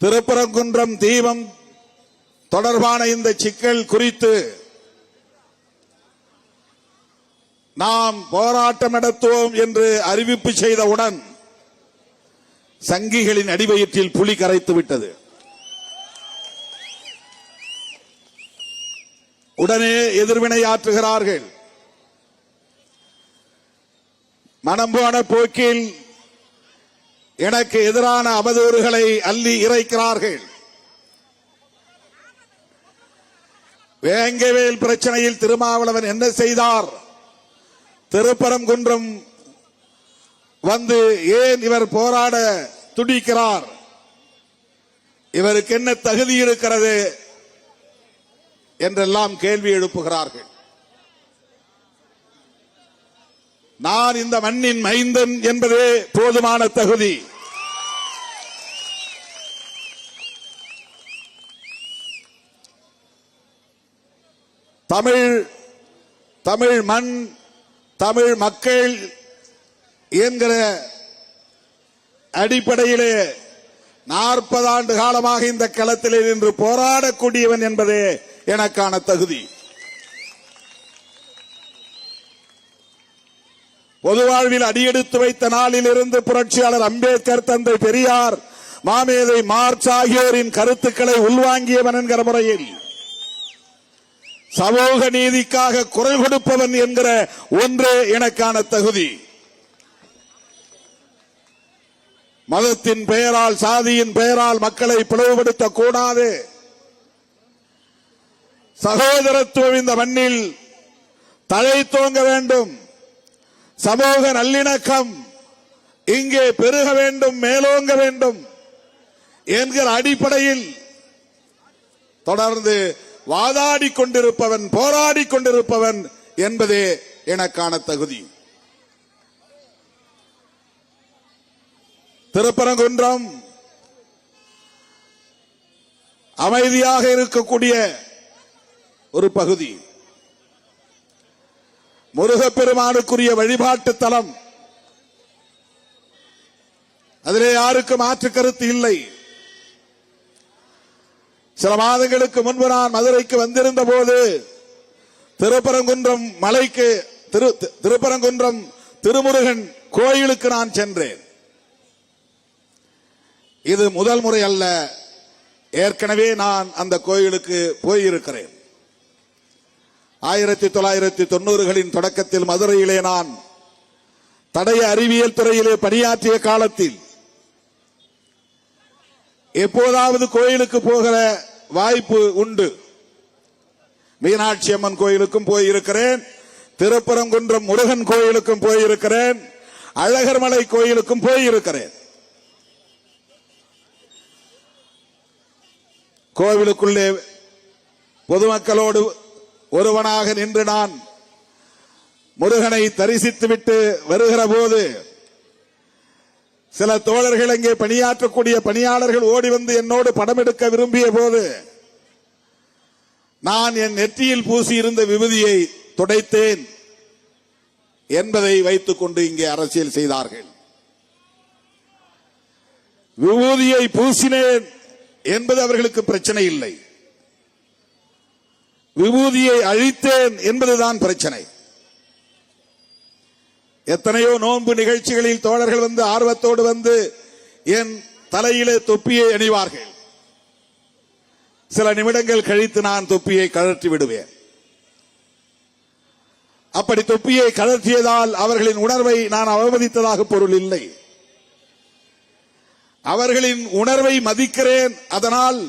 திருப்பரங்குன்றம் தீபம் தொடர்பான இந்த சிக்கல் குறித்து நாம் போராட்டம் நடத்துவோம் என்று அறிவிப்பு செய்தவுடன் சங்கிகளின் அடிவயிற்றில் புலி கரைத்து விட்டது. உடனே எதிர்வினையாற்றுகிறார்கள். மனம் போன போக்கில் எனக்கு எதிரான அவதூறுகளை அள்ளி இறைக்கிறார்கள். வேங்கவேல் பிரச்சனையில் திருமாவளவன் என்ன செய்தார்? திருப்பரங்குன்றம் வந்து ஏன் இவர் போராட துடிக்கிறார்? இவருக்கு என்ன தகுதி இருக்கிறது என்றெல்லாம் கேள்வி எழுப்புகிறார்கள். நான் இந்த மண்ணின் மைந்தன் என்பதே போதுமான தகுதி. தமிழ் மண், தமிழ் மக்கள் என்கிற அடிப்படையிலே 40 ஆண்டு காலமாக இந்த களத்திலே நின்று போராடக்கூடியவன் என்பதே எனக்கான தகுதி. பொது வாழ்வில் அடியெடுத்து வைத்த நாளில் இருந்து புரட்சியாளர் அம்பேத்கர், தந்தை பெரியார், மாமேதை மார்க்ஸ் ஆகியோரின் கருத்துக்களை உள்வாங்கியவன் என்கிற முறையில் சமூக நீதிக்காக குரல் கொடுப்பவன் என்கிற ஒன்றே எனக்கான தகுதி. மதத்தின் பெயரால், சாதியின் பெயரால் மக்களை பிளவுபடுத்தக் கூடாது. சகோதரத்துவம் இந்த மண்ணில் தழைத்தோங்க வேண்டும். சமூக நல்லிணக்கம் இங்கே பெருக வேண்டும், மேலோங்க வேண்டும் என்கிற அடிப்படையில் தொடர்ந்து வாதாடி கொண்டிருப்பவன், போராடி கொண்டிருப்பவன் என்பதே எனக்கான தகுதி. திருப்பரங்குன்றம் அமைதியாக இருக்கக்கூடிய ஒரு பகுதி. முருகப்பெருமானுக்குரிய வழிபாட்டு தலம். அதிலே யாருக்கு மாற்று கருத்து இல்லை. சில மாதங்களுக்கு முன்பு நான் மதுரைக்கு வந்திருந்த போது திருப்பரங்குன்றம் மலைக்கு, திருப்பரங்குன்றம் திருமுருகன் கோயிலுக்கு நான் சென்றேன். இது முதல் முறை அல்ல, ஏற்கனவே நான் அந்த கோயிலுக்கு போயிருக்கிறேன். 1990களின் தொடக்கத்தில் மதுரையிலே நான் தடய அறிவியல் துறையிலே பணியாற்றிய காலத்தில் எப்போதாவது கோயிலுக்கு போகிற வாய்ப்பு உண்டு. மீனாட்சி அம்மன் கோயிலுக்கும் போயிருக்கிறேன், திருப்பரங்குன்றம் முருகன் கோயிலுக்கும் போயிருக்கிறேன், அழகர்மலை கோயிலுக்கும் போயிருக்கிறேன். கோவிலுக்குள்ளே பொதுமக்களோடு ஒருவனாக நின்று நான் முருகனை தரிசித்துவிட்டு வருகிற போது சில தோழர்கள் அங்கே பணியாற்றக்கூடிய பணியாளர்கள் ஓடி வந்து என்னோடு படம் எடுக்க விரும்பிய போது நான் என் நெற்றியில் பூசி இருந்த விபூதியை துடைத்தேன் என்பதை வைத்துக் கொண்டு இங்கே அரசியல் செய்தார்கள். விபூதியை பூசினேன் என்பது அவர்களுக்கு பிரச்சனை இல்லை, விபூதியை அழித்தேன் என்பதுதான் பிரச்சனை. எத்தனையோ நோன்பு நிகழ்ச்சிகளில் தோழர்கள் வந்து ஆர்வத்தோடு வந்து என் தலையிலே தொப்பியை அணிவார்கள். சில நிமிடங்கள் கழித்து நான் தொப்பியை கழற்றி விடுவேன். அப்படி தொப்பியை கழற்றியதால் அவர்களின் உணர்வை நான் அவமதித்ததாக பொருள் இல்லை. அவர்களின் உணர்வை மதிக்கிறேன். அதனால்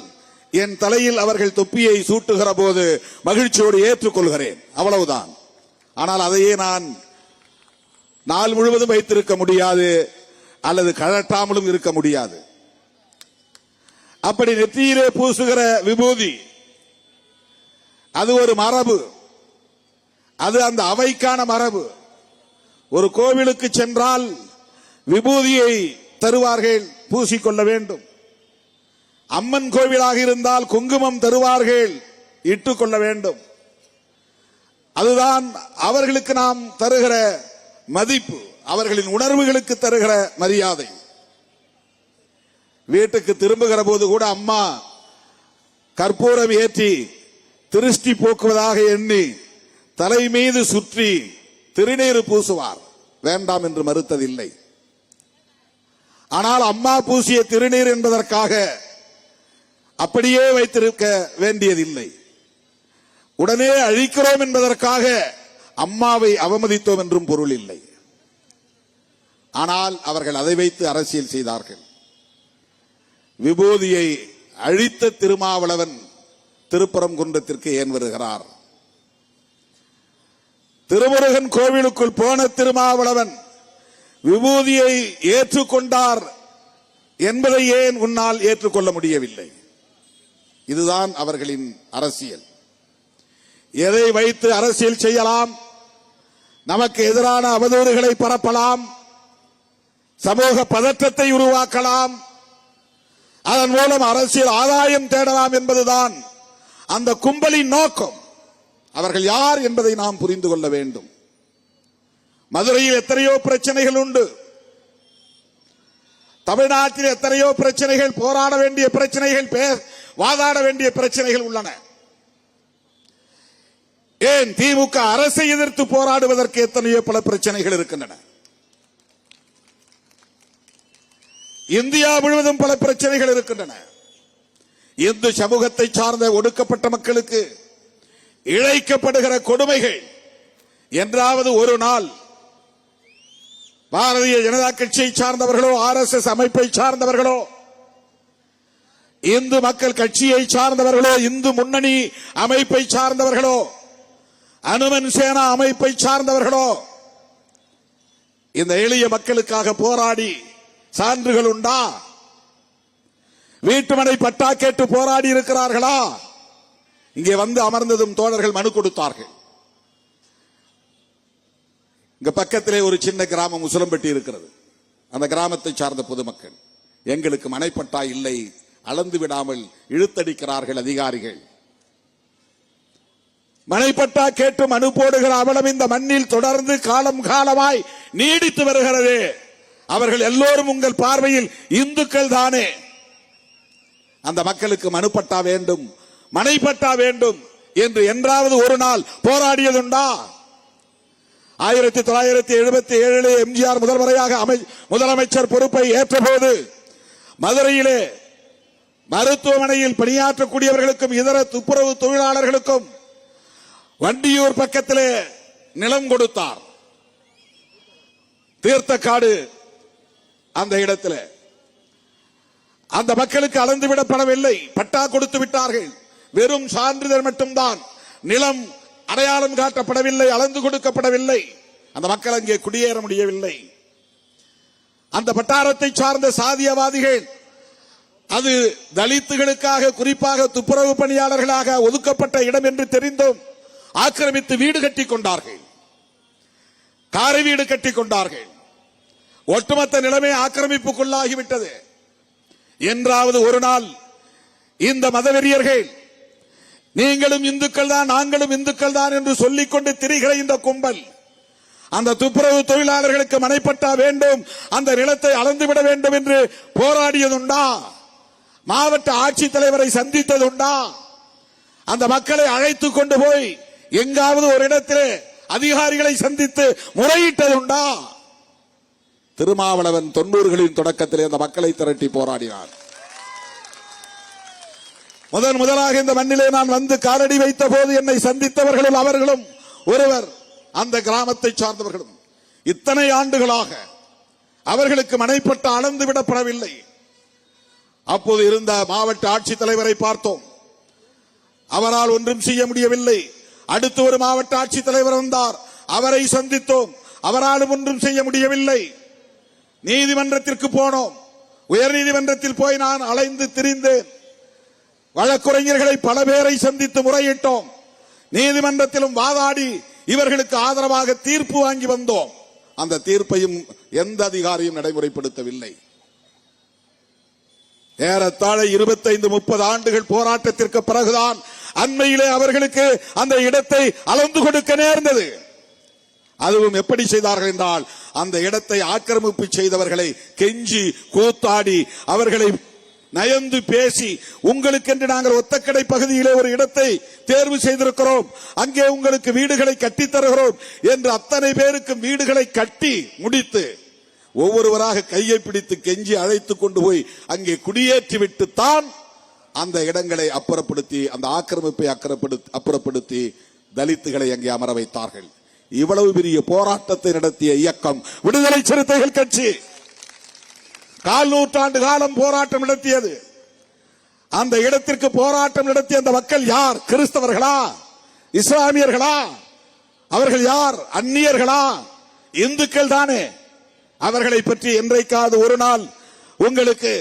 என் தலையில் அவர்கள் தொப்பியை சூட்டுகிற போது மகிழ்ச்சியோடு ஏற்றுக்கொள்கிறேன், அவ்வளவுதான். ஆனால் அதையே நான் நாள் முழுவதும் வைத்திருக்க முடியாது, அல்லது கழட்டாமலும் இருக்க முடியாது. அப்படி நெற்றியிலே பூசுகிற விபூதி அது ஒரு மரபு, அது அந்த அவைக்கான மரபு. ஒரு கோவிலுக்கு சென்றால் விபூதியை தருவார்கள், பூசிக்கொள்ள வேண்டும். அம்மன் கோவிலாக இருந்தால் குங்குமம் தருவார்கள், இட்டுக்கொள்ள வேண்டும். அதுதான் அவர்களுக்கு நாம் தருகிற மதிப்பு, அவர்களின் உணர்வுகளுக்கு தருகிற மரியாதை. வீட்டுக்கு திரும்புகிற போது கூட அம்மா கற்பூரம் ஏற்றி திருஷ்டி போக்குவதாக எண்ணி தலை மீது சுற்றி திருநீறு பூசுவார். வேண்டாம் என்று மறுத்ததில்லை. ஆனால் அம்மா பூசிய திருநீர் என்பதற்காக அப்படியே வைத்திருக்க வேண்டியதில்லை. உடனே அழிக்கிறோம் என்பதற்காக அம்மாவை அவமதித்தோம் என்றும் பொருள் இல்லை. ஆனால் அவர்கள் அதை வைத்து அரசியல் செய்தார்கள். விபூதியை அழித்த திருமாவளவன் திருப்பரங்குன்றத்திற்கு ஏன் வருகிறார்? திருமுருகன் கோவிலுக்குள் போன திருமாவளவன் விபூதியை ஏற்றுக்கொண்டார் என்பதை ஏன் உன்னால் ஏற்றுக்கொள்ள முடியவில்லை? இதுதான் அவர்களின் அரசியல். எதை வைத்து அரசியல் செய்யலாம்? நமக்கு எதிரான அவதூறுகளை பரப்பலாம், சமூக பதற்றத்தை உருவாக்கலாம், அதன் மூலம் அரசியல் ஆதாயம் தேடலாம் என்பதுதான் அந்த கும்பலின் நோக்கம். அவர்கள் யார் என்பதை நாம் புரிந்து கொள்ள வேண்டும். மதுரையில் எத்தனையோ பிரச்சனைகள் உண்டு. தமிழ்நாட்டில் எத்தனையோ பிரச்சனைகள், போராட வேண்டிய பிரச்சனைகள், வாதாட வேண்டிய பிரச்சனைகள் உள்ளன. ஏன் திமுக அரசை எதிர்த்து போராடுவதற்கு எத்தனையோ பல பிரச்சனைகள் இருக்கின்றன. இந்தியா முழுவதும் பல பிரச்சனைகள் இருக்கின்றன. இந்து சமூகத்தை சார்ந்த ஒடுக்கப்பட்ட மக்களுக்கு இழைக்கப்படுகிற கொடுமைகள் என்றாவது ஒரு நாள் பாரதிய ஜனதா கட்சியை சார்ந்தவர்களோ, RSS அமைப்பை சார்ந்தவர்களோ, இந்து மக்கள் கட்சியை சார்ந்தவர்களோ, இந்து முன்னணி அமைப்பை சார்ந்தவர்களோ, அனுமன் சேனா அமைப்பை சார்ந்தவர்களோ இந்த எளிய மக்களுக்காக போராடி சான்றுகள் உண்டா? வீட்டுமனை பட்டா கேட்டு போராடி இருக்கிறார்களா? இங்கே வந்து அமர்ந்ததும் தோழர்கள் மனு கொடுத்தார்கள். இங்க பக்கத்திலே ஒரு சின்ன கிராமம் உசிலம்பட்டி இருக்கிறது. அந்த கிராமத்தை சார்ந்த பொதுமக்கள், எங்களுக்கு மனைப்பட்டா இல்லை, அளந்து விடாமல் இழுத்தடிக்கிறார்கள் அதிகாரிகள். மனைப்பட்டா கேட்டு மனு போடுகிற அவலம் இந்த மண்ணில் தொடர்ந்து காலம் காலமாய் நீடித்து வருகிறது. அவர்கள் எல்லோரும் உங்கள் பார்வையில் இந்துக்கள் தானே. அந்த மக்களுக்கு மனுப்பட்டா வேண்டும், மனைப்பட்டா வேண்டும் என்று என்றாவது ஒரு நாள் போராடியதுண்டா? 1977 எம்ஜிஆர் முதல் முறையாக முதலமைச்சர் பொறுப்பை ஏற்றபோது மதுரையிலே மருத்துவமனையில் பணியாற்றக்கூடியவர்களுக்கும் இதர துப்புரவு தொழிலாளர்களுக்கும் வண்டியூர் பக்கத்திலே நிலம் கொடுத்தார். தீர்த்தக்காடு அந்த இடத்திலே அந்த மக்களுக்கு அளந்து விடப்படவில்லை, பட்டா கொடுத்து விட்டார்கள். வெறும் சான்றிதழ் மட்டும்தான், நிலம் அடையாளம் காட்டப்படவில்லை, அளந்து கொடுக்கப்படவில்லை. அந்த மக்கள் அங்கே குடியேற முடியவில்லை. அந்த வட்டாரத்தை சார்ந்த சாதியவாதிகள் அது தலித்துகளுக்காக, குறிப்பாக துப்புரவு பணியாளர்களாக ஒதுக்கப்பட்ட இடம் என்று தெரிந்தும் ஆக்கிரமித்து வீடு கட்டிக் கொண்டார்கள், காரை வீடு கட்டிக் கொண்டார்கள். ஒட்டுமொத்த நிலைமை ஆக்கிரமிப்புக்குள்ளாகிவிட்டது. என்றாவது ஒரு நாள் இந்த மதவெறியர்கள் நீங்களும் இந்துக்கள் தான், நாங்களும் இந்துக்கள் தான் என்று சொல்லிக்கொண்டு திரிகிற இந்த கும்பல் அந்த துப்புரவு தொழிலாளர்களுக்கு மனைப்பட்டா வேண்டும், அந்த நிலத்தை அளந்துவிட வேண்டும் என்று போராடியதுண்டா? மாவட்ட ஆட்சித்தலைவரை சந்தித்ததுண்டா? அந்த மக்களை அழைத்துக் கொண்டு போய் எங்காவது ஒரு இடத்திலே அதிகாரிகளை சந்தித்து முறையிட்டதுண்டா? திருமாவளவன் 90களின் தொடக்கத்திலே அந்த மக்களை திரட்டி போராடினார். முதலாக இந்த மண்ணிலே நான் வந்து காலடி வைத்த போது என்னை சந்தித்தவர்களும் அவர்களும் ஒருவர், அந்த கிராமத்தை சார்ந்தவர்களும். இத்தனை ஆண்டுகளாக அவர்களுக்கு மனைப்பட்ட அளந்து விடப்படவில்லை. அப்போது இருந்த மாவட்ட ஆட்சித்தலைவரை பார்த்தோம், அவரால் ஒன்றும் செய்ய முடியவில்லை. அடுத்து ஒரு மாவட்ட ஆட்சித்தலைவர் வந்தார், அவரை சந்தித்தோம், அவராலும் ஒன்றும் செய்ய முடியவில்லை. நீதிமன்றத்திற்கு போனோம், உயர் நீதிமன்றத்தில் போய் நான் அலைந்து திரிந்தேன். வழக்குரைஞர்களை பல பேரை சந்தித்து முறையிட்டோம், நீதிமன்றத்திலும் வாதாடி இவர்களுக்கு ஆதரவாக தீர்ப்பு வாங்கி வந்தோம். அந்த தீர்ப்பையும் எந்த அதிகாரியும் நடைமுறைப்படுத்தவில்லை. ஏறத்தாழ 25-30 ஆண்டுகள் போராட்டத்திற்கு பிறகுதான் அண்மையிலே அவர்களுக்கு அந்த இடத்தை அளந்து கொடுக்க நேர்ந்தது. அதுவும் எப்படி செய்தார்கள் என்றால், அந்த இடத்தை ஆக்கிரமிப்பு செய்தவர்களை கெஞ்சி கூத்தாடி அவர்களை நயந்து பேசி உங்களுக்கென்று நாங்கள் ஒத்தக்கடை பகுதியிலே ஒரு இடத்தை தேர்வு செய்திருக்கிறோம், அங்கே உங்களுக்கு வீடுகளை கட்டி தருகிறோம் என்று அத்தனை பேருக்கும் வீடுகளை கட்டி முடித்து ஒவ்வொருவராக கையை பிடித்து கெஞ்சி அழைத்துக் கொண்டு போய் அங்கே குடியேற்றி விட்டுத்தான் அந்த இடங்களை அப்புறப்படுத்தி, அந்த ஆக்கிரமிப்பை அப்புறப்படுத்தி தலித்துகளை அங்கே அமர வைத்தார்கள். இவ்வளவு பெரிய போராட்டத்தை நடத்திய இயக்கம் விடுதலை சிறுத்தைகள் கட்சி. 4 நூற்றாண்டு காலம் போராட்டம் நடத்தியது. அந்த இடத்திற்கு போராட்டம் நடத்திய அந்த மக்கள் யார்? கிறிஸ்தவர்களா? இஸ்லாமியர்களா? அவர்கள் யார்? அந்நியர்களா? இந்துக்கள் தானே. அவர்களை பற்றி என்றைக்காவது ஒரு நாள் உங்களுக்கு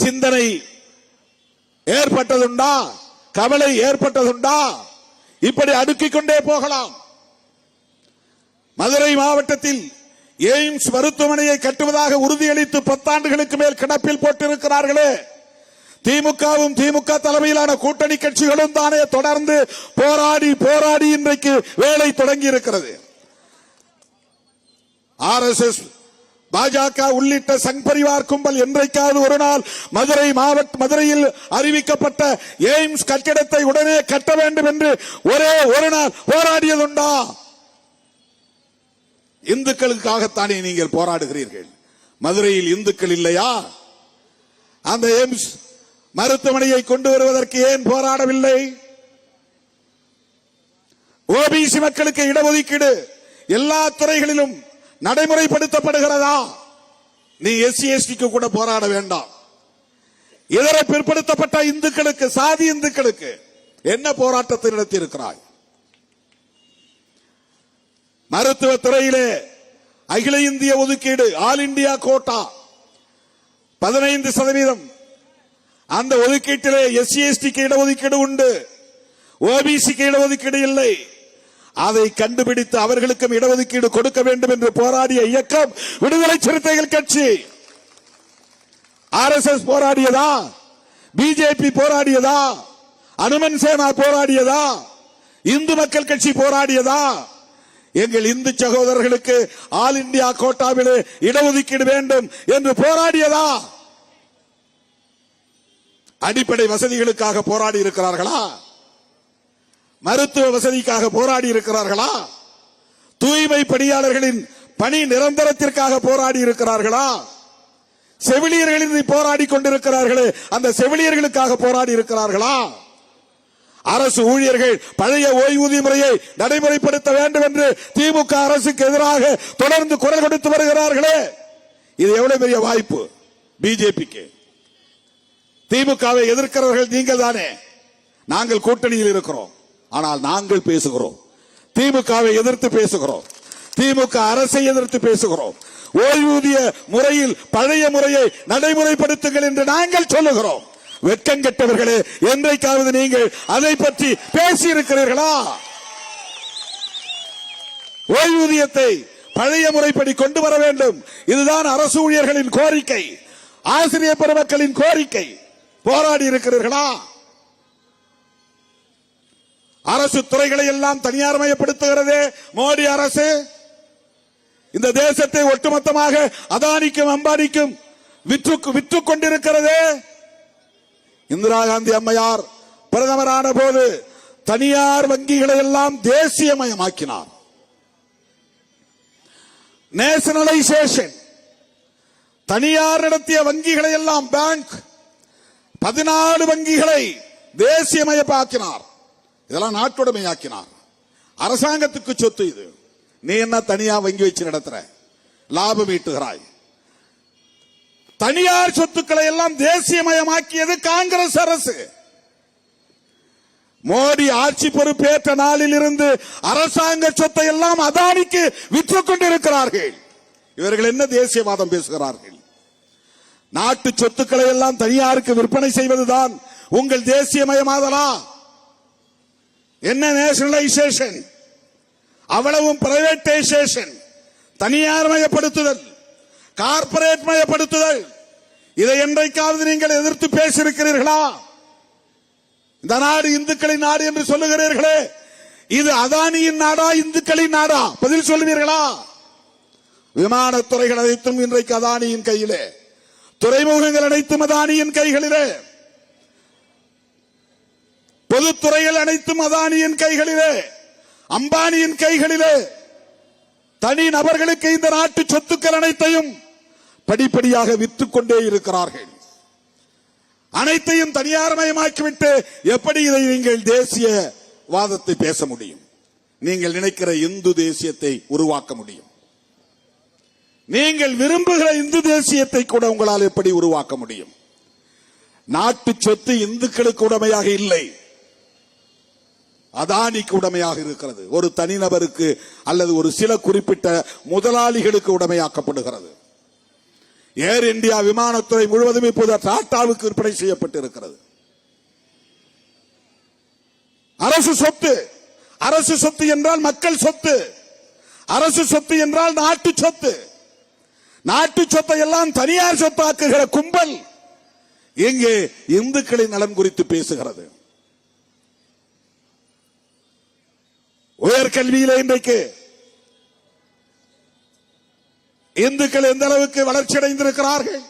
சிந்தனை ஏற்பட்டதுண்டா? கவலை ஏற்பட்டதுண்டா? இப்படி அடுக்கிக் கொண்டே போகலாம். மதுரை மாவட்டத்தில் எய்ம்ஸ் மருத்துவமனையை கட்டுவதாக உறுதியளித்து 10 ஆண்டுகளுக்கு மேல் கிடப்பில் போட்டிருக்கிறார்களே, திமுகவும் திமுக தலைமையிலான கூட்டணி கட்சிகளும் தானே தொடர்ந்து போராடி போராடி இன்றைக்கு வேலை தொடங்கி இருக்கிறது. RSS, பாஜக உள்ளிட்ட சங் பரிவார் கும்பல் என்றைக்காவது ஒரு நாள் மதுரையில் அறிவிக்கப்பட்ட எய்ம்ஸ் கட்டிடத்தை உடனே கட்ட வேண்டும் என்று ஒரே ஒரு நாள் போராடியதுண்டா? இந்துக்களுக்காகத்தானே நீங்கள் போராடுகிறீர்கள். மதுரையில் இந்துக்கள் இல்லையா? அந்த எய்ம்ஸ் மருத்துவமனையை கொண்டு வருவதற்கு ஏன் போராடவில்லை? ஓபிசி மக்களுக்கு இடஒதுக்கீடு எல்லா துறைகளிலும் நடைமுறைப்படுத்தப்படுகிறதா? நீ SC STக்கு கூட போராட வேண்டாம். இதர பிற்படுத்தப்பட்ட இந்துக்களுக்கு, சாதி இந்துக்களுக்கு என்ன போராட்டத்தை நடத்தி இருக்கிறாய்? மருத்துவ துறையிலே அகில இந்திய ஒதுக்கீடு, ஆல் இந்தியா கோட்டா 15%. அந்த ஒதுக்கீட்டிலே SC STக்கு இடஒதுக்கீடு உண்டு, ஓபிசிக்கு இடஒதுக்கீடு இல்லை. அதை கண்டுபிடித்து அவர்களுக்கும் இடஒதுக்கீடு கொடுக்க வேண்டும் என்று போராடிய இயக்கம் விடுதலை சிறுத்தைகள் கட்சி. RSS போராடியதா? பிஜேபி போராடியதா? அனுமன் சேனா போராடியதா? இந்து மக்கள் கட்சி போராடியதா? எங்கள் இந்து சகோதரர்களுக்கு ஆல் இந்தியா கோட்டாவிலே இடஒதுக்கீடு வேண்டும் என்று போராடியதா? அடிப்படை வசதிகளுக்காக போராடி இருக்கிறார்களா? மருத்துவ வசதிக்காக போராடி இருக்கிறார்களா? தூய்மை பணியாளர்களின் பணி நிரந்தரத்திற்காக போராடி இருக்கிறார்களா? செவிலியர்களின் போராடி கொண்டிருக்கிறார்களே, அந்த செவிலியர்களுக்காக போராடி இருக்கிறார்களா? அரசு ஊழியர்கள் பழைய ஓய்வூதிய முறையை நடைமுறைப்படுத்த வேண்டும் என்று திமுக அரசுக்கு எதிராக தொடர்ந்து குரல் கொடுத்து வருகிறார்களே, இது எவ்வளவு பெரிய வாய்ப்பு பிஜேபிக்கு. திமுகவை எதிர்க்கிறவர்கள் நீங்கள் தானே. நாங்கள் கூட்டணியில் இருக்கிறோம், ஆனால் நாங்கள் பேசுகிறோம். திமுகவை எதிர்த்து பேசுகிறோம், திமுக அரசை எதிர்த்து பேசுகிறோம். ஓய்வூதிய முறையில் பழைய முறையை நடைமுறைப்படுத்துங்கள் என்று நாங்கள் சொல்லுகிறோம். வெட்கங்கெட்டவர்களே, என்றைக்காவது நீங்கள் அதை பற்றி பேசி இருக்கிறீர்களா? ஓய்வூதியத்தை பழைய முறைப்படி கொண்டு வர வேண்டும், இதுதான் அரசு ஊழியர்களின் கோரிக்கை, ஆசிரியர் பெருமக்களின் கோரிக்கை. போராடி இருக்கிறீர்களா? அரசு துறைகளை எல்லாம் தனியார் மயப்படுத்துகிறது மோடி அரசு. இந்த தேசத்தை ஒட்டுமொத்தமாக அதானிக்கும் அம்பானிக்கும் விற்றுக் கொண்டிருக்கிறது. இந்திரா காந்தி அம்மையார் பிரதமரான போது தனியார் வங்கிகளை எல்லாம் தேசியமயமாக்கினார். நேஷனலைசேஷன். தனியார் நடத்திய வங்கிகளை எல்லாம், பேங்க் 14 வங்கிகளை தேசியமயமாக்கினார். இதெல்லாம் நாட்டுடைமையாக்கினார். அரசாங்கத்துக்கு சொத்து இது. நீ என்ன தனியா வங்கி வச்சு நடத்துற, லாபம் ஈட்டுகிறாய். தனியார் சொத்துக்களை எல்லாம் தேசியமயமாக்கியது காங்கிரஸ் அரசு. மோடி ஆட்சி பொறுப்பேற்ற நாளில் இருந்து அரசாங்க சொத்தை எல்லாம் அதானிக்கு விற்றுக் கொண்டிருக்கிறார்கள். இவர்கள் என்ன தேசியவாதம் பேசுகிறார்கள்? நாட்டு சொத்துக்களை எல்லாம் தனியாருக்கு விற்பனை செய்வதுதான் உங்கள் தேசியமயமாதலா? என்ன நேஷனலைசேஷன்? அவ்வளவும் பிரைவேட்டைசேஷன், தனியார் மயப்படுத்துதல், கார்ப்பரேட் மயப்படுத்துதல். இதை என்றைக்காவது நீங்கள் எதிர்த்து பேசியிருக்கிறீர்களா? இந்த நாடு இந்துக்களின் நாடு என்று சொல்லுகிறீர்களே, இது அதானியின் நாடா இந்துக்களின் நாடா? பதில் சொல்லுவீர்களா? விமானத்துறைகள் அனைத்தும் இன்றைக்கு அதானியின் கையிலே, துறைமுகங்கள் அனைத்தும் அதானியின் கைகளிலே, பொதுத்துறைகள் அனைத்தும் அதானியின் கைகளிலே, அம்பானியின் கைகளிலே. தனி நபர்களுக்கு இந்த நாட்டு சொத்துக்கள் அனைத்தையும் படிப்படியாக விற்றுக் கொண்டே இருக்கிறார்கள். அனைத்தையும் தனியார்மயமாக்கிவிட்டு எப்படி இதை நீங்கள் தேசியவாதத்தை பேச முடியும்? நீங்கள் நினைக்கிற இந்து தேசியத்தை உருவாக்க முடியும்? நீங்கள் விரும்புகிற இந்து தேசியத்தை கூட உங்களால் எப்படி உருவாக்க முடியும்? நாட்டு சொத்து இந்துக்களுக்கு உடைமையாக இல்லை, அதானிக்கு உடைமையாக இருக்கிறது. ஒரு தனிநபருக்கு அல்லது ஒரு சில குறிப்பிட்ட முதலாளிகளுக்கு உடைமையாக்கப்படுகிறது. ஏர் இந்தியா விமானத்துறை முழுவதும் இப்போது டாடாவுக்கு விற்பனை செய்யப்பட்டிருக்கிறது. அரசு சொத்து. அரசு சொத்து என்றால் மக்கள் சொத்து. அரசு சொத்து என்றால் நாட்டு சொத்து. நாட்டு சொத்தை எல்லாம் தனியார் சொத்தாக்குகிற கும்பல் இங்கே இந்துக்களின் நலன் குறித்து பேசுகிறது. உயர்கல்வியிலே இன்றைக்கு இந்துக்கள் எந்த அளவுக்கு வளர்ச்சி அடைந்திருக்கிறார்கள்?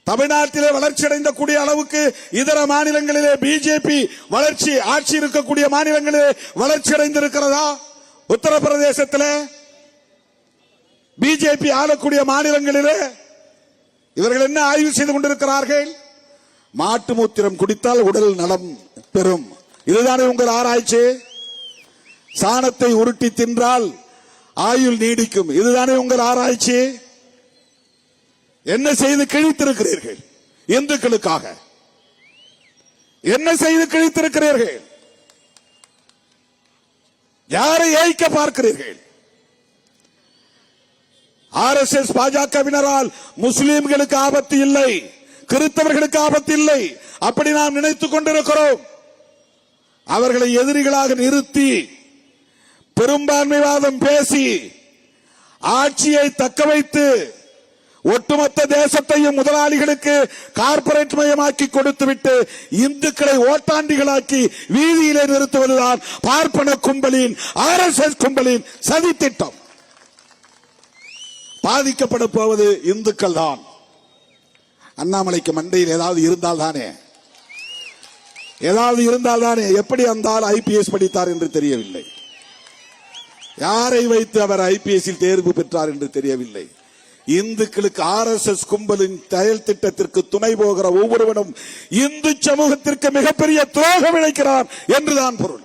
தமிழ்நாட்டிலே வளர்ச்சி அடைந்த கூடிய அளவுக்கு இதர மாநிலங்களிலே பிஜேபி வளர்ச்சி ஆட்சி இருக்கக்கூடிய மாநிலங்களிலே வளர்ச்சி அடைந்திருக்கிறதா? உத்தரப்பிரதேசத்திலே பிஜேபி ஆளக்கூடிய மாநிலங்களிலே இவர்கள் என்ன ஆய்வு செய்து கொண்டிருக்கிறார்கள்? மாட்டு மூத்திரம் குடித்தால் உடல் நலம் பெறும். இதுதானே உங்கள் ஆராய்ச்சி. சாணத்தை உருட்டி தின்றால் ஆயுள் நீடிக்கும். இதுதானே உங்கள் ஆராய்ச்சி. என்ன செய்து கிழித்திருக்கிறீர்கள்? இந்துக்களுக்காக என்ன செய்து கிழித்திருக்கிறீர்கள்? யாரை ஏய்க்க பார்க்கிறீர்கள்? RSS பாஜகவினரால் முஸ்லிம்களுக்கு ஆபத்து இல்லை, கிறிஸ்தவர்களுக்கு ஆபத்து இல்லை, அப்படி நாம் நினைத்துக் கொண்டிருக்கிறோம். அவர்களை எதிரிகளாக நிறுத்தி பெரும்பான்மைவாதம் பேசி ஆட்சியை தக்க வைத்து ஒட்டுமொத்த தேசத்தையும் முதலாளிகளுக்கு கார்ப்பரேட் மயமாக்கி கொடுத்துவிட்டு இந்துக்களை ஓட்டாண்டிகளாக்கி வீதியிலே நிறுத்துவதுதான் பார்ப்பன கும்பலின் RSS கும்பலின் சதி திட்டம். பாதிக்கப்பட போவது இந்துக்கள் தான். அண்ணாமலைக்கு மண்டையில் ஏதாவது இருந்தால் தானே எப்படி அந்த IPS படித்தார் என்று தெரியவில்லை. யாரை வைத்து அவர் IPS தேர்வு பெற்றார் என்று தெரியவில்லை. இந்துக்களுக்கு RSS கும்பலின் செயல் திட்டத்திற்கு துணை போகிற ஒவ்வொருவனும் இந்து சமூகத்திற்கு மிகப்பெரிய துரோகம் இழைக்கிறார் என்றுதான் பொருள்.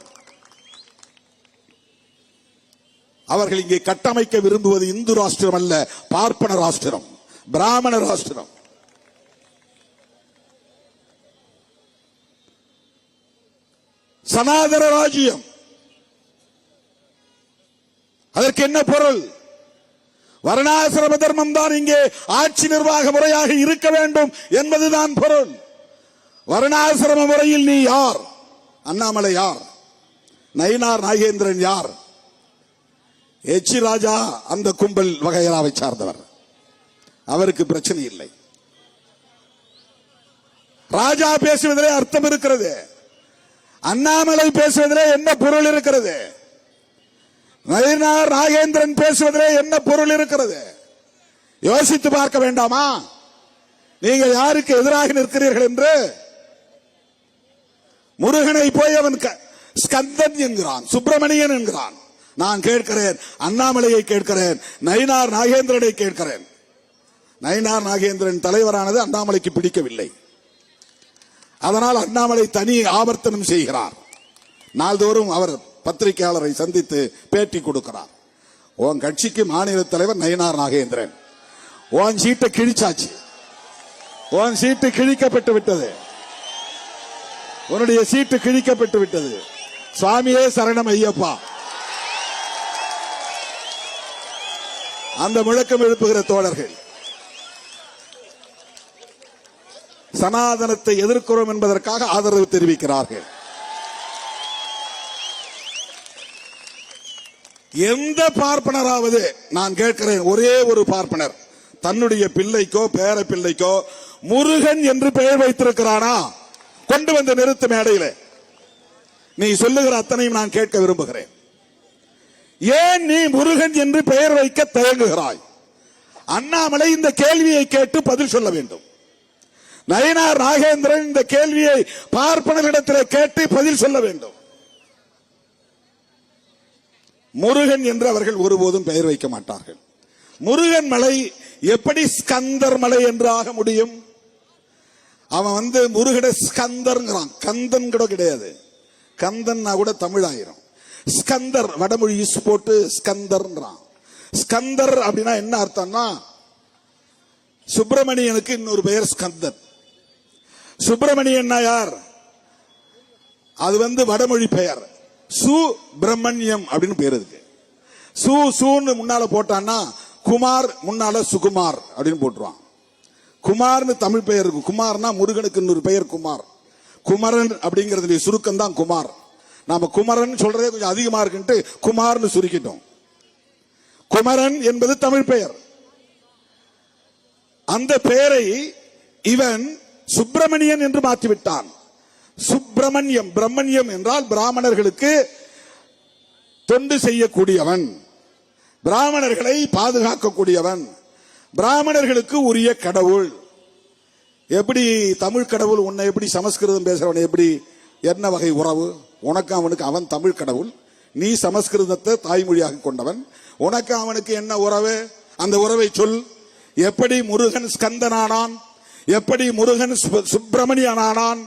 அவர்கள் இங்கே கட்டமைக்க விரும்புவது இந்து ராஷ்டிரம் அல்ல, பார்ப்பன ராஷ்டிரம், பிராமண ராஷ்டிரம். சனாதன ராஜ்யம். அதற்கு என்ன பொருள்? வர்ணாசிரம தர்மம் தான் இங்கே ஆட்சி நிர்வாக முறையாக இருக்க வேண்டும் என்பதுதான் பொருள். வர்ணாசிரம முறையில் நீ யார்? அண்ணாமலை யார்? நயினார் நாகேந்திரன் யார்? எச் ராஜா அந்த கும்பல் வகையராவை சார்ந்தவர். அவருக்கு பிரச்சனை இல்லை. ராஜா பேசுவதிலே அர்த்தம் இருக்கிறது. அண்ணாமலை பேசுவதிலே என்ன பொருள் இருக்கிறது? நயினார் நாகேந்திரன் பேசுவதிலே என்ன பொருள் இருக்கிறது? யோசித்து பார்க்க வேண்டாமா? நீங்கள் யாருக்கு எதிராக நிற்கிறீர்கள் என்று. முருகனை போய் அவன் ஸ்கந்தன் என்கிறான், சுப்பிரமணியன் என்கிறான். நான் கேட்கிறேன், அண்ணாமலையை கேட்கிறேன், நயினார் நாகேந்திரனை கேட்கிறேன். நயினார் நாகேந்திரன் தலைவரானது அண்ணாமலைக்கு பிடிக்கவில்லை. அதனால் அண்ணாமலை தனி ஆவர்த்தனம் செய்கிறார். நாள்தோறும் அவர் பத்திரிகையாளரை சந்தித்து பேட்டி கொடுக்கிறார். உன் கட்சிக்கு மாநில தலைவர் நயினார் நாகேந்திரன், உன் சீட்டை கிழிச்சாச்சு, உன் சீட்டு கிழிக்கப்பட்டு விட்டது, உன்னுடைய சீட்டு கிழிக்கப்பட்டு விட்டது, சுவாமியே சரணம் ஐயப்பா. அந்த முழக்கம் எழுப்புகிற தோழர்கள் சனாதனத்தை எதிர்க்கிறோம் என்பதற்காக ஆதரவு தெரிவிக்கிறார்கள். எந்த பார்ப்பனராவது, நான் கேட்கிறேன், ஒரே ஒரு பார்ப்பனர் தன்னுடைய பிள்ளைக்கோ பேர பிள்ளைக்கோ முருகன் என்று பெயர் வைத்திருக்கிறானா? கொண்டு வந்த நிறுத்த மேடையில நீ சொல்லுகிற அத்தனையும் நான் கேட்க விரும்புகிறேன். ஏன் நீ முருகன் என்று பெயர் வைக்க தயங்குகிறாய்? அண்ணாமலை இந்த கேள்வியை கேட்டு பதில் சொல்ல வேண்டும். நயினார் நாகேந்திரன் இந்த கேள்வியை பார்ப்பனர்களிடத்தில் கேட்டு பதில் சொல்ல வேண்டும். முருகன் என்று அவர்கள் ஒருபோதும் பெயர் வைக்க மாட்டார்கள். முருகன் மலை எப்படி ஸ்கந்தர் மலை என்று ஆக முடியும்? அவன் முருகட ஸ்கந்தர்ங்கிறான், கந்தன் கூட கிடையாது. கந்தன்னா கூட தமிழ் ஆயிரும். ஸ்கந்தர் வடமொழி போட்டு ஸ்கந்தர்ன்றான். ஸ்கந்தர் அப்படின்னா என்ன அர்த்தம்னா, சுப்பிரமணியனுக்கு இன்னொரு பெயர் ஸ்கந்தர். சுப்பிரமணியன் யார்? அது வடமொழி பெயர். சுப்பிரமணியம் அப்படின்னு பேர் இருக்கு. சூன்னு முன்னால போட்டான்னா குமார், முன்னால சுகுமார் அப்படின்னு போட்டுருவான். குமார்னு தமிழ் பெயர் இருக்கு. குமார்னா முருகனுக்கு இன்னொரு பெயர் குமார். குமரன் அப்படிங்கறது சுருக்கம் தான் குமார். நாம குமரன் சொல்றதே கொஞ்சம் அதிகமா இருக்குன்ட்டு குமார்னு சுருக்கிட்டோம். குமரன் என்பது தமிழ் பெயர். அந்த பெயரை இவன் சுப்பிரமணியன் என்று மாற்றிவிட்டான். சுப்பிரமணியம், பிரம்மண்யம் என்றால் பிராமணர்களுக்கு தொண்டு செய்யக்கூடியவன், பிராமணர்களை பாதுகாக்கக்கூடியவன், பிராமணர்களுக்கு உரிய கடவுள். எப்படி தமிழ் கடவுள் உன்னை எப்படி சமஸ்கிருதம் பேசுறவன் எப்படி என்ன வகை உறவு? உனக்கு அவனுக்கு அவன் தமிழ் கடவுள், நீ சமஸ்கிருதத்தை தாய்மொழியாக கொண்டவன், உனக்கு அவனுக்கு என்ன உறவு? அந்த உறவை சொல். எப்படி முருகன் ஸ்கந்தனானான்? எப்படி முருகன் சுப்பிரமணியனானான்?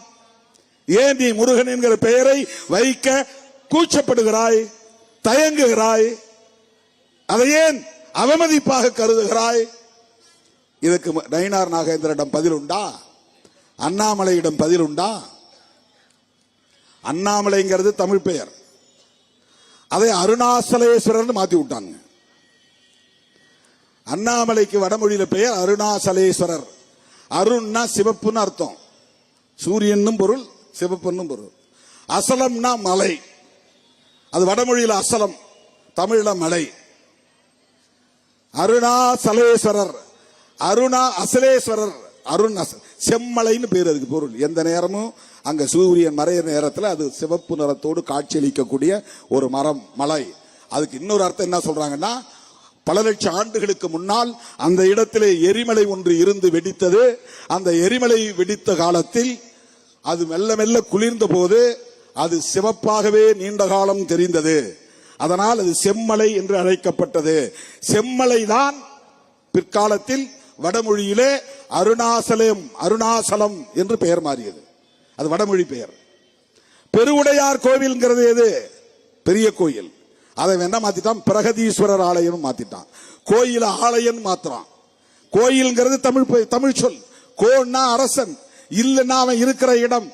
ஏன் நீ முருகன் என்கிற பெயரை வைக்க கூச்சப்படுகிறாய், தயங்குகிறாய்? அதை ஏன் அவமதிப்பாக கருதுகிறாய்? இதுக்கு நயினார் நாகேந்திரிடம் பதில் உண்டா? அண்ணாமலையிடம் பதில் உண்டா? அண்ணாமலைங்கிறது தமிழ் பெயர். அதை அருணாசலேஸ்வரர் மாத்தி விட்டாங்க. அண்ணாமலைக்கு வடமொழியில பெயர் அருணாசலேஸ்வரர். அருண்னா சிவப்புன்னு அர்த்தம். சூரியனும் பொருள், சிவப்புன்னும் பொருள். அசலம்னா மலை. அது வடமொழியில அசலம், தமிழ்ல மலை. அருணாசலேஸ்வரர், அருணா அசலேஸ்வரர், அருண் செம்மலைன்னு பேர் அதுக்கு பொருள். எந்த நேரமும் அங்க சூரியன் மறைய நேரத்தில் அது சிவப்பு நிறத்தோடு காட்சியளிக்கக்கூடிய ஒரு மரம், மலை. அதுக்கு இன்னொரு அர்த்தம் என்ன சொல்றாங்கன்னா, பல லட்சம் ஆண்டுகளுக்கு முன்னால் அந்த இடத்திலே எரிமலை ஒன்று இருந்து வெடித்தது. அந்த எரிமலை வெடித்த காலத்தில் அது மெல்ல மெல்ல குளிர்ந்த போது அது சிவப்பாகவே நீண்ட காலம் தெரிந்தது. அதனால் அது செம்மலை என்று அழைக்கப்பட்டது. செம்மலை தான் பிற்காலத்தில் வடமொழியிலே அருணாசலம் என்று பெயர் மாறியது. அது வடமொழி பெயர். பெருவுடையார் கோவில்ங்கிறது எது? பெரிய கோயில். அதை என்ன மாத்திட்டான்? பிரகதீஸ்வரர் ஆலயம் மாத்திட்டான். கோயில ஆலயம் மாத்திரான். கோயில்ங்கிறது தமிழ் சொல். கோன்னா அரசன், இல்லைன்னா அவன் இருக்கிற இடம்.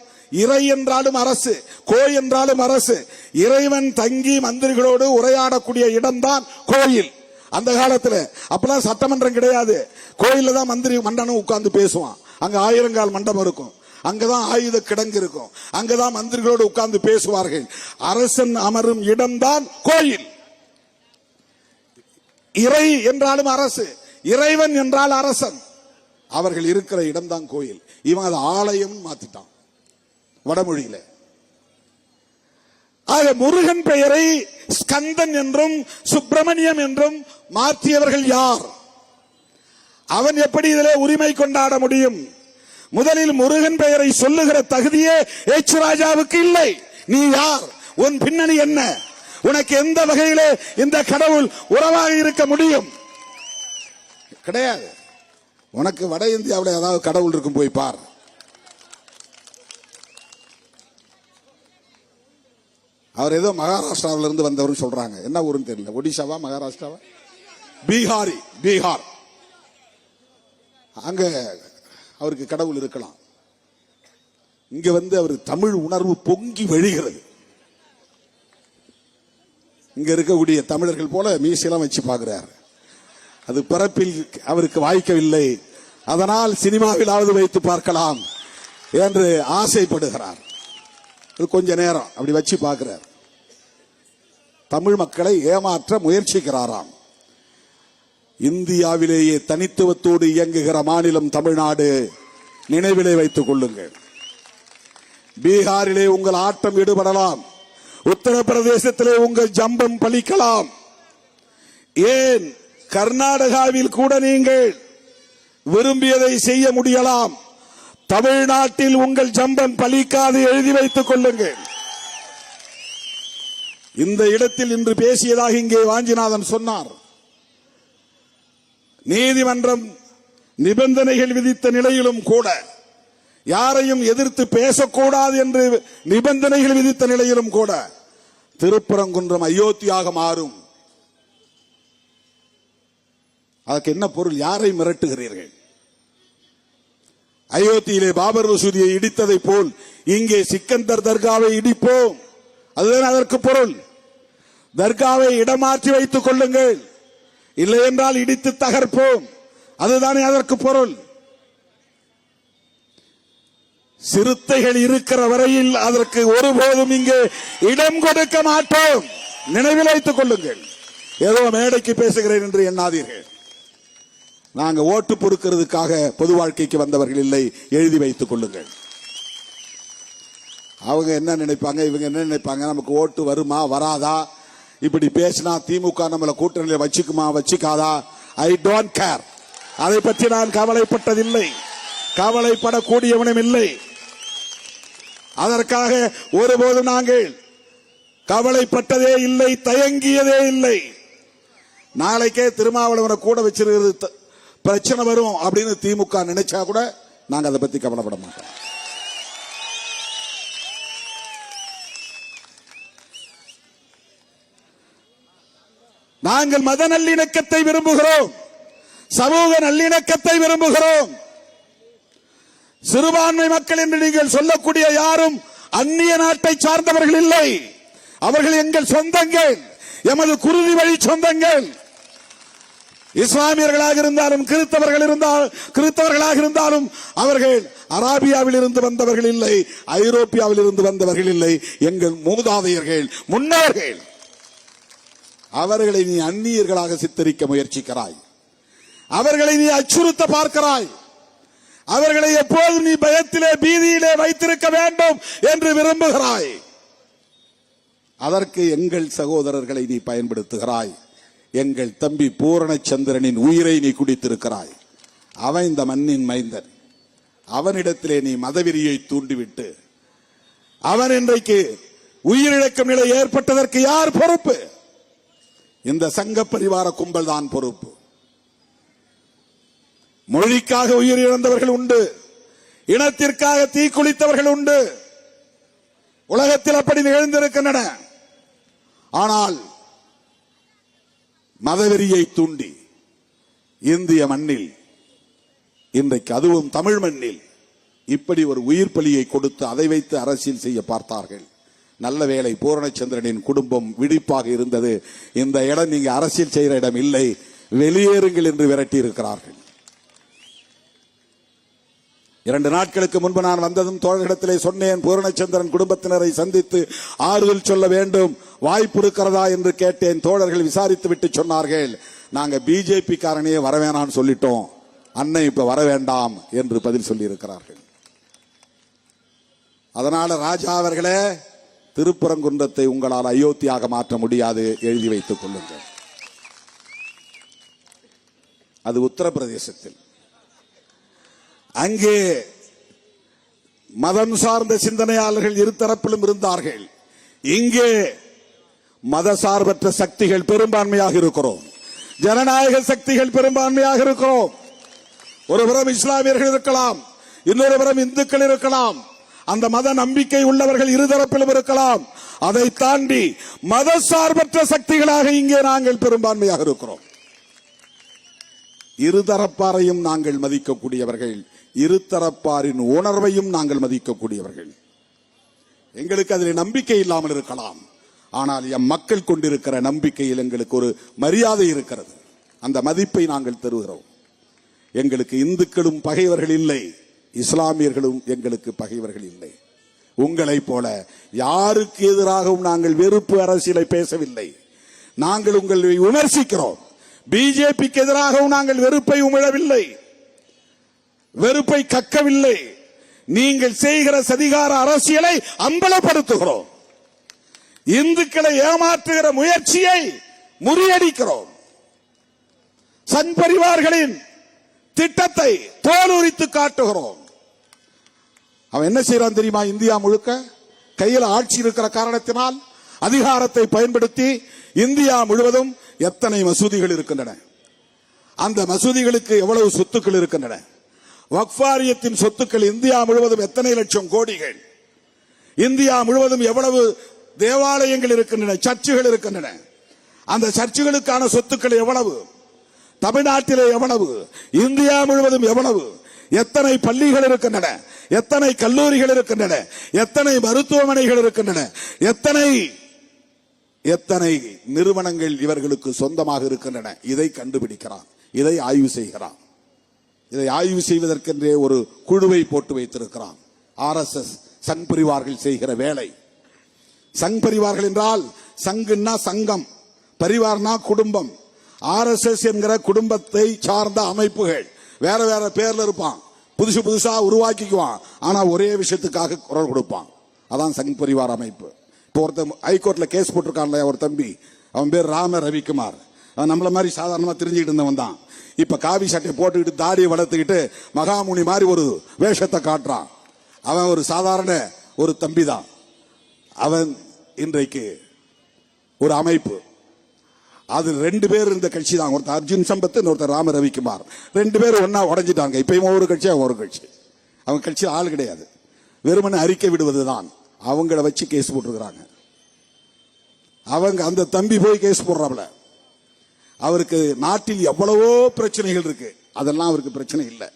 இறை என்றாலும் அரசு, கோ என்றாலும் அரசு. இறைவன் தங்கி மந்திரிகளோடு உரையாடக்கூடிய இடம்தான் கோயில். அந்த காலத்துல அப்பெல்லாம் சட்டமன்றம் கிடையாது. கோயில்ல தான் மந்திரி மண்டனம் உட்கார்ந்து பேசுவான். அங்க 1000 கால் மண்டபம் இருக்கும். அங்கதான் ஆயுத கிடங்கு இருக்கும். அங்கதான் மந்திரிகளோடு உட்கார்ந்து பேசுவார்கள். அரசன் அமரும் இடம்தான் கோயில். இறை என்றாலும் அரசு, இறைவன் என்றால் அரசன். அவர்கள் இருக்கிற இடம்தான் கோயில். இவன் அது ஆலயம் மாத்திட்டான் வடமொழியில. ஆக முருகன் பெயரை ஸ்கந்தன் என்றும் சுப்பிரமணியம் என்றும் மாற்றியவர்கள் யார்? அவன் எப்படி இதிலே உரிமை கொண்டாட முடியும்? முதலில் முருகன் பெயரை சொல்லுகிற தகுதியே எச் ராஜாவுக்கு இல்லை. நீ யார்? உன் பின்னணி என்ன? உனக்கு எந்த வகையிலே இந்த கடவுள் உறவாக இருக்க முடியும்? கிடையாது. உனக்கு வட இந்தியாவில் ஏதாவது கடவுள் இருக்கும், போய் பார். அவர் ஏதோ மகாராஷ்டிராவில இருந்து வந்தவர் சொல்றாங்க. என்ன ஊருன்னு தெரியல. ஒடிசாவா மகாராஷ்டிராவா? பீகார். அங்க அவருக்கு கடவுள் இருக்கலாம். இங்க அவர் தமிழ் உணர்வு பொங்கி வழிகிறது. இங்க இருக்கக்கூடிய தமிழர்கள் போல மீசையெல்லாம் வச்சு பார்க்கிறார். அது பிறப்பில் அவருக்கு வாய்க்கவில்லை. அதனால் சினிமாவிலாவது வைத்து பார்க்கலாம் என்று ஆசைப்படுகிறார். கொஞ்ச நேரம் அப்படி வச்சு பார்க்கிறார். தமிழ் மக்களை ஏமாற்ற முயற்சிக்கிறாராம். இந்தியாவிலேயே தனித்துவத்தோடு இயங்குகிற மாநிலம் தமிழ்நாடு. நினைவிலே வைத்துக் கொள்ளுங்கள். பீகாரிலே உங்கள் ஆட்டம் ஈடுபடலாம். உத்தரப்பிரதேசத்திலே உங்கள் ஜம்பம் பலிக்கலாம். ஏன் கர்நாடகாவில் கூட நீங்கள் விரும்பியதை செய்ய முடியலாம். தமிழ்நாட்டில் உங்கள் ஜம்பம் பலிக்காது எழுதி வைத்துக் கொள்ளுங்கள். இந்த இடத்தில் இன்று பேசியதாக இங்கே வாஞ்சிநாதன் சொன்னார். நீதிமன்றம் நிபந்தனைகள் விதித்த நிலையிலும் கூட, யாரையும் எதிர்த்து பேசக்கூடாது என்று நிபந்தனைகள் விதித்த நிலையிலும் கூட திருப்பரங்குன்றம் அயோத்தியாக மாறும். அதற்கு என்ன பொருள்? யாரை மிரட்டுகிறீர்கள்? அயோத்தியிலே பாபர் மசூதியை இடித்ததை போல் இங்கே சிக்கந்தர் தர்காவை இடிப்போம். அதுதான் அதற்கு பொருள். தர்காவை இடமாற்றி வைத்துக் கொள்ளுங்கள், இல்லை என்றால் இடித்து தகர்ப்போம். அதுதானே அதற்கு பொருள். சிறுத்தைகள் இருக்கிற வரையில் அதற்கு ஒருபோதும் இங்கே இடம் கொடுக்க மாட்டோம். நினைவில் வைத்துக் கொள்ளுங்கள். ஏதோ மேடைக்கு பேசுகிறேன் என்று எண்ணாதீர்கள். நாங்க ஓட்டு பொறுக்கிறதுக்காக பொது வாழ்க்கைக்கு வந்தவர்கள் இல்லை, எழுதி வைத்துக் கொள்ளுங்கள். அவங்க என்ன நினைப்பாங்க, இவங்க என்ன நினைப்பாங்க, நமக்கு ஓட்டு வருமா வராதா, இப்படி பேசினா திமுக நம்மளை கூட்டணியில் வச்சுக்குமா வச்சுக்காதா, ஐ டோன்ட் கேர். அதை பற்றி நான் கவலைப்பட்டதில்லை, கவலைப்படக்கூடியவனும் இல்லை. அதற்காக ஒருபோதும் நாங்கள் கவலைப்பட்டதே இல்லை, தயங்கியதே இல்லை. நாளைக்கே திருமாவளவனை கூட வச்சிருக்கிறது பிரச்சனை வரும் அப்படின்னு திமுக நினைச்சா கூட நாங்க அதை பத்தி கவலைப்பட மாட்டோம். நாங்கள் மத நல்லிணக்கத்தை விரும்புகிறோம், சமூக நல்லிணக்கத்தை விரும்புகிறோம். சிறுபான்மை மக்கள் என்று நீங்கள் சொல்லக்கூடிய யாரும் அந்நிய நாட்டை சார்ந்தவர்கள் இல்லை. அவர்கள் எங்கள் சொந்தங்கள், எமது குருதி வழி சொந்தங்கள். இஸ்லாமியர்களாக இருந்தாலும் கிறிஸ்தவர்களாக இருந்தாலும் அவர்கள் அராபியாவில் இருந்து வந்தவர்கள் இல்லை, ஐரோப்பியாவில் இருந்து வந்தவர்கள் இல்லை. எங்கள் மூதாதையர்கள், முன்னோர்கள். அவர்களை நீ அந்நியர்களாக சித்தரிக்க முயற்சிக்கிறாய், அவர்களை நீ அச்சுறுத்த பார்க்கிறாய், அவர்களை எப்போதும் நீ பயத்திலே பீதியிலே வைத்திருக்க வேண்டும் என்று விரும்புகிறாய். அதற்கு எங்கள் சகோதரர்களை நீ பயன்படுத்துகிறாய். எங்கள் தம்பி பூரணச்சந்திரனின் உயிரை நீ குடித்திருக்கிறாய். அவன் இந்த மண்ணின் மைந்தன். அவனிடத்திலே நீ மதவெறியை தூண்டிவிட்டு அவன் இன்றைக்கு உயிரிழக்கும் நிலை ஏற்பட்டதற்கு யார் பொறுப்பு? இந்த சங்க பரிவார கும்பல் தான் பொறுப்பு. மொழிக்காக உயிரிழந்தவர்கள் உண்டு, இனத்திற்காக தீக்குளித்தவர்கள் உண்டு, உலகத்தில் அப்படி நிகழ்ந்திருக்கின்றன. ஆனால் மதவெறியை தூண்டி இந்திய மண்ணில் இன்றைக்கு, அதுவும் தமிழ் மண்ணில் இப்படி ஒரு உயிர் பலியை கொடுத்து அதை வைத்து அரசியல் செய்ய பார்த்தார்கள். நல்ல வேளை பூரணச்சந்திரனின் குடும்பம் விழிப்பாக இருந்தது. இந்த இடம் நீங்க அரசியல் செய்கிற இடம் இல்லை, வெளியேறுங்கள் என்று விரட்டி இருக்கிறார்கள். 2 நாட்களுக்கு முன்பு நான் வந்ததும் தோழர்களிடத்திலே சொன்னேன், பூரணச்சந்திரன் குடும்பத்தினரை சந்தித்து ஆறுதல் சொல்ல வேண்டும், வாய்ப்பு இருக்கிறதா என்று கேட்டேன். தோழர்கள் விசாரித்து விட்டு சொன்னார்கள், நாங்க பிஜேபி காரனையே வரவேணான்னு சொல்லிட்டோம், அண்ணன் இப்ப வர வேண்டாம் என்று பதில் சொல்லி இருக்கிறார்கள். அதனால ராஜா அவர்களே, திருப்பரங்குன்றத்தை உங்களால் அயோத்தியாக மாற்ற முடியாது, எழுதி வைத்துக் கொள்ளுங்கள். அது உத்தரப்பிரதேசத்தில். அங்கே மதம் சார்ந்த சிந்தனையாளர்கள் இருதரப்பிலும் இருந்தார்கள். இங்கே மதசார்பற்ற சக்திகள் பெரும்பான்மையாக இருக்கிறோம், ஜனநாயக சக்திகள் பெரும்பான்மையாக இருக்கிறோம். ஒருபுறம் இஸ்லாமியர்கள் இருக்கலாம், இன்னொரு புறம் இந்துக்கள் இருக்கலாம், அந்த மத நம்பிக்கை உள்ளவர்கள் இருதரப்பிலும் இருக்கலாம். அதை தாண்டி மதசார்பற்ற சக்திகளாக இங்கே நாங்கள் பெரும்பான்மையாக இருக்கிறோம். இருதரப்பாரையும் நாங்கள் மதிக்கக்கூடியவர்கள், இருதரப்பாரின் உணர்வையும் நாங்கள் மதிக்கக்கூடியவர்கள். எங்களுக்கு அதில் நம்பிக்கை இல்லாமல் இருக்கலாம், ஆனால் எம் மக்கள் கொண்டிருக்கிற நம்பிக்கையில் எங்களுக்கு ஒரு மரியாதை இருக்கிறது. அந்த மதிப்பை நாங்கள் தருகிறோம். எங்களுக்கு இந்துக்களும் பகைவர்கள் இல்லை, இஸ்லாமியர்களும் எங்களுக்கு பகைவர்கள் இல்லை. உங்களைப் போல யாருக்கு எதிராகவும் நாங்கள் வெறுப்பு அரசியலை பேசவில்லை. நாங்கள் உங்களை விமர்சிக்கிறோம். பிஜேபிக்கு எதிராகவும் நாங்கள் வெறுப்பை உமிழவில்லை, வெறுப்பை கக்கவில்லை. நீங்கள் செய்கிற சதிகார அரசியலை அம்பலப்படுத்துகிறோம். இந்துக்களை ஏமாற்றுகிற முயற்சியை முறியடிக்கிறோம். சங் பரிவார்களின் திட்டத்தை தோலுரித்து காட்டுகிறோம். அவன் என்ன செய்யறான் தெரியுமா? இந்தியா முழுக்க கையில் ஆட்சி இருக்கிற காரணத்தினால் அதிகாரத்தை பயன்படுத்தி இந்தியா முழுவதும் எத்தனை மசூதிகள் இருக்கின்றன, அந்த மசூதிகளுக்கு எவ்வளவு சொத்துக்கள் இருக்கின்றன, வக்ஃப் வாரியத்தின் சொத்துக்கள் இந்தியா முழுவதும் எத்தனை லட்சம் கோடிகள், இந்தியா முழுவதும் எவ்வளவு தேவாலயங்கள் இருக்கின்றன, சர்ச்சுகள் இருக்கின்றன, அந்த சர்ச்சுகளுக்கான சொத்துக்கள் எவ்வளவு, தமிழ்நாட்டிலே எவ்வளவு, இந்தியா முழுவதும் எவ்வளவு, எத்தனை பள்ளிகள் இருக்கின்றன, எத்தனை கல்லூரிகள் இருக்கின்றன, எத்தனை மருத்துவமனைகள் இருக்கின்றன, எத்தனை நிறுவனங்கள் இவர்களுக்கு சொந்தமாக இருக்கின்றன. இதை கண்டுபிடிக்கிறான், இதை ஆய்வு செய்கிறான். இதை ஆய்வு செய்வதற்கென்றே ஒரு குழுவை போட்டு வைத்திருக்கிறான். RSS சங் பரிவார்கள் செய்கிற வேலை. சங் பரிவார்கள் என்றால் சங்குன்னா சங்கம், பரிவார்னா குடும்பம். RSS என்கிற குடும்பத்தை சார்ந்த அமைப்புகள் வேற வேற பேர்ல இருப்பான், புதுசு புதுசா உருவாக்கிக்குவான், ஆனா ஒரே விஷயத்துக்காக குரல் கொடுப்பான். அதான் சங் பரிவார் அமைப்பு. இப்போ ஒருத்தர் ஹைகோர்ட்ல கேஸ் போட்டிருக்கான்ல ஒரு தம்பி, அவன் பேர் ராம ரவிக்குமார். அவன் நம்மள மாதிரி சாதாரணமா தெரிஞ்சுக்கிட்டு இருந்தவன் தான். இப்ப காவி சட்டை போட்டுக்கிட்டு தாடியை வளர்த்துக்கிட்டு மகாமுனி மாதிரி ஒரு வேஷத்தை காட்டுறான். அவன் ஒரு சாதாரண ஒரு தம்பி தான். அவன் இன்றைக்கு ஒரு அமைப்பு, அது 2 பேர் இருந்த கட்சி தான். ஒருத்தர் அர்ஜுன் சம்பத், ஒருத்தர் ராம ரவிக்குமார். 2 பேரும் ஒன்னா உடைஞ்சிட்டாங்க. இப்பயும் ஒரு கட்சி, ஒரு கட்சி. அவங்க கட்சியில் ஆள் கிடையாது, வெறுமனே அறிக்கை விடுவதுதான். அவங்கள வச்சு கேஸ் போட்டிருக்கிறாங்க. அவங்க அந்த தம்பி போய் கேஸ் போடுறாப்ல. அவருக்கு நாட்டில் எவ்வளவோ பிரச்சனைகள் இருக்கு, அதெல்லாம் அவருக்கு பிரச்சனை இல்லை.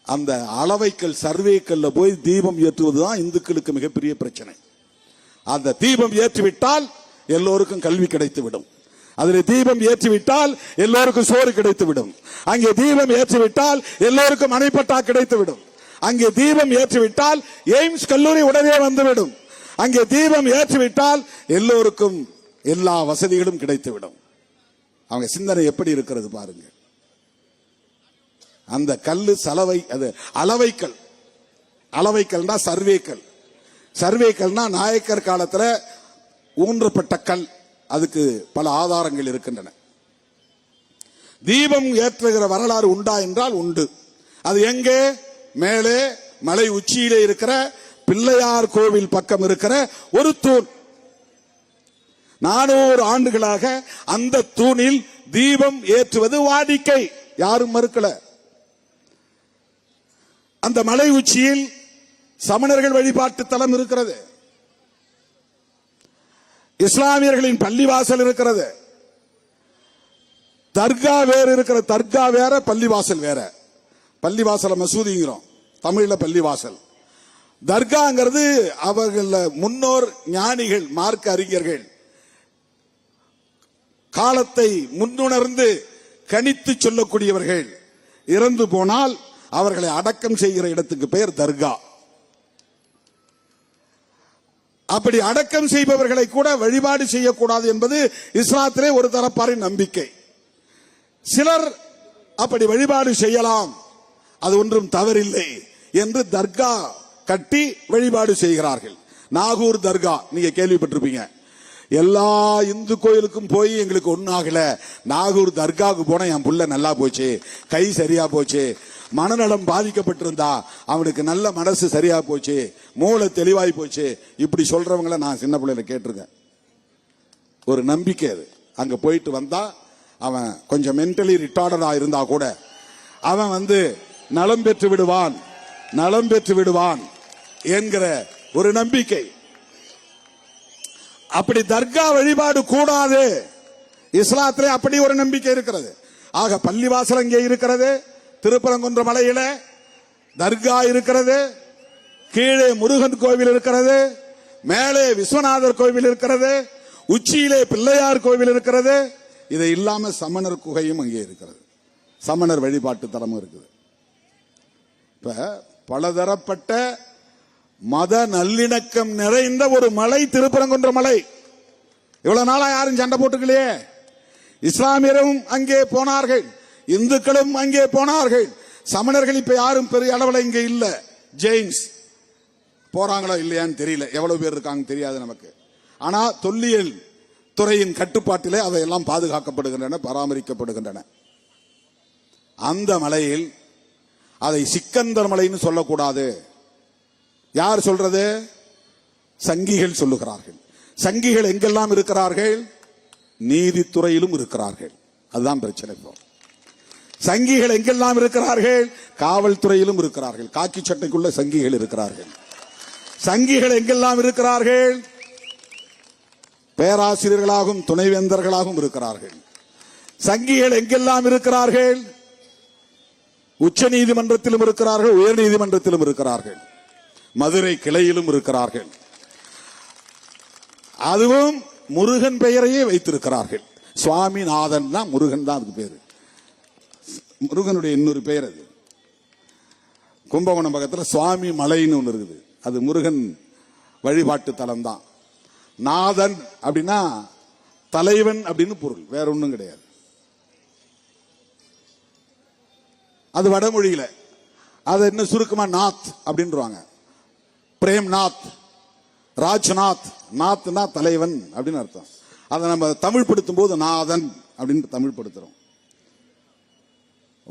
அந்த அளவைக்கல் சர்வேக்கல்ல போய் தீபம் ஏற்றுவதுதான் இந்துக்களுக்கு மிகப்பெரிய பிரச்சனை. அந்த தீபம் ஏற்றிவிட்டால் எல்லோருக்கும் கல்வி கிடைத்துவிடும். அதில் தீபம் ஏற்றிவிட்டால் எல்லோருக்கும் சோறு கிடைத்துவிடும். அங்கே தீபம் ஏற்றிவிட்டால் எல்லோருக்கும் அணைப்பட்டா கிடைத்துவிடும். அங்கே தீபம் ஏற்றிவிட்டால் எய்ம்ஸ் கல்லூரி உடனே வந்துவிடும். அங்கே தீபம் ஏற்றிவிட்டால் எல்லோருக்கும் எல்லா வசதிகளும் கிடைத்துவிடும். அவங்க சிந்தனை எப்படி இருக்கிறது பாருங்க. அந்த கல்லு சலவை, அது அளவைக்கல். அளவைக்கல்னா சர்வேக்கல். சர்வேக்கல்னா நாயக்கர் காலத்தில் ஊன்றப்பட்ட கல். அதுக்கு பல ஆதாரங்கள் இருக்கின்றன. தீபம் ஏற்றுகிற வரலாறு உண்டா என்றால் உண்டு. அது எங்கே? மேலே மலை உச்சியிலே இருக்கிற பிள்ளையார் கோவில் பக்கம் இருக்கிற ஒரு தூண். 400 ஆண்டுகளாக அந்த தூணில் தீபம் ஏற்றுவது வாடிக்கை, யாரும் மறுக்கல. அந்த மலை உச்சியில் சமணர்கள் வழிபாட்டு தலம் இருக்கிறது, இஸ்லாமியர்களின் பள்ளிவாசல் இருக்கிறது, தர்கா வேறு இருக்கிற. தர்கா வேற, பள்ளிவாசல் வேற. பள்ளிவாசல மசூதிங்கிறோம், தமிழ்ல பள்ளிவாசல். தர்காங்கிறது அவர்கள் முன்னோர் ஞானிகள், மார்க்க அறிஞர்கள் காலத்தை முன்னுணர்ந்து கணித்து சொல்லக்கூடியவர்கள் இறந்து போனால் அவர்களை அடக்கம் செய்கிற இடத்துக்கு பெயர் தர்கா. அப்படி அடக்கம் செய்பவர்களை கூட வழிபாடு செய்யக்கூடாது என்பது இஸ்லாத்திலே ஒரு தரப்பாரின் நம்பிக்கை. சிலர் அப்படி வழிபாடு செய்யலாம், அது ஒன்றும் தவறில்லை என்று தர்கா கட்டி வழிபாடு செய்கிறார்கள். நாகூர் தர்கா நீங்க கேள்விப்பட்டிருப்பீங்க. எல்லா இந்து கோயிலுக்கும் போய் எங்களுக்கு ஒன்னும் ஆகல, நாகூர் தர்காவுக்கு போன என் புள்ள நல்லா போச்சு, கை சரியா போச்சு, மனநலம் பாதிக்கப்பட்டிருந்தா அவனுக்கு நல்ல மனசு சரியா போச்சு, மூளை தெளிவாய் போச்சு, இப்படி சொல்றவங்கள நான் சின்ன பிள்ளைல கேட்டிருக்கேன். ஒரு நம்பிக்கை அது. அங்க போயிட்டு வந்தா அவன் கொஞ்சம் மென்டலி ரிட்டார்டா இருந்தா கூட அவன் நலம் பெற்று விடுவான், நலம் பெற்று விடுவான் என்கிற ஒரு நம்பிக்கை. அப்படி தர்கா வழிபாடு கூடாது, இஸ்லாத்திலே அப்படி ஒரு நம்பிக்கை இருக்கிறது. ஆக பள்ளிவாசல் அங்கே இருக்கிறது, திருப்பரங்குன்ற மலையில தர்கா இருக்கிறது, கீழே முருகன் கோவில் இருக்கிறது, மேலே விஸ்வநாதர் கோவில் இருக்கிறது, உச்சியிலே பிள்ளையார் கோவில் இருக்கிறது. இதை இல்லாம சமணர் குகையும் அங்கே இருக்கிறது, சமணர் வழிபாட்டு தலமும் இருக்குது. இப்ப பலதரப்பட்ட மத நல்லிணக்கம் நிறைந்த ஒரு மலை திருப்பரங்குன்ற மலை. இவ்வளவு நாளா யாரும் சண்டை போட்டுக்கலையே. இஸ்லாமியரும் அங்கே போனார்கள், இந்துக்களும் அங்கே போனார்கள், சமணர்கள் இப்ப யாரும் பெரிய அளவில் இங்க இல்ல. ஜெயின்ஸ் போறாங்களோ இல்லையான்னு தெரியல, எவ்வளவு பேர் இருக்காங்க தெரியாது நமக்கு. ஆனா தொல்லியல் துறையின் கட்டுப்பாட்டிலே அவையெல்லாம் பாதுகாக்கப்படுகின்றன, பராமரிக்கப்படுகின்றன. அந்த மலையில் அதை சிக்கந்தர் மலைன்னு சொல்லக்கூடாது. யார் சொல்றது? சங்கிகள் சொல்லுகிறார்கள். சங்கிகள் எங்கெல்லாம் இருக்கிறார்கள்? நீதித்துறையிலும் இருக்கிறார்கள். அதுதான் பிரச்சனை. சங்கிகள் எங்கெல்லாம் இருக்கிறார்கள்? காவல்துறையிலும் இருக்கிறார்கள். காக்கி சட்டைக்குள்ள சங்கிகள் இருக்கிறார்கள். சங்கிகள் எங்கெல்லாம் இருக்கிறார்கள்? பேராசிரியர்களாகவும் துணைவேந்தர்களாகவும் இருக்கிறார்கள். சங்கிகள் எங்கெல்லாம் இருக்கிறார்கள்? உச்ச நீதிமன்றத்திலும் இருக்கிறார்கள், உயர் நீதிமன்றத்திலும் இருக்கிறார்கள், மதுரை கிளையிலும் இருக்கிறார்கள். அதுவும் முருகன் பெயரையே வைத்திருக்கிறார்கள். சுவாமிநாதன் தான், முருகன் தான் அதுக்கு பேரு. முருகனுடைய இன்னொரு பெயர் அது. கும்பகோணம் பக்கத்தில் சுவாமி மலைன்னு ஒன்று இருக்குது. அது முருகன் வழிபாட்டு தலம் தான். நாதன் அப்படின்னா தலைவன் அப்படின்னு பொருள், வேற ஒன்றும் கிடையாது. அது வடமொழியில. அது என்ன சுருக்கமா நாத் அப்படின்றாங்க. பிரேம்நாத், ராஜ்நாத். நாத்னா தலைவன் அப்படின்னு அர்த்தம். அதை நம்ம தமிழ் படுத்தும் போது நாதன் அப்படின்னு தமிழ் படுத்துறோம்.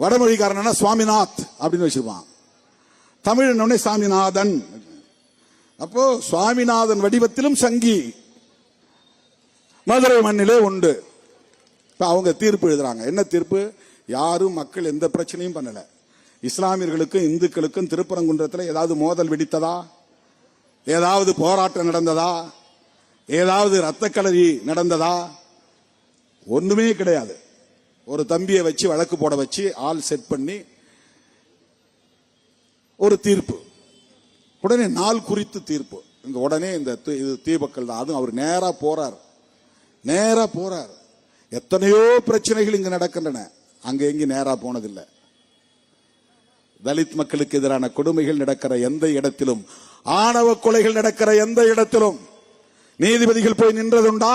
வடமொழிக்காரனா சுவாமிநாத் அப்படின்னு வச்சிருப்பான். தமிழ் சாமிநாதன். அப்போ சுவாமிநாதன் வடிவத்திலும் சங்கி மதுரை மண்ணிலே உண்டு. அவங்க தீர்ப்பு எழுதுறாங்க. என்ன தீர்ப்பு? யாரும் மக்கள் எந்த பிரச்சனையும் பண்ணல. இஸ்லாமியர்களுக்கும் இந்துக்களுக்கும் திருப்பரங்குன்றத்தில் ஏதாவது மோதல் வெடித்ததா? ஏதாவது போராட்டம் நடந்ததா? ஏதாவது ரத்தக்களரி நடந்ததா? ஒண்ணுமே கிடையாது. ஒரு தம்பியை வச்சு வழக்கு போட வச்சு ஆள் செட் பண்ணி ஒரு தீர்ப்பு. உடனே நாள் குறித்து தீர்ப்பு. இங்க உடனே இந்த தீபக்கள் தான். அதுவும் அவர் நேரா போறார். எத்தனையோ பிரச்சனைகள் இங்கு நடக்கின்றன. அங்க எங்கேயும் நேரா போனதில்லை. தலித் மக்களுக்கு எதிரான கொடுமைகள் நடக்கிற எந்த இடத்திலும், ஆணவ கொலைகள் நடக்கிற எந்த இடத்திலும் நீதிபதிகள் போய் நின்றதுண்டா?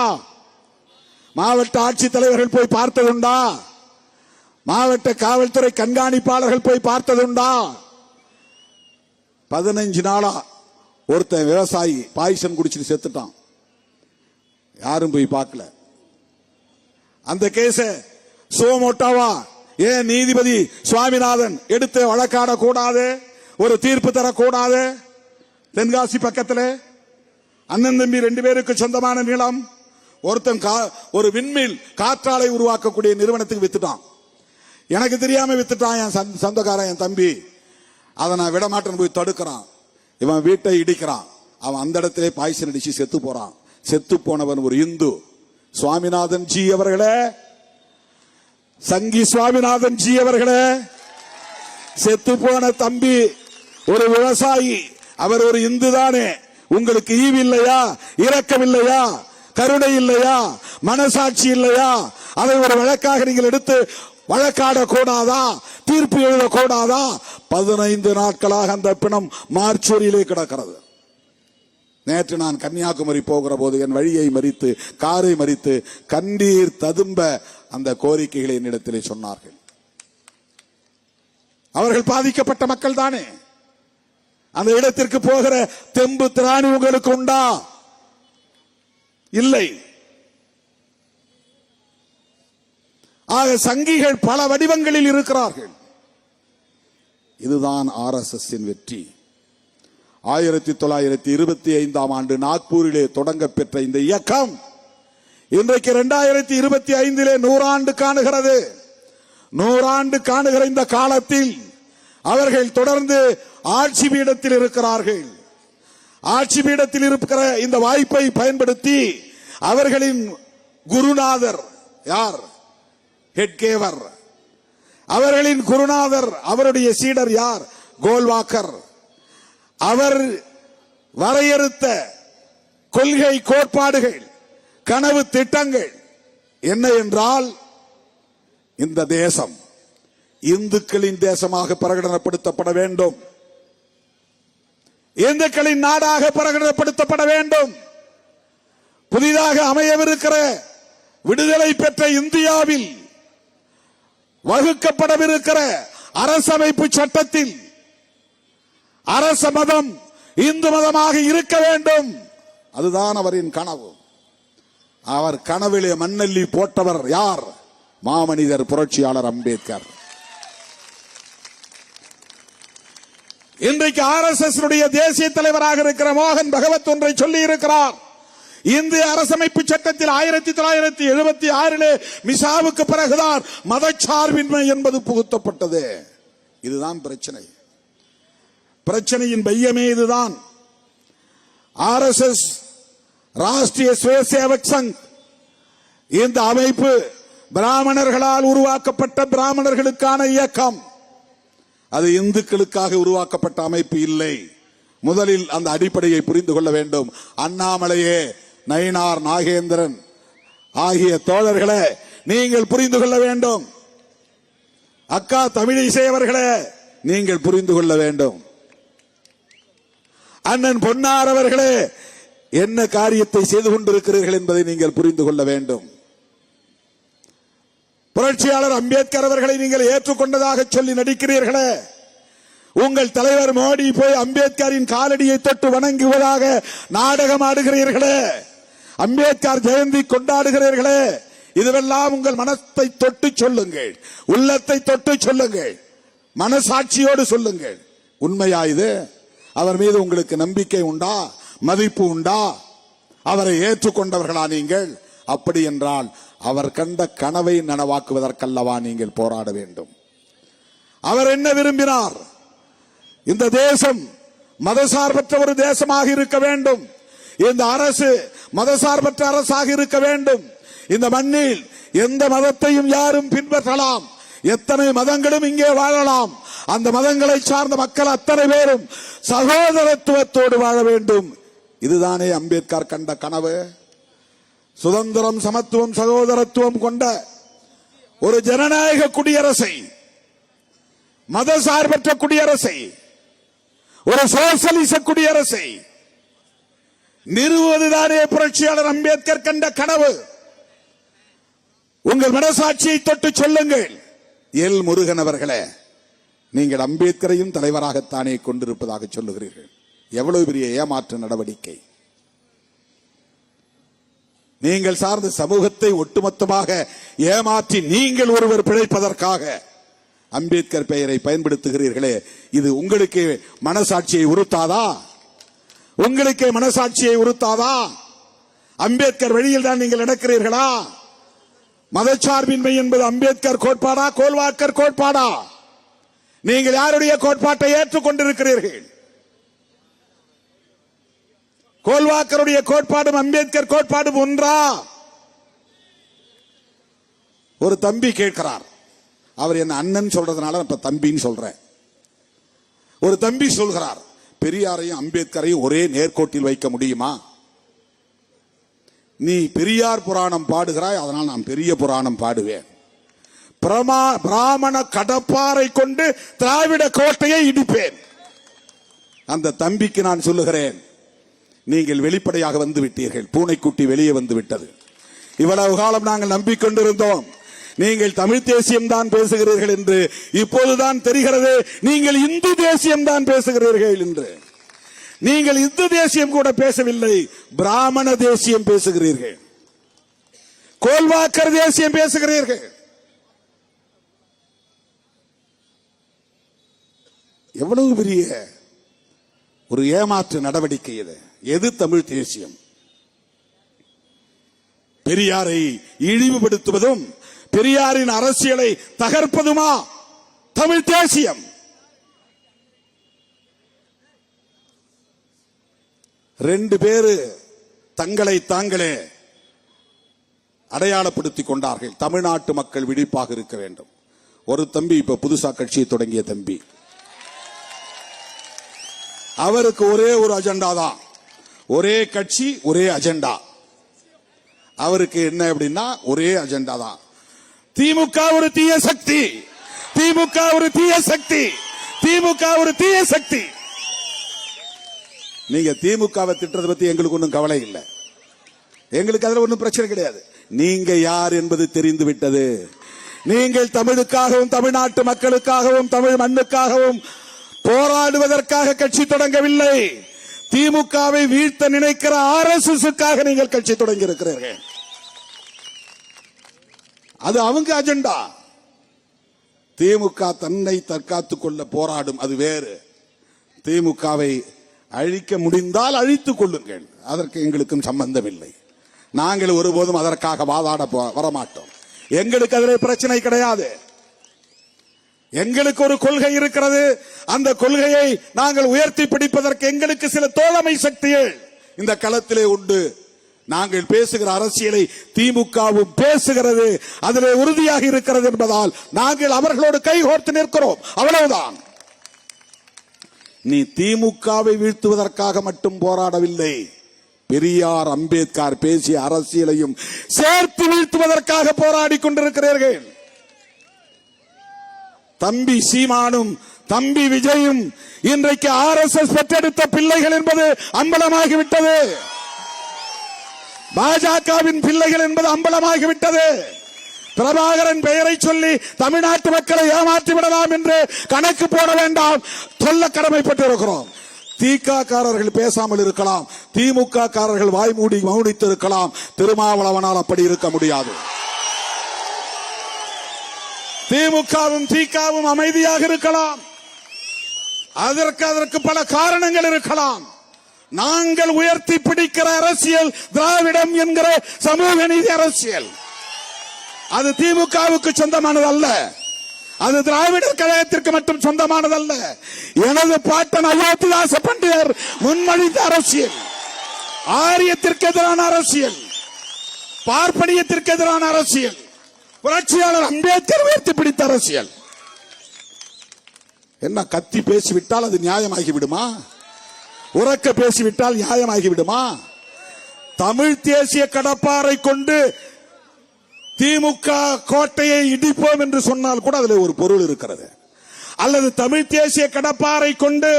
மாவட்ட ஆட்சித்தலைவர்கள் போய் பார்த்ததுண்டா? மாவட்ட காவல்துறை கண்காணிப்பாளர்கள் போய் பார்த்ததுண்டா? 15 நாளா ஒருத்தன் விவசாயி பாய்சன் குடிச்சிட்டு செத்துட்டான். யாரும் போய் பார்க்கல. அந்த கேஸ சோமோட்டாவா ஏன் நீதிபதி சுவாமிநாதன் எடுத்து வழக்காட கூடாது? ஒரு தீர்ப்பு தரக்கூடாது? தென்காசி பக்கத்தில் அண்ணன் தம்பி 2 பேருக்கு சொந்தமான நிலம். ஒருத்தன் ஒரு விண்மில் காற்றாலை உருவாக்கக்கூடிய நிறுவனத்துக்கு வித்துட்டான். எனக்கு தெரியாம வித்துட்டான். என் சொந்தக்காரன், என் தம்பி. அதை நான் விடமாட்டேன்னு போய் தடுக்கிறான். இவன் வீட்டை இடிக்கிறான். அவன் அந்த இடத்திலே பாய்சன் அடிச்சு செத்து போறான். செத்து போனவன் ஒரு இந்து. சுவாமிநாதன் ஜி அவர்களே, சங்கி சுவாமிநாதன் ஜி அவர்களே, செத்து போன தம்பி ஒரு விவசாயி, அவர் ஒரு இந்து தானே. உங்களுக்கு ஈவு இல்லையா? இரக்கம் இல்லையா? கருணை இல்லையா? மனசாட்சி இல்லையா? அதை ஒரு வழக்காக நீங்கள் எடுத்து வழக்காட கூடாதா? தீர்ப்பு எழுதக்கூடாதா? 15 நாட்களாக அந்த பிணம் மார்ச்சூரியிலே கிடக்கிறது. நேற்று நான் கன்னியாகுமரி போகிற போது என் வழியை மறித்து, காரை மறித்து, கண்ணீர் ததும்ப அந்த கோரிக்கைகளை என்னிடத்திலே சொன்னார்கள். அவர்கள் பாதிக்கப்பட்ட மக்கள் தானே. அந்த இடத்திற்கு போகிற தெம்பு திராணி உங்களுக்கு உண்டா? இல்லை. ஆக சங்கிகள் பல வடிவங்களில் இருக்கிறார்கள். இதுதான் RSS வெற்றி. 1925ஆம் ஆண்டு நாக்பூரிலே தொடங்க பெற்ற இந்த இயக்கம் இன்றைக்கு 2025 100 ஆண்டு காணுகிறது. 100 ஆண்டு காணுகிற இந்த காலத்தில் அவர்கள் தொடர்ந்து ஆட்சி பீடத்தில் இருக்கிறார்கள். ஆட்சி பீடத்தில் இருக்கிற இந்த வாய்ப்பை பயன்படுத்தி அவர்களின் குருநாதர் யார்? ஹெட்கேவர். அவர்களின் குருநாதர், அவருடைய சீடர் யார்? கோல்வாக்கர். அவர் வரையறுத்த கொள்கை கோட்பாடுகள், கனவு திட்டங்கள் என்ன என்றால், இந்த தேசம் இந்துக்களின் தேசமாக பிரகடனப்படுத்தப்பட வேண்டும், இந்துக்களின் நாடாக பிரகடனப்படுத்தப்பட வேண்டும். புதிதாக அமையவிருக்கிற விடுதலை பெற்ற இந்தியாவில் வகுக்கப்படவிருக்கிற அரசமைப்பு சட்டத்தில் அரச மதம் இந்து மதமாக இருக்க வேண்டும். அதுதான் அவரின் கனவு. அவர் கனவிலே மண்ணல்லி போட்டவர் யார்? மாமனிதர் புரட்சியாளர் அம்பேத்கர். இன்றைக்கு RSS தேசிய தலைவராக இருக்கிற மோகன் பகவத் ஒன்றை சொல்லி இருக்கிறார். இந்திய அரசமைப்பு சட்டத்தில் 1976 மிசாவுக்கு பிறகுதான் மதச்சார்பின்மை என்பது புகுத்தப்பட்டது. இதுதான் பிரச்சனை. பிரச்சனையின் மையமே இதுதான். RSS ராஷ்டிரிய ஸ்வயசேவக் சங் இந்த அமைப்பு பிராமணர்களால் உருவாக்கப்பட்ட பிராமணர்களுக்கான இயக்கம். அது இந்துக்களுக்காக உருவாக்கப்பட்ட அமைப்பு இல்லை. முதலில் அந்த அடிப்படையை புரிந்து கொள்ள வேண்டும். அண்ணாமலையே, நயினார் நாகேந்திரன் ஆகிய தோழர்களே, நீங்கள் புரிந்து கொள்ள வேண்டும். அக்கா தமிழிசை அவர்களே, நீங்கள் புரிந்து கொள்ள வேண்டும். அண்ணன் பொன்னார் அவர்களே, என்ன காரியத்தை செய்து கொண்டிருக்கிறீர்கள் என்பதை நீங்கள் புரிந்து கொள்ள வேண்டும். புரட்சியாளர் அம்பேத்கர் அவர்களை நீங்கள் ஏற்றுக்கொண்டதாக சொல்லி நடிக்கிறீர்களே, உங்கள் தலைவர் மோடி போய் அம்பேத்கரின் காலடியை தொட்டு வணங்குவதாக நாடகம் ஆடுகிறீர்களே, அம்பேத்கர் ஜெயந்தி கொண்டாடுகிறீர்களே, இதுவெல்லாம் உங்கள் மனத்தை தொட்டு சொல்லுங்கள், உள்ளத்தை தொட்டு சொல்லுங்கள், மனசாட்சியோடு சொல்லுங்கள். உண்மையா இது? அவர் மீது உங்களுக்கு நம்பிக்கை உண்டா? மதிப்பு உண்டா? அவரை ஏற்றுக்கொண்டவர்களா நீங்கள்? அப்படி என்றால் அவர் கண்ட கனவை நனவாக்குவதற்கல்லவா நீங்கள் போராட வேண்டும். அவர் என்ன விரும்பினார்? இந்த தேசம் மதசார்பற்ற ஒரு தேசமாக இருக்க வேண்டும். இந்த அரசு மதசார்பற்ற அரசாக இருக்க வேண்டும். இந்த மண்ணில் எந்த மதத்தையும் யாரும் பின்பற்றலாம், எத்தனை மதங்களும் இங்கே வாழலாம். அந்த மதங்களை சார்ந்த மக்கள் அத்தனை பேரும் சகோதரத்துவத்தோடு வாழ வேண்டும். இதுதானே அம்பேத்கர் கண்ட கனவு. சுதந்திரம், சமத்துவம், சகோதரத்துவம் கொண்ட ஒரு ஜனநாயக குடியரசை, மதசார்பற்ற குடியரசை, ஒரு சோசலிச குடியரசை நிறுவுவதுதானே புரட்சியாளர் அம்பேத்கர் கண்ட கனவு. உங்கள் மனசாட்சியை தொட்டு சொல்லுங்கள். எல் முருகன் அவர்களே, நீங்கள் அம்பேத்கரையும் தலைவராகத்தானே கொண்டிருப்பதாக சொல்லுகிறீர்கள். எவ்வளவு பெரிய ஏமாற்று நடவடிக்கை! நீங்கள் சார்ந்த சமூகத்தை ஒட்டுமொத்தமாக ஏமாற்றி நீங்கள் ஒருவர் பிழைப்பதற்காக அம்பேத்கர் பெயரை பயன்படுத்துகிறீர்களே, இது உங்களுக்கு மனசாட்சியை உறுத்தாதா? உங்களுக்கு மனசாட்சியை உறுத்தாதா? அம்பேத்கர் வழியில் தான் நீங்கள் நடக்கிறீர்களா? மதச்சார்பின்மை என்பது அம்பேத்கர் கோட்பாடா, கோல்வாக்கர் கோட்பாடா? நீங்கள் யாருடைய கோட்பாட்டை ஏற்றுக்கொண்டிருக்கிறீர்கள்? கோல்வாக்கருடைய கோட்பாடும் அம்பேத்கர் கோட்பாடும் ஒன்றா? ஒரு தம்பி கேட்கிறார். அவர் என்ன அண்ணன் சொல்றதுனால இப்ப தம்பின்னு சொல்றேன். ஒரு தம்பி சொல்கிறார், பெரியாரையும் அம்பேத்கரையும் ஒரே நேர்கோட்டில் வைக்க முடியுமா? நீ பெரியார் புராணம் பாடுகிறாய், அதனால் நான் பெரிய புராணம் பாடுவேன். பிராமண கடப்பாரை கொண்டு திராவிட கோட்டையை இடிப்பேன். அந்த தம்பிக்கு நான் சொல்லுகிறேன், நீங்கள் வெளிப்படையாக வந்து விட்டீர்கள். பூனைக்குட்டி வெளியே வந்து விட்டது. இவ்வளவு காலம் நாங்கள் நம்பிக்கொண்டிருந்தோம் நீங்கள் தமிழ் தேசியம் தான் பேசுகிறீர்கள் என்று. இப்போதுதான் தெரிகிறது நீங்கள் இந்து தேசியம் தான் பேசுகிறீர்கள் என்று. நீங்கள் இந்து தேசியம் கூட பேசவில்லை, பிராமண தேசியம் பேசுகிறீர்கள், கோல்வாக்கர் தேசியம் பேசுகிறீர்கள். எவ்வளவு பெரிய ஒரு ஏமாற்று நடவடிக்கை இது! எது தமிழ் தேசியம்? பெரியாரை இழிவுபடுத்துவதும் பெரியாரின் அரசியலை தகர்ப்பதுமா தமிழ் தேசியம்? ரெண்டு பேரு தங்களை தாங்களே அடையாளப்படுத்திக் கொண்டார்கள். தமிழ்நாட்டு மக்கள் விழிப்பாக இருக்க வேண்டும். ஒரு தம்பி இப்ப புதுசா கட்சியை தொடங்கிய தம்பி, அவருக்கு ஒரே ஒரு அஜெண்டா தான், ஒரே கட்சி ஒரே அஜெண்டா. அவருக்கு என்ன அப்படின்னா ஒரே அஜெண்டா தான். திமுக ஒரு தீய சக்தி, திமுக ஒரு தீய சக்தி, திமுக ஒரு தீய சக்தி. நீங்க திமுகவை திட்டத்தை பத்தி எங்களுக்கு ஒன்றும் கவலை இல்லை, எங்களுக்கு அதுல ஒன்றும் பிரச்சனை கிடையாது. நீங்க யார் என்பது தெரிந்து விட்டது. நீங்கள் தமிழுக்காகவும் தமிழ்நாட்டு மக்களுக்காகவும் தமிழ் மண்ணுக்காகவும் போராடுவதற்காக கட்சி தொடங்கவில்லை. திமுகவை வீழ்த்த நினைக்கிற RSSக்காக நீங்கள் கட்சி தொடங்கி இருக்கிறீர்கள். அது அவங்க அஜெண்டா. திமுக தன்னை தற்காத்துக் கொள்ள போராடும், அது வேறு. திமுகவை அழிக்க முடிந்தால் அழித்துக் கொள்ளுங்கள், அதற்கு எங்களுக்கும் சம்பந்தம் இல்லை. நாங்கள் ஒருபோதும் அதற்காக வாதாட வரமாட்டோம். எங்களுக்கு அதிலே பிரச்சனை கிடையாது. எங்களுக்கு ஒரு கொள்கை இருக்கிறது. அந்த கொள்கையை நாங்கள் உயர்த்தி பிடிப்பதற்கு எங்களுக்கு சில தோழமை சக்திகள் இந்த களத்திலே உண்டு. நாங்கள் பேசுகிற அரசியலை திமுகவும் பேசுகிறது, அதிலே உறுதியாக இருக்கிறது என்பதால் நாங்கள் அவர்களோடு கைகோர்த்து நிற்கிறோம். அவ்வளவுதான். நீ திமுகவை வீழ்த்துவதற்காக மட்டும் போராடவில்லை, பெரியார் அம்பேத்கர் பேசிய அரசியலையும் சேர்த்து வீழ்த்துவதற்காக போராடி கொண்டிருக்கிறீர்கள். தம்பி சீமானும் தம்பி விஜயும் இன்றைக்கு RSS பெற்றெடுத்த பிள்ளைகள் என்பது அம்பலமாகிவிட்டது. பாஜகவின் பிள்ளைகள் என்பது அம்பலமாகிவிட்டது. பிரபாகரன் பெயரை சொல்லி தமிழ்நாட்டு மக்களை ஏமாற்றி விடலாம் என்று கணக்கு போட வேண்டாம், சொல்ல கடமைப்பட்டிருக்கிறோம். திகாரர்கள் பேசாமல் இருக்கலாம், திமுக காரர்கள் வாய்மூடி மௌனித்து இருக்கலாம். திருமாவளவனால் அப்படி இருக்க முடியாது. திமுகவும் திகாவும் அமைதியாக இருக்கலாம். அதற்கு பல காரணங்கள் இருக்கலாம். நாங்கள் உயர்த்தி பிடிக்கிற அரசியல் திராவிடம் என்கிற சமூக நீதி அரசியல். அது திமுகவுக்கு சொந்தமானது அல்ல, அது திராவிடர் கழகத்திற்கு மட்டும் சொந்தமானதல்ல. எனது பாட்டன் அயோத்திதாச பண்டிதர் முன்மொழிந்த அரசியல், ஆரியத்திற்கு எதிரான அரசியல், பார்ப்பனியத்திற்கு எதிரான அரசியல், புரட்சியாளர் அம்பேத்கர் உயர்த்தி பிடித்த அரசியல். என்ன கத்தி பேசிவிட்டால் அது நியாயமாகி விடுமா? உறக்க பேசிவிட்டால் நியாயமாகி விடுமா? தமிழ் தேசிய கடப்பாரை கொண்டு திமுக கோட்டையை இடிப்போம் என்று சொன்னால் கூட அதில் ஒரு பொருள் இருக்கிறது. அல்லது தமிழ் தேசிய கடப்பாரை கொண்டு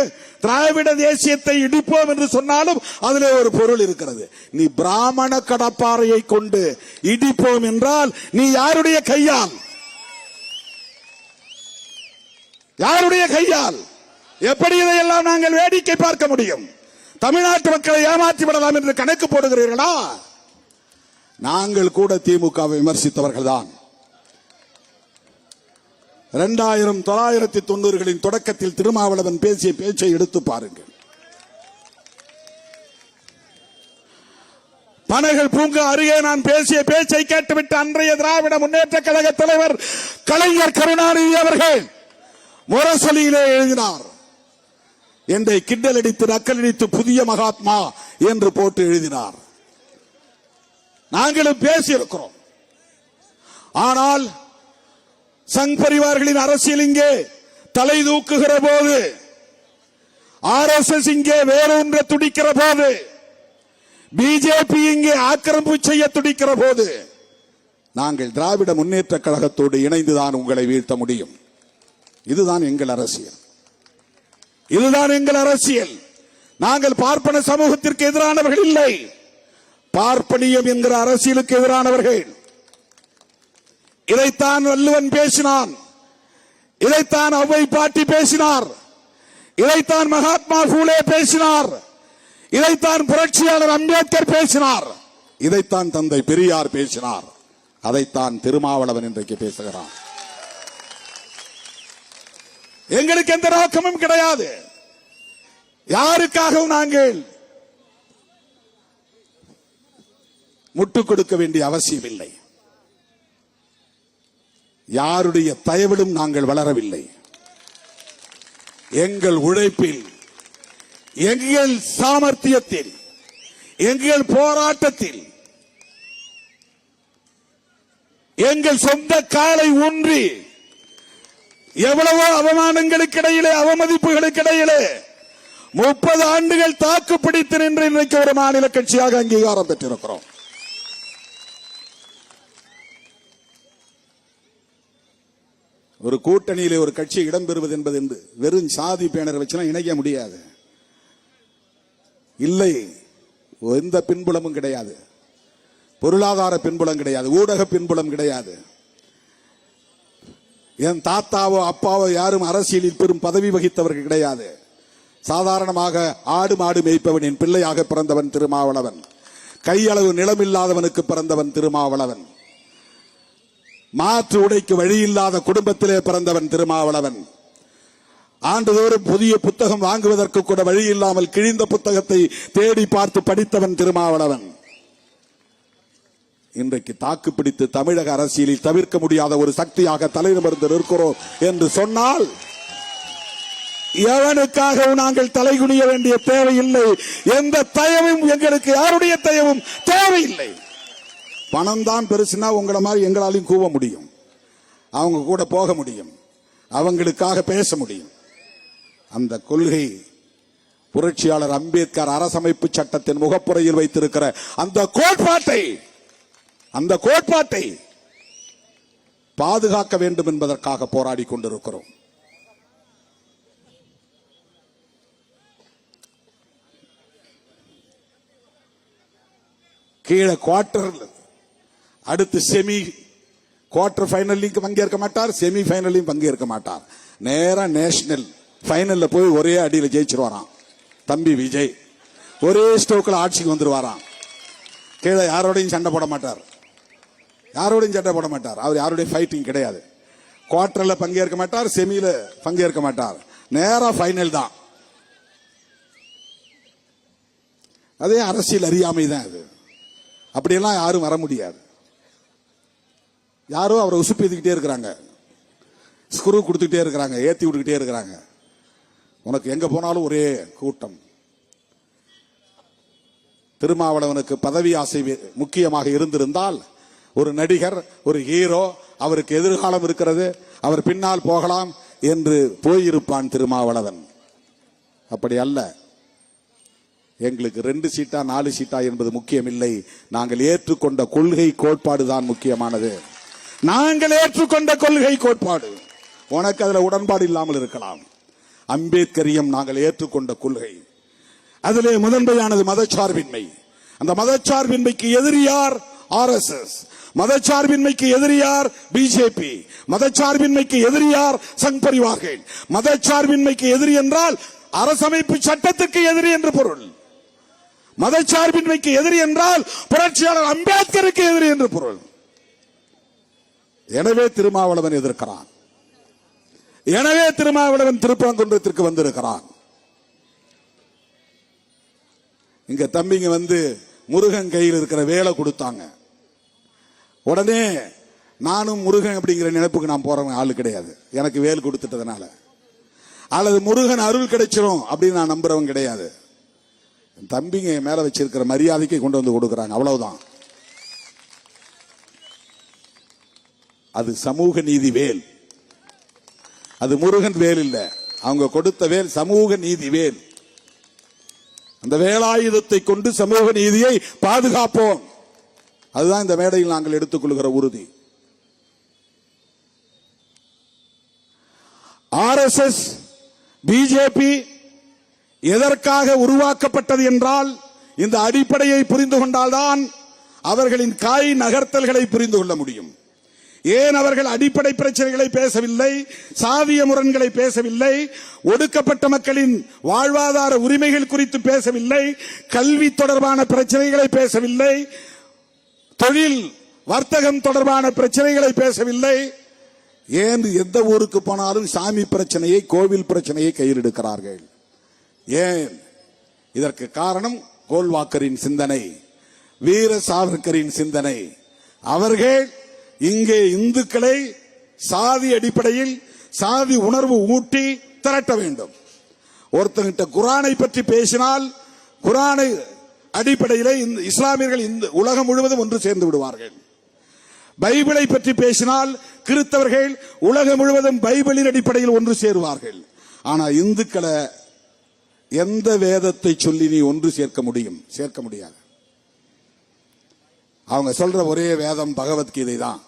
திராவிட தேசியத்தை இடிப்போம் என்று சொன்னாலும் அதிலே ஒரு பொருள் இருக்கிறது. நீ பிராமண கடப்பாறையை கொண்டு இடிப்போம் என்றால் நீ யாருடைய கையால்? யாருடைய கையால்? எப்படி இதையெல்லாம் நாங்கள் வேடிக்கை பார்க்க முடியும்? தமிழ்நாட்டு மக்களை ஏமாற்றி விடலாம் என்று கணக்கு போடுகிறீர்களா? நாங்கள் கூட திமுகவை விமர்சித்தவர்கள் தான். 1990களின் தொடக்கத்தில் திருமாவளவன் பேசிய பேச்சை எடுத்து பாருங்கள். பனைகள் பூங்கா அருகே நான் பேசிய பேச்சை கேட்டுவிட்டு அன்றைய திராவிட முன்னேற்ற கழக தலைவர் கலைஞர் கருணாநிதி அவர்கள் முரசொலியிலே எழுதினார். என்னை கிண்டல் அடித்து நக்கலடித்து புதிய மகாத்மா என்று போட்டு எழுதினார். நாங்களும் பேசியிருக்கிறோம். ஆனால் சங் பரிவார்களின் அரசியல் இங்கே தலை தூக்குகிற போது, RSS இங்கே வேறொன்ற துடிக்கிற போது, பிஜேபி இங்கே ஆக்கிரமிப்பு செய்ய துடிக்கிற போது, நாங்கள் திராவிட முன்னேற்ற கழகத்தோடு இணைந்துதான் உங்களை வீழ்த்த முடியும். இதுதான் எங்கள் அரசியல், இதுதான் எங்கள் அரசியல். நாங்கள் பார்ப்பன சமூகத்திற்கு எதிரானவர்கள் இல்லை, பார்ப்பனியம் என்கிற அரசியலுக்கு எதிரானவர்கள். இதைத்தான் வள்ளுவன் பேசினான், இதைத்தான் ஔவை பாட்டி பேசினார், இதைத்தான் மகாத்மா பூலே பேசினார், இதைத்தான் புரட்சியாளர் அம்பேத்கர் பேசினார், இதைத்தான் தந்தை பெரியார் பேசினார், அதைத்தான் திருமாவளவன் இன்றைக்கு பேசுகிறான். எங்களுக்கு எந்த நோக்கமும் கிடையாது. யாருக்காகவும் நாங்கள் முட்டுக் கொடுக்க வேண்டிய அவசியம் இல்லை. யாருடைய தயவிலும் நாங்கள் வளரவில்லை. எங்கள் உழைப்பில், எங்கள் சாமர்த்தியத்தில், எங்கள் போராட்டத்தில், எங்கள் சொந்த காலை ஊன்றி எவ்வளவோ அவமானங்களுக்கு இடையிலே, அவமதிப்புகளுக்கு இடையிலே 30 ஆண்டுகள் தாக்கு பிடித்து நின்று இன்றைக்கு ஒரு மாநில கட்சியாக அங்கீகாரம் பெற்றிருக்கிறோம். ஒரு கூட்டணியிலே ஒரு கட்சி இடம்பெறுவது என்பது வெறும் சாதி பேனர் வச்சுனா இணைக்க முடியாது. இல்லை, எந்த பின்புலமும் கிடையாது, பொருளாதார பின்புலம் கிடையாது, ஊடக பின்புலம் கிடையாது. என் தாத்தாவோ அப்பாவோ யாரும் அரசியலில் பெரும் பதவி வகித்தவர்கள் கிடையாது. சாதாரணமாக ஆடு மாடு மேய்ப்பவனின் பிள்ளையாக பிறந்தவன் திருமாவளவன். கையளவு நிலமில்லாதவனுக்கு பிறந்தவன் திருமாவளவன். மாற்று உடைக்கு வழி இல்லாத குடும்பத்திலே பிறந்தவன் திருமாவளவன். ஆண்டுதோறும் புதிய புத்தகம் வாங்குவதற்கு கூட வழி இல்லாமல் கிழிந்த புத்தகத்தை தேடி பார்த்து படித்தவன் திருமாவளவன். இன்றைக்கு தாக்கு பிடித்து தமிழக அரசியலில் தவிர்க்க முடியாத ஒரு சக்தியாக தலைநிமிர்ந்து நிற்கிறோம் என்று சொன்னால் எவனுக்காகவும் நாங்கள் தலைகுனிய வேண்டிய தேவையில்லை. எந்த தயவும் எங்களுக்கு யாருடைய தயவும் தேவையில்லை. பணம் தான் பெருசுனா உங்களை மாதிரி எங்களாலையும் கூவ முடியும், அவங்க கூட போக முடியும், அவங்களுக்காக பேச முடியும். அந்த கொள்கை புரட்சியாளர் அம்பேத்கர் அரசமைப்பு சட்டத்தின் முகப்புறையில் வைத்திருக்கிற அந்த கோட்பாட்டை பாதுகாக்க வேண்டும் என்பதற்காக போராடி கொண்டிருக்கிறோம். கீழே குவார்டர், அடுத்து செமி, குவார்டர் ஃபைனல்லையும் பங்கேற்க மாட்டார், செமி ஃபைனல்லையும் பங்கேற்க மாட்டார். நேரா நேஷனல் ஃபைனல்ல போய் ஒரே அடியில் ஜெயிச்சிருவாராம் தம்பி விஜய். ஒரே ஸ்டோக்கில் ஆட்சிக்கு வந்துருவாராம். கீழே யாரோடையும் சண்டை போட மாட்டார், அவர் யாருடைய ஃபைட்டிங் கிடையாது. குவார்டர்ல பங்கேற்க மாட்டார், செமியில பங்கேற்க மாட்டார், நேரா ஃபைனல் தான். அதே அரசியல் அறியாமை தான் அது. அப்படியெல்லாம் யாரும் வர முடியாது. யாரோ அவரை உசுப்பேத்திக்கிட்டே இருக்கிறாங்க, ஸ்க்ரூ கொடுத்துக்கிட்டே இருக்கிறாங்க, ஏத்தி விட்டுக்கிட்டே இருக்கிறாங்க. உனக்கு எங்க போனாலும் ஒரே கூட்டம். திருமாவளவனுக்கு பதவி ஆசை முக்கியமாக இருந்திருந்தால் ஒரு நடிகர், ஒரு ஹீரோ, அவருக்கு எதிர்காலம் இருக்கிறது, அவர் பின்னால் போகலாம் என்று போயிருப்பான் திருமாவளவன். அப்படி அல்ல. எங்களுக்கு 2 சீட்டா 4 சீட்டா என்பது முக்கியம் இல்லை. நாங்கள் ஏற்றுக்கொண்ட கொள்கை கோட்பாடு தான் முக்கியமானது. நாங்கள் ஏற்றுக்கொண்ட கொள்கை கோட்பாடு. உனக்கு அதுல உடன்பாடு இல்லாமல் இருக்கலாம். அம்பேத்கரியம் நாங்கள் ஏற்றுக்கொண்ட கொள்கை. அதிலே முதன்மையானது மதச்சார்பின்மை. அந்த மதச்சார்பின்மைக்கு எதிரியார் RSS, மதச்சார்பின்மைக்கு எதிரியார் பிஜேபி, மதச்சார்பின்மைக்கு எதிரியார் சங் பரிவார்கள். மதச்சார்பின்மைக்கு எதிரி என்றால் அரசமைப்பு சட்டத்துக்கு எதிரி என்று பொருள். மதச்சார்பின்மைக்கு எதிரி என்றால் புரட்சியாளர் அம்பேத்கருக்கு எதிரி என்று பொருள். எனவே திருமாவளவன் எதிர்க்கிறான். எனவே திருமாவளவன் திருப்பரங்குன்றத்திற்கு வந்திருக்கிறான். இங்க தம்பிங்க வந்து முருகன் கையில் இருக்கிற வேலை கொடுத்தாங்க. உடனே நானும் முருகன் அப்படிங்கிற நினைப்புக்கு நான் போறவன் ஆளு கிடையாது. எனக்கு வேல் கொடுத்துட்டதுனால அல்லது முருகன் அருள் கிடைச்சிரும் அப்படின்னு நான் நம்புறவன் கிடையாது. தம்பிங்க மேல வச்சிருக்கிற மரியாதைக்கு கொண்டு வந்து கொடுக்கறாங்க, அவ்வளவுதான். அது சமூக நீதி வேல், அது முருகன் வேல் இல்ல. அவங்க கொடுத்த வேல் சமூக நீதி வேல். அந்த வேலாயுதத்தை கொண்டு சமூக நீதியை பாதுகாப்போம். அதுதான் இந்த மேடையில் நாங்கள் எடுத்துக்கொள்கிற உறுதி. RSS, பிஜேபி எதற்காக உருவாக்கப்பட்டது என்றால் இந்த அடிப்படையை புரிந்து கொண்டால்தான் அவர்களின் காய் நகர்த்தல்களை புரிந்து கொள்ள முடியும். ஏன் அவர்கள் அடிப்படை பிரச்சனைகளை பேசவில்லை, சாதிய முரண்களை பேசவில்லை, ஒடுக்கப்பட்ட மக்களின் வாழ்வாதார உரிமைகள் குறித்து பேசவில்லை, கல்வி தொடர்பான பிரச்சனைகளை பேசவில்லை, தொழில் வர்த்தகம் தொடர்பான பிரச்சனைகளை பேசவில்லை. ஏன் எந்த ஊருக்கு போனாலும் சாமி பிரச்சனையை, கோவில் பிரச்சனையை கையில் எடுக்கிறார்கள்? ஏன்? இதற்கு காரணம் கோல்வாக்கரின் சிந்தனை, வீர சாவர்கரின் சிந்தனை. அவர்கள் இங்கே இந்துக்களை சாதி அடிப்படையில் சாதி உணர்வு ஊட்டி திரட்ட வேண்டும். ஒருத்தங்கிட்ட குரானை பற்றி பேசினால் குரானை அடிப்படையில் இஸ்லாமியர்கள் உலகம் முழுவதும் ஒன்று சேர்ந்து விடுவார்கள். பைபிளை பற்றி பேசினால் கிறிஸ்தவர்கள் உலகம் முழுவதும் பைபிளின் அடிப்படையில் ஒன்று சேருவார்கள். ஆனா இந்துக்களை எந்த வேதத்தை சொல்லி நீ ஒன்று சேர்க்க முடியும்? சேர்க்க முடியாது. அவங்க சொல்ற ஒரே வேதம் பகவத்கீதை தான்.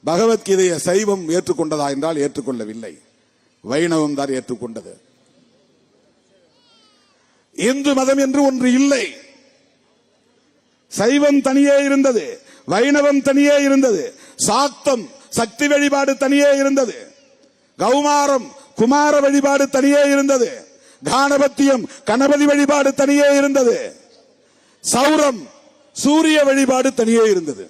பகவத்கீதையை சைவம் ஏற்றுக்கொண்டதா என்றால் ஏற்றுக்கொள்ளவில்லை, வைணவம் தான் ஏற்றுக்கொண்டது. இந்து மதம் என்று ஒன்று இல்லை. சைவம் தனியே இருந்தது, வைணவம் தனியே இருந்தது, சாக்தம் சக்தி வழிபாடு தனியே இருந்தது, கௌமாரம் குமார வழிபாடு தனியே இருந்தது, கானபத்தியம் கணபதி வழிபாடு தனியே இருந்தது, சௌரம் சூரிய வழிபாடு தனியே இருந்தது.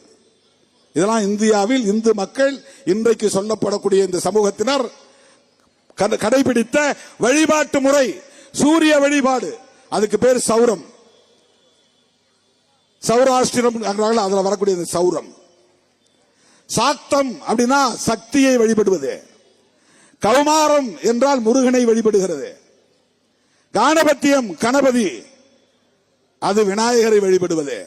இதெல்லாம் இந்தியாவில் இந்து மக்கள் இன்றைக்கு சொல்லப்படக்கூடிய இந்த சமூகத்தினர் கடைபிடித்த வழிபாட்டு முறை சூரிய வழிபாடு. அதுக்கு பேர் சௌரம். சௌராஷ்டிரம் அதுல வரக்கூடிய சௌரம். சாக்தம் அப்படின்னா சக்தியை வழிபடுவது. கௌமாரம் என்றால் முருகனை வழிபடுகிறது. காணபத்தியம் கணபதி, அது விநாயகரை வழிபடுவது.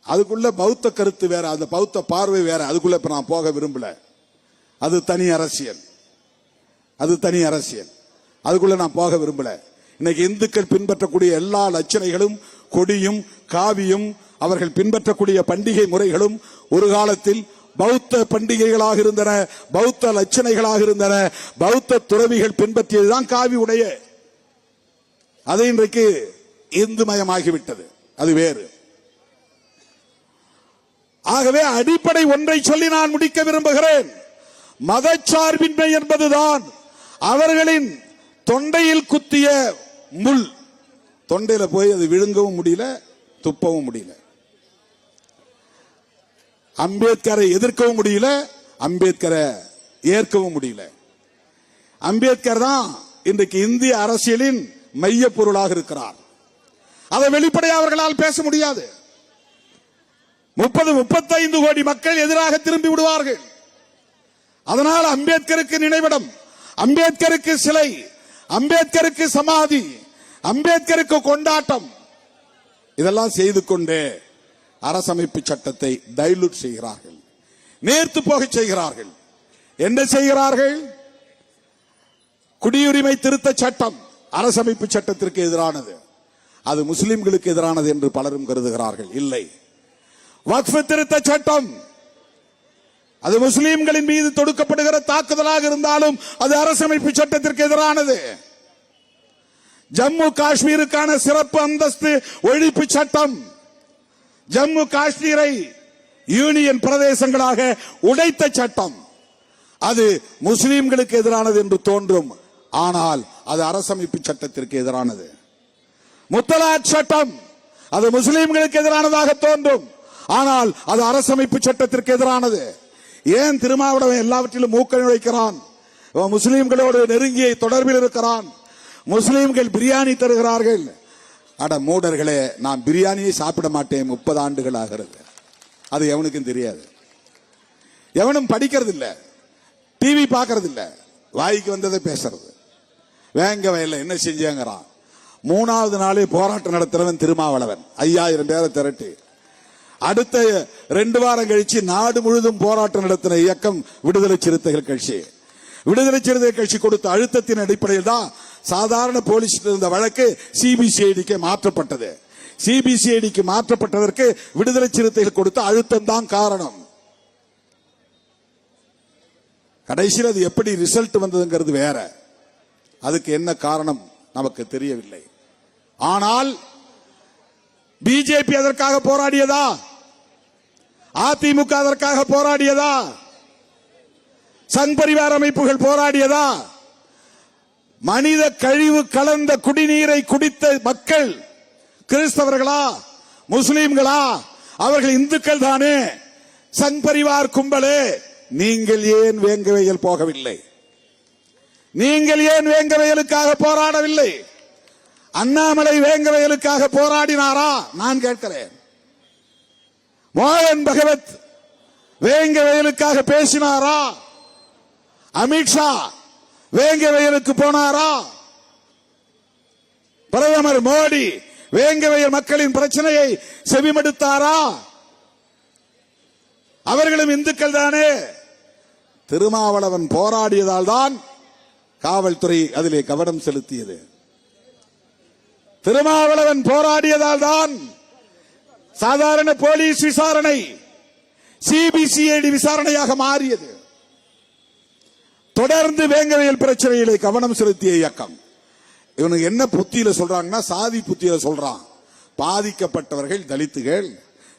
அதுக்குள்ள பௌத்த கருத்து வேற, அந்த பௌத்த பார்வை வேற. அதுக்குள்ள இப்ப நான் போக விரும்பல. அது தனி அரசியல், அது தனி அரசியல். அதுக்குள்ள நான் போக விரும்பல. இன்னைக்கு இந்துக்கள் பின்பற்றக்கூடிய எல்லா லட்சணைகளும், கொடியும் காவியும், அவர்கள் பின்பற்றக்கூடிய பண்டிகை முறைகளும் ஒரு காலத்தில் பௌத்த பண்டிகைகளாக இருந்தன, பௌத்த லட்சணைகளாக இருந்தன. பௌத்த துறவிகள் பின்பற்றியதுதான் காவி உடைய. அது இன்றைக்கு இந்துமயமாகிவிட்டது, அது வேறு. ஆகவே அடிப்படை ஒன்றை சொல்லி நான் முடிக்க விரும்புகிறேன். மதச்சார்பின்மை என்பதுதான் அவர்களின் தொண்டையில் குத்திய முள். தொண்டையில போய் அது விழுங்கவும் முடியல, துப்பவும் முடியல. அம்பேத்கரை எதிர்க்கவும் முடியல, அம்பேத்கரை ஏற்கவும் முடியல. அம்பேத்கர் தான் இன்றைக்கு இந்திய அரசியலின் மைய பொருளாக இருக்கிறார். அதை வெளிப்படையாக அவர்களால் பேச முடியாது. 30-35 கோடி மக்கள் எதிராக திரும்பி விடுவார்கள். அதனால் அம்பேத்கருக்கு நினைவிடம், அம்பேத்கருக்கு சிலை, அம்பேத்கருக்கு சமாதி, அம்பேத்கருக்கு கொண்டாட்டம், இதெல்லாம் செய்து கொண்டே அரசமைப்பு சட்டத்தை டைலூட் செய்கிறார்கள், நேர்த்து போக செய்கிறார்கள். என்ன செய்கிறார்கள்? குடியுரிமை திருத்த சட்டம் அரசமைப்பு சட்டத்திற்கு எதிரானது, அது முஸ்லிம்களுக்கு எதிரானது என்று பலரும் கருதுகிறார்கள். இல்லை. வக்ஃப் திருத்த சட்டம் அது முஸ்லிம்களின் மீது தொடுக்கப்படுகிற தாக்குதலாக இருந்தாலும் அது அரசமைப்பு சட்டத்திற்கு எதிரானது. ஜம்மு காஷ்மீருக்கான சிறப்பு அந்தஸ்து ஒழிப்பு சட்டம், ஜம்மு காஷ்மீரை யூனியன் பிரதேசங்களாக உடைத்த சட்டம், அது முஸ்லிம்களுக்கு எதிரானது என்று தோன்றும். ஆனால் அது அரசமைப்பு சட்டத்திற்கு எதிரானது. முத்தலாக் சட்டம் அது முஸ்லிம்களுக்கு எதிரானதாக தோன்றும். ஆனால் அது அரசமைப்பு சட்டத்திற்கு எதிரானது. ஏன் திருமாவளவன் எல்லாவற்றிலும் மூக்க நுழைக்கிறான்? முஸ்லிம்களோடு நெருங்கிய தொடர்பில் இருக்கிறான். முஸ்லிம்கள் பிரியாணி தருகிறார்கள். அட மூடர்களே, நான் பிரியாணியை சாப்பிட மாட்டேன் 30 ஆண்டுகள் ஆகிறது. அது எவனுக்கும் தெரியாது. எவனும் படிக்கிறது இல்ல, டிவி பார்க்கறது இல்ல, வாய்க்கு வந்ததை பேசுறது. வேங்க வயல்ல என்ன செஞ்சாங்கிறான். 3வது நாளே போராட்டம் நடத்துறவன் திருமாவளவன். 5000 பேரை திரட்டி அடுத்த 2 வாரம் கழிச்சு நாடு முழுதும் போராட்டம் நடத்தின இயக்கம் விடுதலை சிறுத்தைகள் கட்சி. விடுதலை சிறுத்தைகள் கட்சி கொடுத்த அழுத்தத்தின் அடிப்படையில் தான் சாதாரண போலீஸ் இருந்த வழக்கு சிபிசிஐடிக்கு மாற்றப்பட்டது. சிபிசிஐடிக்கு மாற்றப்பட்டதற்கு விடுதலை சிறுத்தைகள் கொடுத்த அழுத்தம் தான் காரணம். கடைசியில் அது எப்படி ரிசல்ட் வந்ததுங்கிறது வேற. அதுக்கு என்ன காரணம் நமக்கு தெரியவில்லை. ஆனால் பிஜேபி அதற்காக போராடியதா? அதிமுக அதற்காக போராடியதா? சங் பரிவார அமைப்புகள் போராடியதா? மனித கழிவு கலந்த குடிநீரை குடித்த மக்கள் கிறிஸ்தவர்களா, முஸ்லிம்களா? அவர்கள் இந்துக்கள் தானே. சங் பரிவார் கும்பலே, நீங்கள் ஏன் வேங்கவயல் போகவில்லை? நீங்கள் ஏன் வேங்கவயலுக்காக போராடவில்லை? அண்ணாமலை வேங்கவயலுக்காக போராடினாரா? நான் கேட்கிறேன். மோகன் பகவத் வேங்கவயலுக்காக பேசினாரா? அமித்ஷா வேங்கவயலுக்கு போனாரா? பிரதமர் மோடி வேங்கவயல் மக்களின் பிரச்சனையை செவிமடுத்தாரா? அவர்களும் இந்துக்கள் தானே. திருமாவளவன் போராடியதால் தான் காவல்துறை அதிலே கவனம் செலுத்தியது. திருமாவளவன் போராடியதால் தான் சாதாரண போலீஸ் விசாரணை சிபிசிஐடி விசாரணையாக மாறியது. தொடர்ந்து வேங்கவயல் பிரச்சனையிலே கவனம் செலுத்திய இயக்கம். இவனுக்கு என்ன புத்தியில சொல்றாங்கன்னா, சாதி புத்தியில சொல்றான். பாதிக்கப்பட்டவர்கள் தலித்துகள்,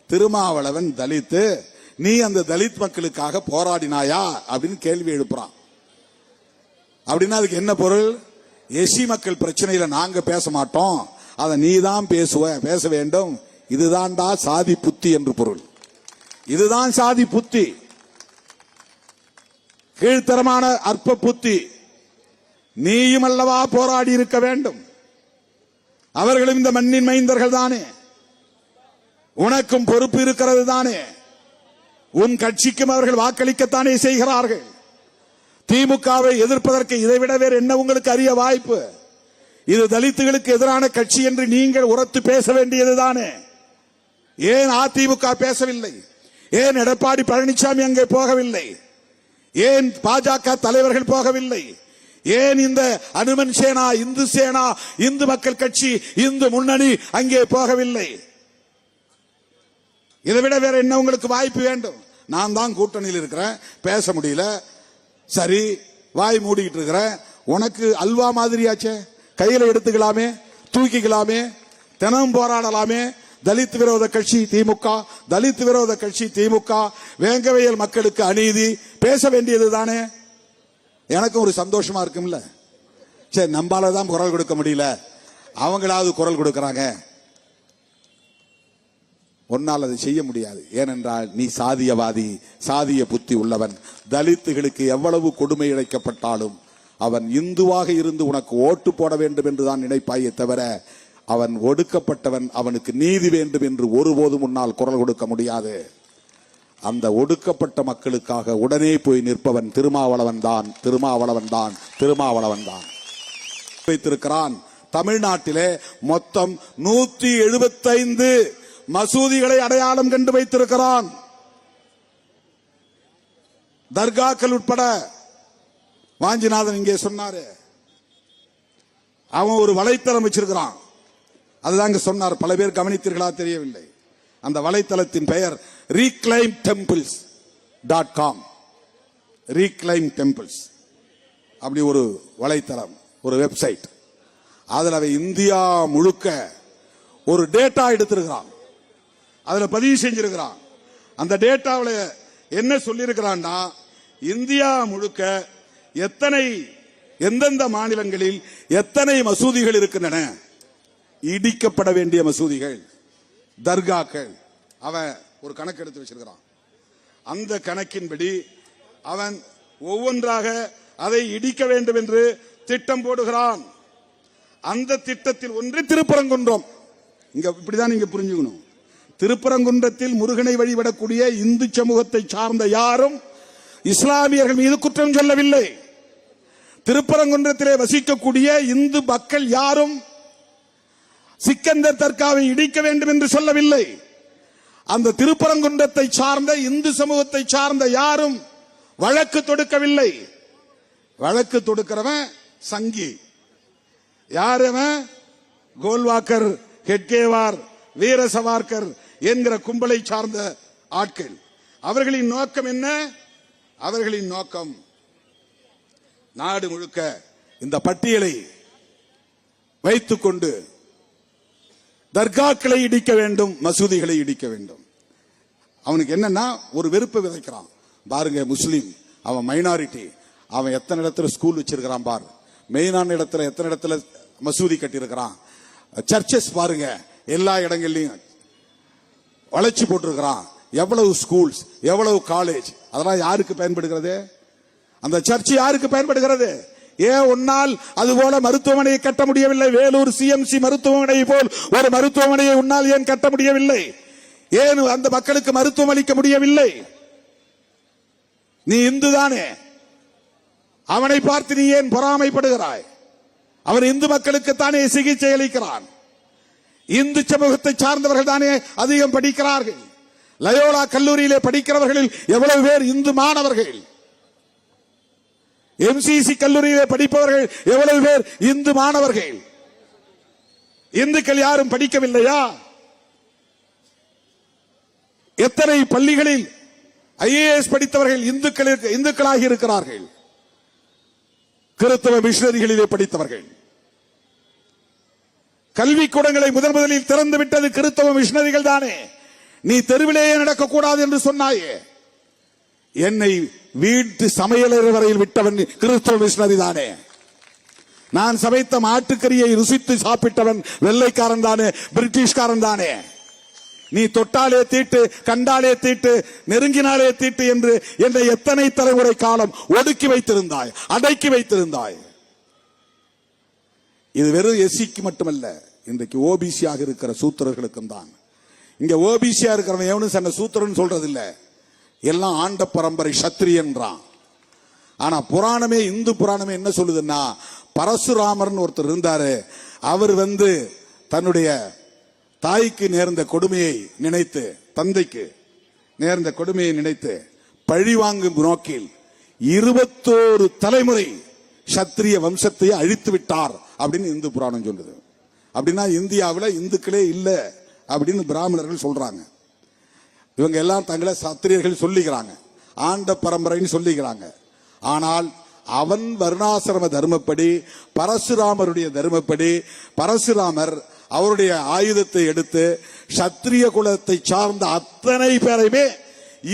திருமாவளவன் தலித்து, நீ அந்த தலித் மக்களுக்காக போராடினாயா அப்படின்னு கேள்வி எழுப்புறான். அப்படின்னா அதுக்கு என்ன பொருள்? எஸ்சி மக்கள் பிரச்சனையில நாங்க பேச மாட்டோம், அதை நீ தான் பேச வேண்டும். இதுதான்டா சாதி புத்தி என்று பொருள். இதுதான் சாதி புத்தி. கீழ்த்தரமான அற்ப புத்தி. நீயும் அல்லவா போராடி இருக்க வேண்டும். அவர்களும் இந்த மண்ணின் மைந்தர்கள் தானே. உனக்கும் பொறுப்பு இருக்கிறது தானே. உன் கட்சிக்கும் அவர்கள் வாக்களிக்கத்தானே செய்கிறார்கள். திமுகவை எதிர்ப்பதற்கு இதைவிட வேறு என்ன உங்களுக்கு அரிய வாய்ப்பு? இது தலித்துகளுக்கு எதிரான கட்சி என்று நீங்கள் உரத்து பேச வேண்டியதுதானே. ஏன் அதிமுக பேசவில்லை? ஏன் எடப்பாடி பழனிசாமி அங்கே போகவில்லை? ஏன் பாஜக தலைவர்கள் போகவில்லை? ஏன் இந்த அனுமன் சேனா, இந்து சேனா, இந்து மக்கள் கட்சி, இந்து முன்னணி அங்கே போகவில்லை? இதை விட வேற என்ன உங்களுக்கு வாய்ப்பு வேண்டும்? நான் தான் கூட்டணியில் இருக்கிறேன், பேச முடியல, சரி வாய் மூடிக்கிட்டு இருக்கிறேன். உனக்கு அல்வா மாதிரியாச்சே, கையில எடுத்துக்கலாமே, தூக்கிக்கலாமே, தினம் போராடலாமே. தலித் விரோத கட்சி திமுக, தலித் விரோத கட்சி திமுக, வேங்கவையல் மக்களுக்கு அநீதி பேச வேண்டியது தானே. எனக்கு ஒரு சந்தோஷமா இருக்கும்ல. சரி, நம்பாலதான் குரல் கொடுக்க முடியல, அவங்களாவது குரல் கொடுக்கறாங்க. ஒன்னால் அதை செய்ய முடியாது. ஏனென்றால் நீ சாதியவாதி, சாதிய புத்தி உள்ளவன். தலித்துகளுக்கு எவ்வளவு கொடுமை இழைக்கப்பட்டாலும் அவன் இந்துவாக இருந்து உனக்கு ஓட்டு போட வேண்டும் என்றுதான் நினைப்பாயே தவிர அவன் ஒடுக்கப்பட்டவன், அவனுக்கு நீதி வேண்டும் என்று ஒருபோதும் முன்னால் குரல் கொடுக்க முடியாது. அந்த ஒடுக்கப்பட்ட மக்களுக்காக உடனே போய் நிற்பவன் திருமாவளவன் தான், திருமாவளவன் தான், திருமாவளவன் தான் வைத்திருக்கிறான். தமிழ்நாட்டிலே மொத்தம் 175 மசூதிகளை அடையாளம் கண்டு வைத்திருக்கிறான். தர்காக்கள் உட்பட. வாஞ்சிநாதன் இங்கே சொன்னாரு, அவன் ஒரு வலைத்தளம் வச்சிருக்கிறான். அதுதாங்க சொன்னார். பல பேர் கவனித்தீர்களா தெரியவில்லை. அந்த வலைத்தளத்தின் பெயர் reclaimtemples.com. reclaim temples அப்படி ஒரு வலைத்தளம், ஒரு வெப்சைட். அதுல அவன் இந்தியா முழுக்க ஒரு டேட்டா எடுத்திருக்கிறான், அதுல பதிவு செஞ்சிருக்கிறான். அந்த டேட்டாவில் என்ன சொல்லியிருக்கிறான்னா, இந்தியா முழுக்க எந்தெந்த மாநிலங்களில் எத்தனை மசூதிகள் இருக்கின்றன, இடிக்கப்பட வேண்டிய மசூதிகள், தர்காக்கள், அவன் ஒரு கணக்கு எடுத்து வச்சிருக்கிறான். அந்த கணக்கின்படி அவன் ஒவ்வொன்றாக அதை இடிக்க வேண்டும் என்று திட்டம் போடுகிறான். அந்த திட்டத்தில் ஒன்று திருப்பரங்குன்றம். இங்க இப்படிதான் நீங்க புரிஞ்சுக்கணும். திருப்பரங்குன்றத்தில் முருகனை வழிபடக்கூடிய இந்து சமூகத்தை சார்ந்த யாரும் இஸ்லாமியர்கள் மீது குற்றம் சொல்லவில்லை. திருப்பரங்குன்றத்திலே வசிக்கக்கூடிய இந்து மக்கள் யாரும் சிக்கந்தர் தர்காவை இடிக்க வேண்டும் என்று சொல்லவில்லை. அந்த திருப்பரங்குன்றத்தை சார்ந்த இந்து சமூகத்தை சார்ந்த யாரும் வழக்கு தொடுக்கவில்லை. வழக்கு தொடுக்கிறவன் சங்கி. யாரவன்? கோல்வாக்கர், ஹெட்கேவார், வீர சவார்கர் என்கிற கும்பலை சார்ந்த ஆட்கள். அவர்களின் நோக்கம் என்ன? அவர்களின் நோக்கம் நாடு முழுக்க இந்த பட்டியலை வைத்துக் கொண்டு தர்காக்களை இடிக்க வேண்டும், மசூதிகளை இடிக்க வேண்டும். அவனுக்கு என்னன்னா ஒரு வெறுப்பை விதைக்கிறான். பாருங்க, முஸ்லீம், அவன் மைனாரிட்டி, அவன் எத்தனை இடத்துல ஸ்கூல் வச்சிருக்கிறான் பார், மெயினான இடத்துல எத்தனை இடத்துல மசூதி கட்டி இருக்கிறான். சர்ச்சஸ் பாருங்க, எல்லா இடங்கள்லயும் வளைச்சு போட்டிருக்கிறான். எவ்வளவு ஸ்கூல்ஸ், எவ்வளவு காலேஜ், அதெல்லாம் யாருக்கு பயன்படுகிறது? அந்த சர்ச் யாருக்கு பயன்படுகிறது? ஏன் உன்னால் அதுபோல மருத்துவமனையை கட்ட முடியவில்லை? வேலூர் சிஎம்சி மருத்துவமனை போல் ஒரு மருத்துவமனையை உன்னால் ஏன் கட்ட முடியவில்லை? ஏன் அந்த மக்களுக்கு மருத்துவம் அளிக்க முடியவில்லை? நீ இந்து தானே, அவனை பார்த்து நீ ஏன் பொறாமைப்படுகிறாய்? அவன் இந்து மக்களுக்கு தானே சிகிச்சை அளிக்கிறான். இந்து சமூகத்தை சார்ந்தவர்கள் தானே அதிகம் படிக்கிறார்கள். லயோலா கல்லூரியிலே படிக்கிறவர்களில் எவ்வளவு பேர் இந்து மாணவர்கள்? எம்சிசி கல்லூரியிலே படிப்பவர்கள் எவ்வளவு பேர் இந்து மாணவர்கள்? இந்துக்கள் யாரும் படிக்கவில்லையா? எத்தனை பள்ளிகளில் ஐஏஎஸ் படித்தவர்கள் இந்துக்களாகி இருக்கிறார்கள்? கிறிஸ்தவ மிஷனரிகளிலே படித்தவர்கள். கல்விக்கூடங்களை முதலில் திறந்து விட்டது கிறிஸ்தவ மிஷனரிகள் தானே. நீ தெருவிலேயே நடக்கக்கூடாது என்று சொன்னாயே. என்னை வீட்டு சமையலறை வரையில் விட்டவன் கிறிஸ்தவ மிஷனரி தானே. நான் சமைத்த மாட்டுக்கறியை ருசித்து சாப்பிட்டவன் வெள்ளைக்காரன் தானே, பிரிட்டிஷ்காரன் தானே. நீ தொட்டாலே தீட்டு, கண்டாலே தீட்டு, நெருங்கினாலே தீட்டு என்று என்ற எத்தனை தலைமுறை காலம் ஒடுக்கி வைத்திருந்தாய், அடக்கி வைத்திருந்தாய். இது வெறும் எஸ்சிக்கு மட்டுமல்ல, இன்றைக்கு ஓபிசியாக இருக்கிற சூத்திரர்களுக்கும் தான். இங்க ஓபிசியா இருக்கிறவன் எவனும் சன்ன சூத்திரன் சொல்றது இல்ல, எல்லாம் ஆண்ட பரம்பரை சத்திரியன்றான். ஆனா புராணமே, இந்து புராணமே என்ன சொல்லுதுன்னா, பரசுராமர்னு ஒருத்தர் இருந்தாரு, அவர் தன்னுடைய தாய்க்கு நேர்ந்த கொடுமையை நினைத்து, தந்தைக்கு நேர்ந்த கொடுமையை நினைத்து பழிவாங்கும் நோக்கில் 21 தலைமுறை சத்திரிய வம்சத்தை அழித்து விட்டார் அப்படின்னு இந்து புராணம் சொல்லுது. அப்படின்னா இந்தியாவில் இந்துக்களே இல்ல அப்படின்னு பிராமணர்கள் சொல்றாங்க. இவங்க எல்லாம் தங்களை சத்திரியர்கள் சொல்லிக்கிறாங்க, ஆண்ட பரம்பரைன்னு சொல்லிக்கிறாங்க. ஆனால் அவன் வர்ணாசிரம தர்மப்படி, பரசுராமருடைய தர்மப்படி, பரசுராமர் அவருடைய ஆயுதத்தை எடுத்து சத்திரிய குலத்தை சார்ந்த அத்தனை பேரையுமே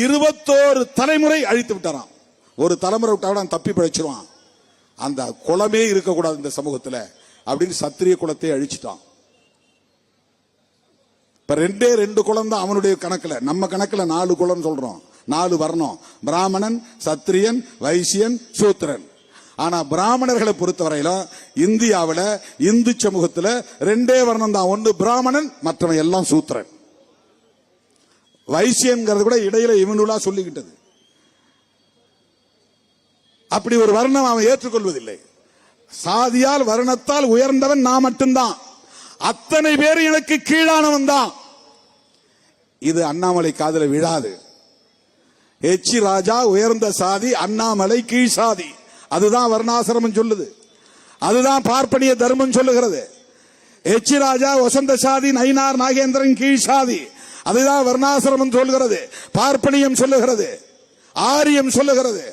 21 தலைமுறை அழித்து விட்டாராம். ஒரு தலைமுறை விட்டா தப்பி பிழைச்சிருவான், அந்த குலமே இருக்கக்கூடாது இந்த சமூகத்தில் அப்படின்னு சத்திரிய குலத்தை அழிச்சிட்டான். இப்ப 2 குலம் தான் அவனுடைய கணக்குல. நம்ம கணக்குல 4 குலம் சொல்றோம், 4 வர்ணம்: பிராமணன், சத்திரியன், வைசியன், சூத்திரன். ஆனா பிராமணர்களை பொறுத்தவரையிலும் இந்தியாவில் இந்து சமூகத்தில் 2 வர்ணம் தான், ஒன்று பிராமணன், மற்றவன் எல்லாம் சூத்திரன். வைசியன்கிறது கூட இடையில இவனுலா சொல்லிக்கிட்டது. அப்படி ஒரு வர்ணம் அவன் ஏற்றுக்கொள்வதில்லை. சாதியால் வர்ணத்தால் உயர்ந்தவன் நான் மட்டும்தான், அத்தனை பேர் எனக்கு கீழானவன் தான். இது அண்ணாமலை காதுல விழாது. எச்சி ராஜா உயர்ந்த சாதி, அண்ணாமலை கீழ் சாதி. அதுதான் வர்ணாசிரமம் சொல்லுது, அதுதான் பார்ப்பனிய தர்மம் சொல்லுகிறது. எச்சி ராஜா வசந்த சாதி, நயினார் நாகேந்திரன் கீழ் சாதி. அதுதான் வர்ணாசிரமம் சொல்லுகிறது, பார்ப்பனியம் சொல்லுகிறது, ஆரியம் சொல்லுகிறது.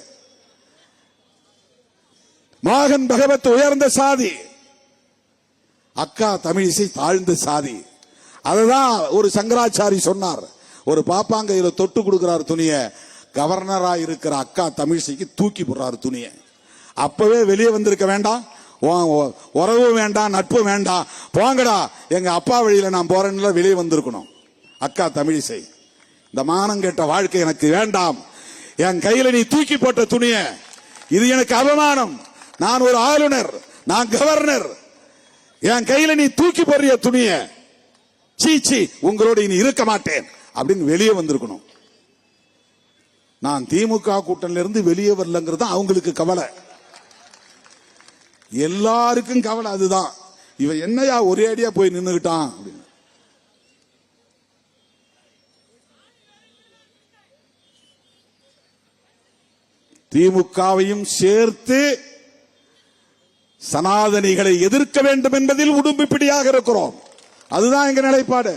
மோகன் பகவத் உயர்ந்த சாதி, அக்கா தமிழிசை தாழ்ந்த சாதி. அதுதான் ஒரு சங்கராச்சாரி சொன்னார். ஒரு பாப்பாங்கையில தொட்டு கொடுக்கிறார் துணிய, கவர்னரா இருக்கிற அக்கா தமிழிசைக்கு தூக்கி போடுறாரு துணிய. அப்பவே வெளியே வந்திருக்க வேண்டாம், உறவு வேண்டாம், நட்பு வேண்டாம், போங்கடா எங்க அப்பா வழியில நான் போறேன்னு வெளியே வந்திருக்கணும் அக்கா தமிழிசை. இந்த மானம் கேட்ட வாழ்க்கை எனக்கு வேண்டாம், என் கையில நீ தூக்கி போட்ட துணிய, இது எனக்கு அவமானம், நான் ஒரு ஆளுநர், நான் கவர்னர், என் கையில நீ தூக்கி போறிய துணிய, சீச்சி உங்களோட இனி இருக்க மாட்டேன் அப்படின்னு வெளியே வந்திருக்கணும். நான் திமுக கூட்டணியில இருந்து வெளியே வரலங்கிறது அவங்களுக்கு கவலை, எல்லாருக்கும் கவலை அதுதான். இவன் என்னையா ஒரே அடியா போய் நின்னுகிட்டான் அப்படின்னு. திமுகவையும் சேர்த்து சனாதனிகளை எதிர்க்க வேண்டும் என்பதில் உடும்பிப்பிடியாக இருக்கிறோம். அதுதான் எங்க நிலைப்பாடு.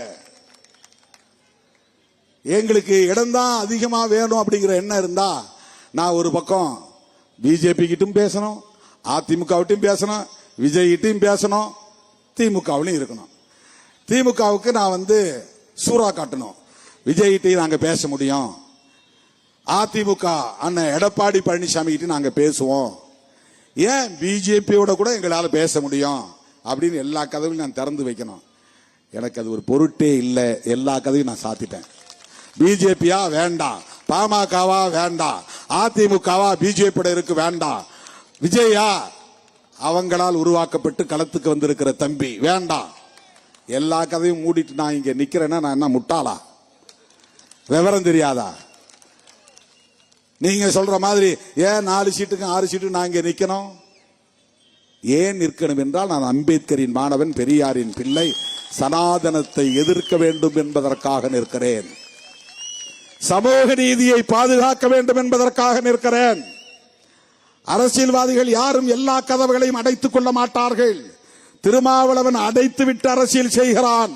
எங்களுக்கு இடம்தான் அதிகமா வேணும் அப்படிங்கிற எண்ணம் இருந்தா, நான் ஒரு பக்கம் பிஜேபி கிட்டும் பேசணும், அதிமுகவிட்டும் பேசணும், விஜய் கிட்டும் பேசணும், திமுகவிலும் இருக்கணும். திமுகவுக்கு நான் சூறா காட்டணும், விஜய் கிட்டையும் நாங்க பேச முடியும், அதிமுக அண்ணன் எடப்பாடி பழனிசாமி கிட்ட நாங்க பேசுவோம், ஏன் பிஜேபியோட கூட எங்களால பேச முடியும் அப்படின்னு எல்லா கதவையும் நான் திறந்து வைக்கணும். எனக்கு அது ஒரு பொருட்டே இல்லை, எல்லா கதையும் நான் சாத்திட்டேன். பிஜேபியா வேண்டாம், பாமகவா வேண்டாம், அதிமுகவா பிஜேபி இருக்கு வேண்டாம், விஜயா அவங்களால் உருவாக்கப்பட்டு களத்துக்கு வந்திருக்கிற தம்பி வேண்டாம், எல்லா கதையும் மூடிட்டு நான் இங்க நிக்கிறேன்னா நான் என்ன முட்டாளா, விவரம் தெரியாதா? நீங்க சொல்ற மாதிரி ஏன் 4 சீட்டுக்கும் 6 சீட்டுக்கும் நான் இங்க நிக்கணும்? ஏன் நிற்கணும் என்றால், நான் அம்பேத்கரின் மாணவன், பெரியாரின் பிள்ளை, சனாதனத்தை எதிர்க்க வேண்டும் என்பதற்காக நிற்கிறேன், சமூக நீதியை பாதுகாக்க வேண்டும் என்பதற்காக நிற்கிறேன். அரசியல்வாதிகள் யாரும் எல்லா கதவுகளையும் அடைத்துக் கொள்ள மாட்டார்கள். திருமாவளவன் அடைத்துவிட்டு அரசியல் செய்கிறான்.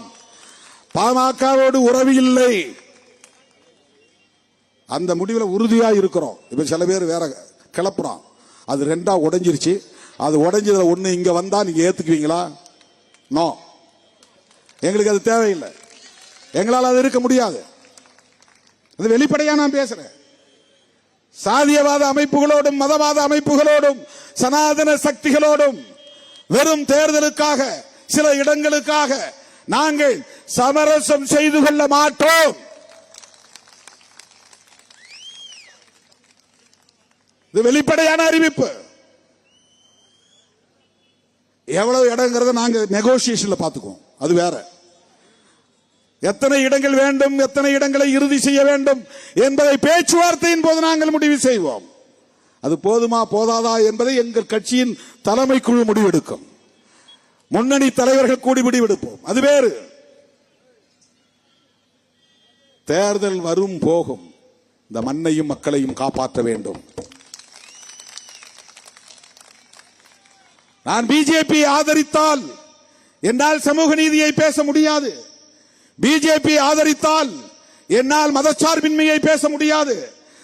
பாமகவோடு உறவு இல்லை, அந்த முடிவில் உறுதியா இருக்கிறோம். இப்ப சில பேர் வேற கிளப்புறான், அது 2ஆ உடைஞ்சிருச்சு, அது உடைஞ்சதுல ஒண்ணு இங்க வந்தா நீங்க ஏத்துக்குவீங்களா? நோ, எங்களுக்கு அது தேவையில்லை, எங்களால் அது இருக்க முடியாது. அது வெளிப்படையா நான் பேசுறேன். சாதியவாத அமைப்புகளோடும் மதவாத அமைப்புகளோடும் சனாதன சக்திகளோடும் வெறும் தேர்தலுக்காக, சில இடங்களுக்காக நாங்கள் சமரசம் செய்து கொள்ள மாட்டோம். இது வெளிப்படையான அறிவிப்பு. எவ்வளவு இடங்கிறத நாங்க நெகோசியேஷன்ல பாத்துக்குவோம், அது வேற. எத்தனை இடங்கள் வேண்டும், எத்தனை இடங்களை இறுதி செய்ய வேண்டும் என்பதை பேச்சுவார்த்தையின் போது நாங்கள் முடிவு செய்வோம். அது போதுமா போதாதா என்பதை எங்கள் கட்சியின் தலைமை குழு முடிவெடுக்கும். முன்னணி தலைவர்கள் கூடி முடிவெடுப்போம், அது வேறு. தேர்தல் வரும் போகும், இந்த மண்ணையும் மக்களையும் காப்பாற்ற வேண்டும். நான் பிஜேபி ஆதரித்தால் என்னால் சமூக நீதியை பேச முடியாது. பிஜேபி ஆதரித்தால் என்னால் மதச்சார்பின்மையை பேச முடியாது.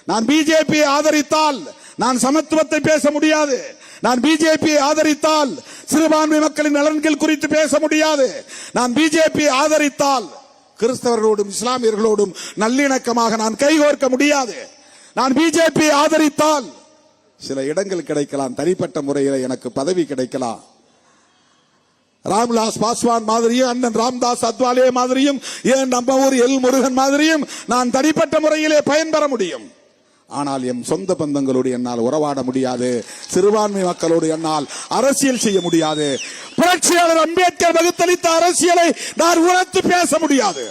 நான் பிஜேபி ஆதரித்தால் நான் சமத்துவத்தை பேச முடியாது. நான் பிஜேபி ஆதரித்தால் சிறுபான்மை மக்களின் நலன்கள் குறித்து பேச முடியாது. நான் பிஜேபி ஆதரித்தால் கிறிஸ்தவர்களோடும் இஸ்லாமியர்களோடும் நல்லிணக்கமாக நான் கைகோர்க்க முடியாது. நான் பிஜேபி ஆதரித்தால் சில இடங்கள் கிடைக்கலாம், தனிப்பட்ட முறையில் எனக்கு பதவி கிடைக்கலாம். ராம்விலாஸ் பாஸ்வான் மாதிரியும், அண்ணன் ராம்தாஸ் அத்வாலே மாதிரியும், ஏன் நம்ம ஊர் எல் முருகன் மாதிரியும் நான் தனிப்பட்ட முறையிலே பயன்பெற முடியும். ஆனால் என் சொந்த பந்தங்களோடு என்னால் உறவாட முடியாது. சிறுபான்மை மக்களோடு என்னால் அரசியல் செய்ய முடியாது. புரட்சியாளர் அம்பேத்கர் வகுத்தளித்த அரசியலை நான் உரத்து பேச முடியாது.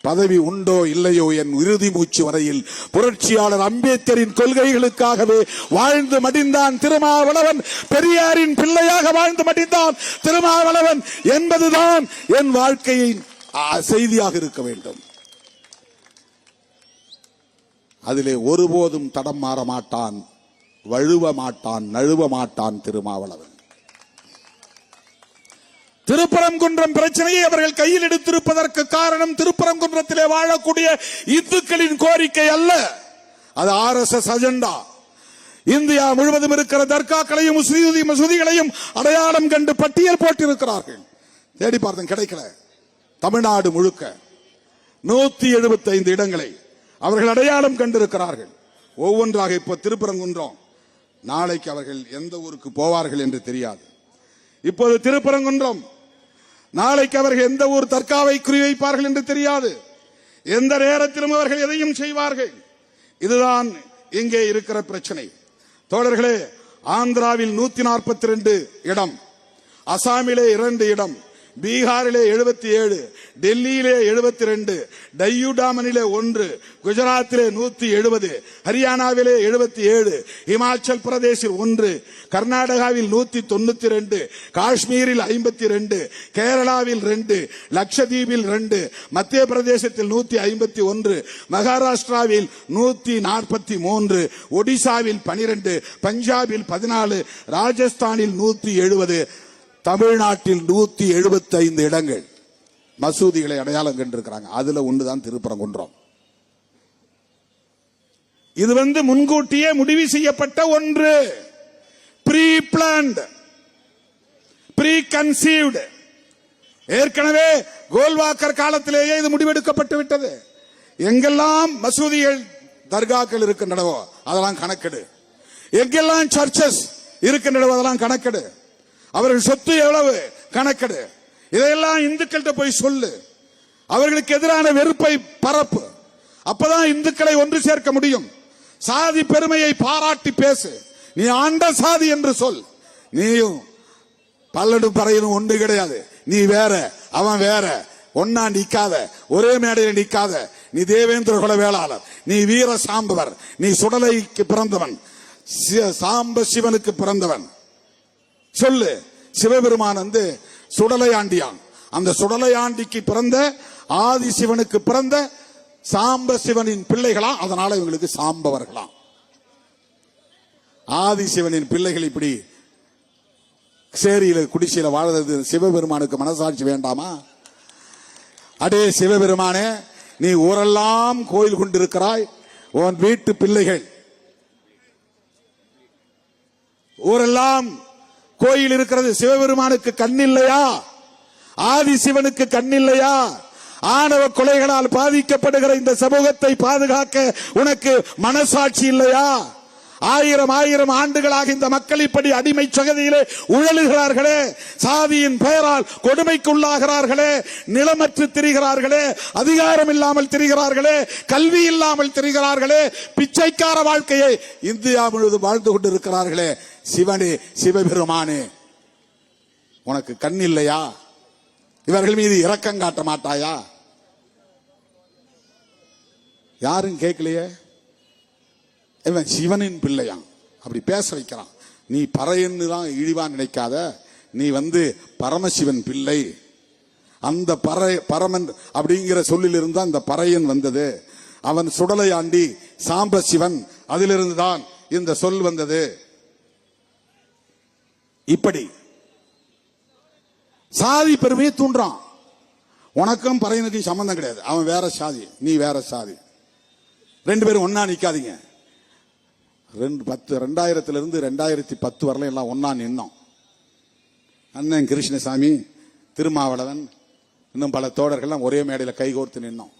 பதவி உண்டோ இல்லையோ, என் இறுதி மூச்சு வரையில் புரட்சியாளர் அம்பேத்கரின் கொள்கைகளுக்காகவே வாழ்ந்து மடிந்தான் திருமாவளவன். பெரியாரின் பிள்ளையாக வாழ்ந்து மடிந்தான் திருமாவளவன் என்பதுதான் என் வாழ்க்கையின் செய்தியாக இருக்க வேண்டும். அதிலே ஒருபோதும் தடம் மாற மாட்டான், வழுவ மாட்டான், நழுவ மாட்டான் திருமாவளவன். திருப்பரங்குன்றம் பிரச்சனையை அவர்கள் கையில் எடுத்திருப்பதற்கு காரணம் திருப்பரங்குன்றத்திலே வாழக்கூடிய இந்துக்களின் கோரிக்கை அல்ல, அது RSS அஜெண்டா. இந்தியா முழுவதும் இருக்கிற தர்காக்களையும் மசூதிகளையும் அடையாளம் கண்டு பட்டியல் போட்டிருக்கிறார்கள். தேடி பார்த்தேன், கிடைக்கல. தமிழ்நாடு முழுக்க 175 இடங்களை அவர்கள் அடையாளம் கண்டிருக்கிறார்கள். ஒவ்வொன்றாக இப்ப திருப்பரங்குன்றம், நாளைக்கு அவர்கள் எந்த ஊருக்கு போவார்கள் என்று தெரியாது. இப்போது திருப்பரங்குன்றம், நாளைக்கு அவர்கள் எந்த ஊர் தர்காவை குறிவைப்பார்கள் என்று தெரியாது. எந்த நேரத்திலும் அவர்கள் எதையும் செய்வார்கள். இதுதான் இங்கே இருக்கிற பிரச்சனை. தோழர்களே, ஆந்திராவில் 142 இடம், அசாமிலே 2 இடம், பீகாரிலே 77, டெல்லியிலே 72, டையூடாமனிலே 1, குஜராத்திலே 170, ஹரியானாவிலே 77, இமாச்சல் பிரதேசில் 1, கர்நாடகாவில் 192, காஷ்மீரில் 52, கேரளாவில் 2, லட்சதீபில் 2, மத்திய பிரதேசத்தில் 151, மகாராஷ்டிராவில் 143, ஒடிசாவில் 12, பஞ்சாபில் 14, ராஜஸ்தானில் 170, தமிழ்நாட்டில் 175 இடங்கள் மசூதிகளை அடையாளம் கண்டிருக்கிறாங்க. அதுல ஒன்றுதான் திருப்பரங்குன்றம். இது முன்கூட்டியே முடிவு செய்யப்பட்ட ஒன்று, ப்ரீ பிளான்ட், ப்ரீ கன்சீவ்டு. ஏற்கனவே கோல்வாக்கர் காலத்திலேயே இது முடிவெடுக்கப்பட்டு விட்டது. எங்கெல்லாம் மசூதிகள் தர்காக்கள் இருக்கின்றனவோ அதெல்லாம் கணக்கெடு. எங்கெல்லாம் சர்ச்சஸ் இருக்கின்றனவோ அதெல்லாம் கணக்கெடு. அவர்கள் சொத்து எவ்வளவு கணக்கெடு. இதையெல்லாம் இந்துக்கள்கிட்ட போய் சொல்லு. அவர்களுக்கு எதிரான வெறுப்பை பரப்பு. அப்பதான் இந்துக்களை ஒன்று சேர்க்க முடியும். சாதி பெருமையை பாராட்டி பேசு. நீ ஆண்ட சாதி என்று சொல். நீயும் பல்லடும் பறையனும் ஒன்று கிடையாது. நீ வேற, அவன் வேற. ஒன்னா நிக்காத, ஒரே மேடையில் நிக்காத. நீ தேவேந்திர குல வேளாளர், நீ வீர சாம்பவர், நீ சுடலைக்கு பிறந்தவன், சாம்ப சிவனுக்கு பிறந்தவன். சொல்லு. சிவபெருமான் சுடலையாண்டியான். அந்த சுடலையாண்டிக்கு பிறந்த ஆதி சிவனுக்கு பிறந்த சாம்ப சிவனின் பிள்ளைகளா, அதனால இவங்களுக்கு சாம்பவர்களாம். ஆதி சிவனின் பிள்ளைகள் இப்படி சேரியில குடிசையில வாழ்றது சிவபெருமானுக்கு மனசாட்சி வேண்டாமா? அடே சிவபெருமானே, நீ ஊரெல்லாம் கோயில் கொண்டிருக்கிறாய். உன் வீட்டு பிள்ளைகள் ஊரெல்லாம் கோயில் இருக்கிறது. சிவபெருமானுக்கு கண்ணில்லையா? ஆதி சிவனுக்கு கண்ணில்லையா? ஆணவ கொலைகளால் பாதிக்கப்படுகிற இந்த சமூகத்தை பாதுகாக்க உனக்கு மனசாட்சி இல்லையா? ஆயிரம் ஆண்டுகளாக இந்த மக்கள் இப்படி அடிமை சகதியிலே உழலுகிறார்களே, சாதியின் பெயரால் கொடுமைக்குள்ளாகிறார்களே, நிலமற்று திரிகிறார்களே, அதிகாரம் இல்லாமல் திரிகிறார்களே, கல்வி இல்லாமல் திரிகிறார்களே, பிச்சைக்கார வாழ்க்கையை இந்தியா முழுவதும் வாழ்ந்து கொண்டிருக்கிறார்களே. சிவனே, சிவபெருமானே, உனக்கு கண் இல்லையா? இவர்கள் மீது இரக்கம் காட்ட மாட்டாயா? யாரும் கேட்கலையே. இவன் சிவனின் பிள்ளையான், அப்படி பேச வைக்கிறான். நீ பறையன்னு தான் இழிவா நினைக்காத, நீ பரமசிவன் பிள்ளை. அந்த பரமன் அப்படிங்கிற சொல்லிலிருந்து அந்த பறையன் வந்தது. அவன் சுடலை ஆண்டி சாம்ப சிவன், அதிலிருந்து தான் இந்த சொல் வந்தது. இப்படி சாதி பெருமையை தூண்டுறான். உனக்கும் பறையனுக்கும் சம்பந்தம் கிடையாது. அவன் வேற சாதி, நீ வேற சாதி. ரெண்டு பேரும் ஒன்னா நிக்காதீங்க. 2000 2010 வரல எல்லாம் ஒன்னா நின்னோம். அண்ணன் கிருஷ்ணசாமி, திருமாவளவன், இன்னும் பல தோழர்கள் ஒரே மேடையில கைகோர்த்து நின்னோம்.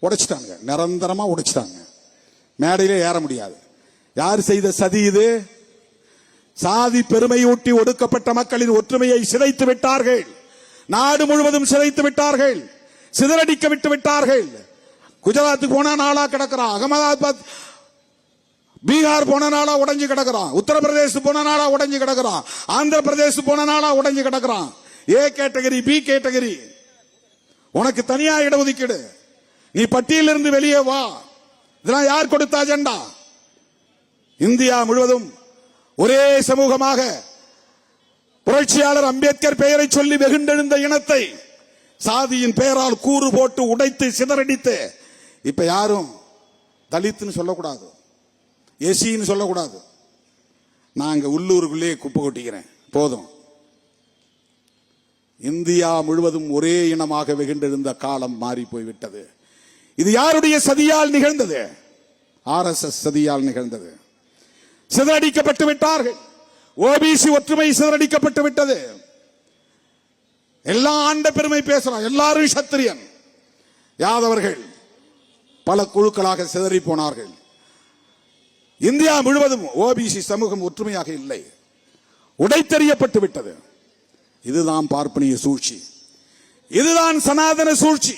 உடைச்சிட்டாங்க, நிரந்தரமா உடைச்சிட்டாங்க. மேடையிலே ஏற முடியாது. யார் செய்த சதி இது? சாதி பெருமையூட்டி ஒடுக்கப்பட்ட மக்களின் ஒற்றுமையை சிதைத்து விட்டார்கள். நாடு முழுவதும் சிதைத்து விட்டார்கள், சிதறடிக்க விட்டு விட்டார்கள். குஜராத்துக்கு போனா நாளா கிடக்கிறான், அகமதாபாத் பீகார் போன நாளா உடைஞ்சு கிடக்கிறான், உத்தரப்பிரதேச போன நாளா உடைஞ்சு கிடக்கிறான், ஆந்திர பிரதேச போன நாளா உடைஞ்சு கிடக்கிறான். A category, B category. உனக்கு தனியா இடஒதுக்கீடு, நீ பட்டியலிருந்து வெளியே வா. இதெல்லாம் யார் கொடுத்த அஜெண்டா? இந்தியா முழுவதும் ஒரே சமூகமாக புரட்சியாளர் அம்பேத்கர் பெயரை சொல்லி வெகுண்டெழுந்த இனத்தை சாதியின் பெயரால் கூறு போட்டு உடைத்து சிதறடித்து, இப்ப யாரும் தலித்னு சொல்லக்கூடாது, எசின்னு சொல்லக்கூடாது. நான் அங்க உள்ளூருக்குள்ளே குப்பை கொட்டிக்கிறேன், போதும். இந்தியா முழுவதும் ஒரே இனமாக வெகுண்டெழுந்த காலம் மாறி போய்விட்டது. இது யாருடைய சதியால் நிகழ்ந்தது? RSS சதியால் நிகழ்ந்தது. சிதறடிக்கப்பட்டு விட்டார்கள். ஓபிசி ஒற்றுமை சிதறடிக்கப்பட்டு விட்டது. எல்லாம் ஆண்ட பெருமை பேசுறான், எல்லாரும் சத்திரியன். யாதவர்கள் பல குழுக்களாக சிதறி போனார்கள். இந்தியா முழுவதும் ஓபிசி சமூகம் ஒற்றுமையாக இல்லை, உடைத்தெறியப்பட்டு விட்டது. இதுதான் பார்ப்பனிய சூழ்ச்சி, இதுதான் சனாதன சூழ்ச்சி.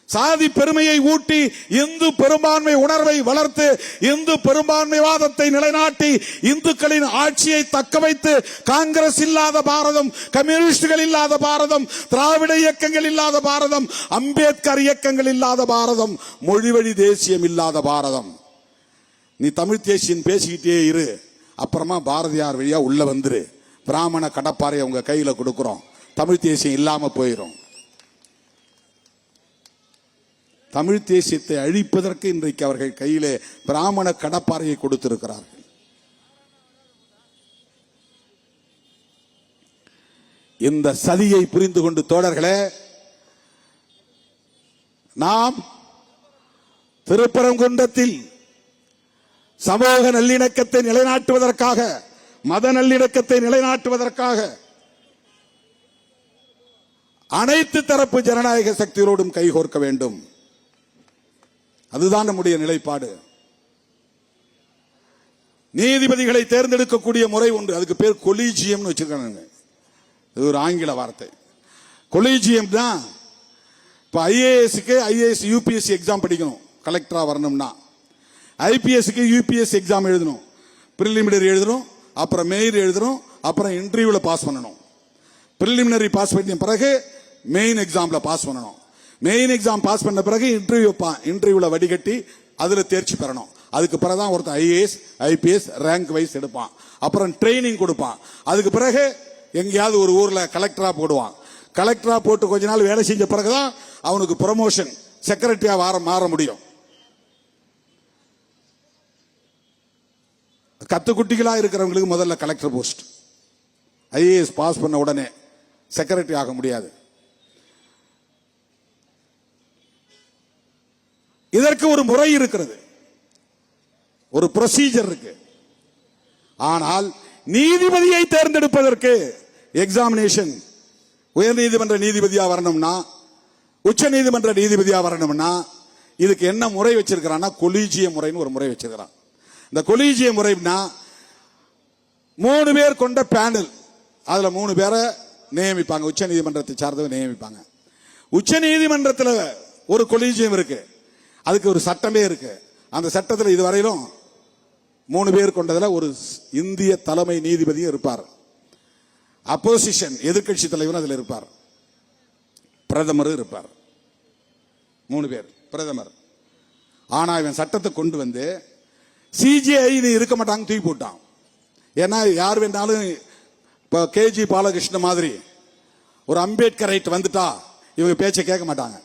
சாதி பெருமையை ஊட்டி இந்து பெரும்பான்மை உணர்வை வளர்த்து இந்து பெரும்பான்மைவாதத்தை நிலைநாட்டி இந்துக்களின் ஆட்சியை தக்க வைத்து காங்கிரஸ் இல்லாத பாரதம், கம்யூனிஸ்டுகள் இல்லாத பாரதம், திராவிட இயக்கங்கள் இல்லாத பாரதம், அம்பேத்கர் இயக்கங்கள் இல்லாத பாரதம், மொழிவழி தேசியம் இல்லாத பாரதம். நீ தமிழ் தேசியம் பேசிக்கிட்டே இரு, அப்புறமா பாரதியார் வழியா உள்ள வந்துரு. பிராமண கடப்பாறையை உங்க கையில கொடுக்கிறோம், தமிழ் தேசியம் இல்லாம போயிடும். தமிழ் தேசியத்தை அழிப்பதற்கு இன்றைக்கு அவர்கள் கையிலே பிராமண கடப்பாறையை கொடுத்திருக்கிறார்கள். இந்த சதியை புரிந்து கொண்டு தோழர்களே, நாம் திருப்பரங்குன்றத்தில் சமூக நல்லிணக்கத்தை நிலைநாட்டுவதற்காக, மத நல்லிணக்கத்தை நிலைநாட்டுவதற்காக அனைத்து தரப்பு ஜனநாயக சக்திகளோடும் கைகோர்க்க வேண்டும். அதுதான் நம்முடைய நிலைப்பாடு. நீதிபதிகளை தேர்ந்தெடுக்கக்கூடிய முறை ஒன்று, அதுக்கு பேர் கொலீஜியம் வச்சிருக்காங்க. இது ஒரு ஆங்கில வார்த்தை. கொலீஜியம் தான். இப்ப ஐஏஎஸ்க்கு ஐஏஎஸ் யூபிஎஸ்சி எக்ஸாம் படிக்கணும், கலெக்டரா வரணும்னா. ஐபிஎஸ்க்கு யூபிஎஸ்சி எக்ஸாம் எழுதணும், பிரிலிமினரி எழுதணும், அப்புறம் மெயின் எழுதணும், அப்புறம் இன்டர்வியூல பாஸ் பண்ணணும். பிரிலிமினரி பாஸ் பண்ண பிறகு மெயின் எக்ஸாம்ல பாஸ் பண்ணணும். மெயின் எக்ஸாம் பாஸ் பண்ண பிறகு இன்டர்வியூல வடிகட்டி அதுல தேர்ச்சி பெறணும். அதுக்கு பிறகுதான் ஒருத்தர் ஐஏஎஸ் ஐபிஎஸ் ரேங்க் வைஸ் எடுப்பான். அப்புறம் ட்ரைனிங் கொடுப்பான். அதுக்கு பிறகு எங்கேயாவது ஒரு ஊர்ல கலெக்டரா போடுவான். கலெக்டரா போட்டு கொஞ்ச நாள் வேலை செஞ்ச பிறகுதான் அவனுக்கு ப்ரமோஷன், செக்ரட்டரியா மாற முடியும். கத்துக்குட்டிகளா இருக்கிறவங்களுக்கு முதல்ல கலெக்டர் போஸ்ட். ஐஏஎஸ் பாஸ் பண்ண உடனே செக்ரட்டரி ஆக முடியாது. இதற்கு ஒரு முறை இருக்கிறது, ஒரு ப்ரொசீஜர் இருக்கு. ஆனால் நீதிபதியை தேர்ந்தெடுப்பதற்கு எக்ஸாமினேஷன், உயர் நீதிமன்ற நீதிபதியா வரணும்னா, உச்ச நீதிமன்ற நீதிபதியா வரணும்னா இதுக்கு என்ன முறை வச்சிருக்கிறான்னா கொலீஜிய முறைன்னு ஒரு முறை வச்சிருக்கிறான். இந்த கொலீஜிய முறைனா 3 பேர் கொண்ட பேனல், அதுல 3 பேரை நியமிப்பாங்க. உச்ச நீதிமன்றத்தை சார்ந்தவர் நியமிப்பாங்க. உச்ச நீதிமன்றத்தில் ஒரு கொலீஜியம் இருக்கு, அதுக்கு ஒரு சட்டமே இருக்கு. அந்த சட்டத்தில் இதுவரையிலும் 3 பேர் கொண்டதுல ஒரு இந்திய தலைமை நீதிபதியும் இருப்பார். அப்போசிஷன் எதிர்கட்சி தலைவர் அதில் இருப்பார். பிரதமர் இருப்பார். 3 பேர் பிரதமர். ஆனா இவன் சட்டத்தை கொண்டு வந்து சிஜிஐ இருக்க மாட்டாங்க, தூக்கி போட்டான். ஏன்னா யார் வேணாலும் இப்போ கேஜி பாலகிருஷ்ண மாதிரி ஒரு அம்பேத்கர் ரைட் வந்துட்டா இவங்க பேச்சை கேட்க மாட்டாங்க.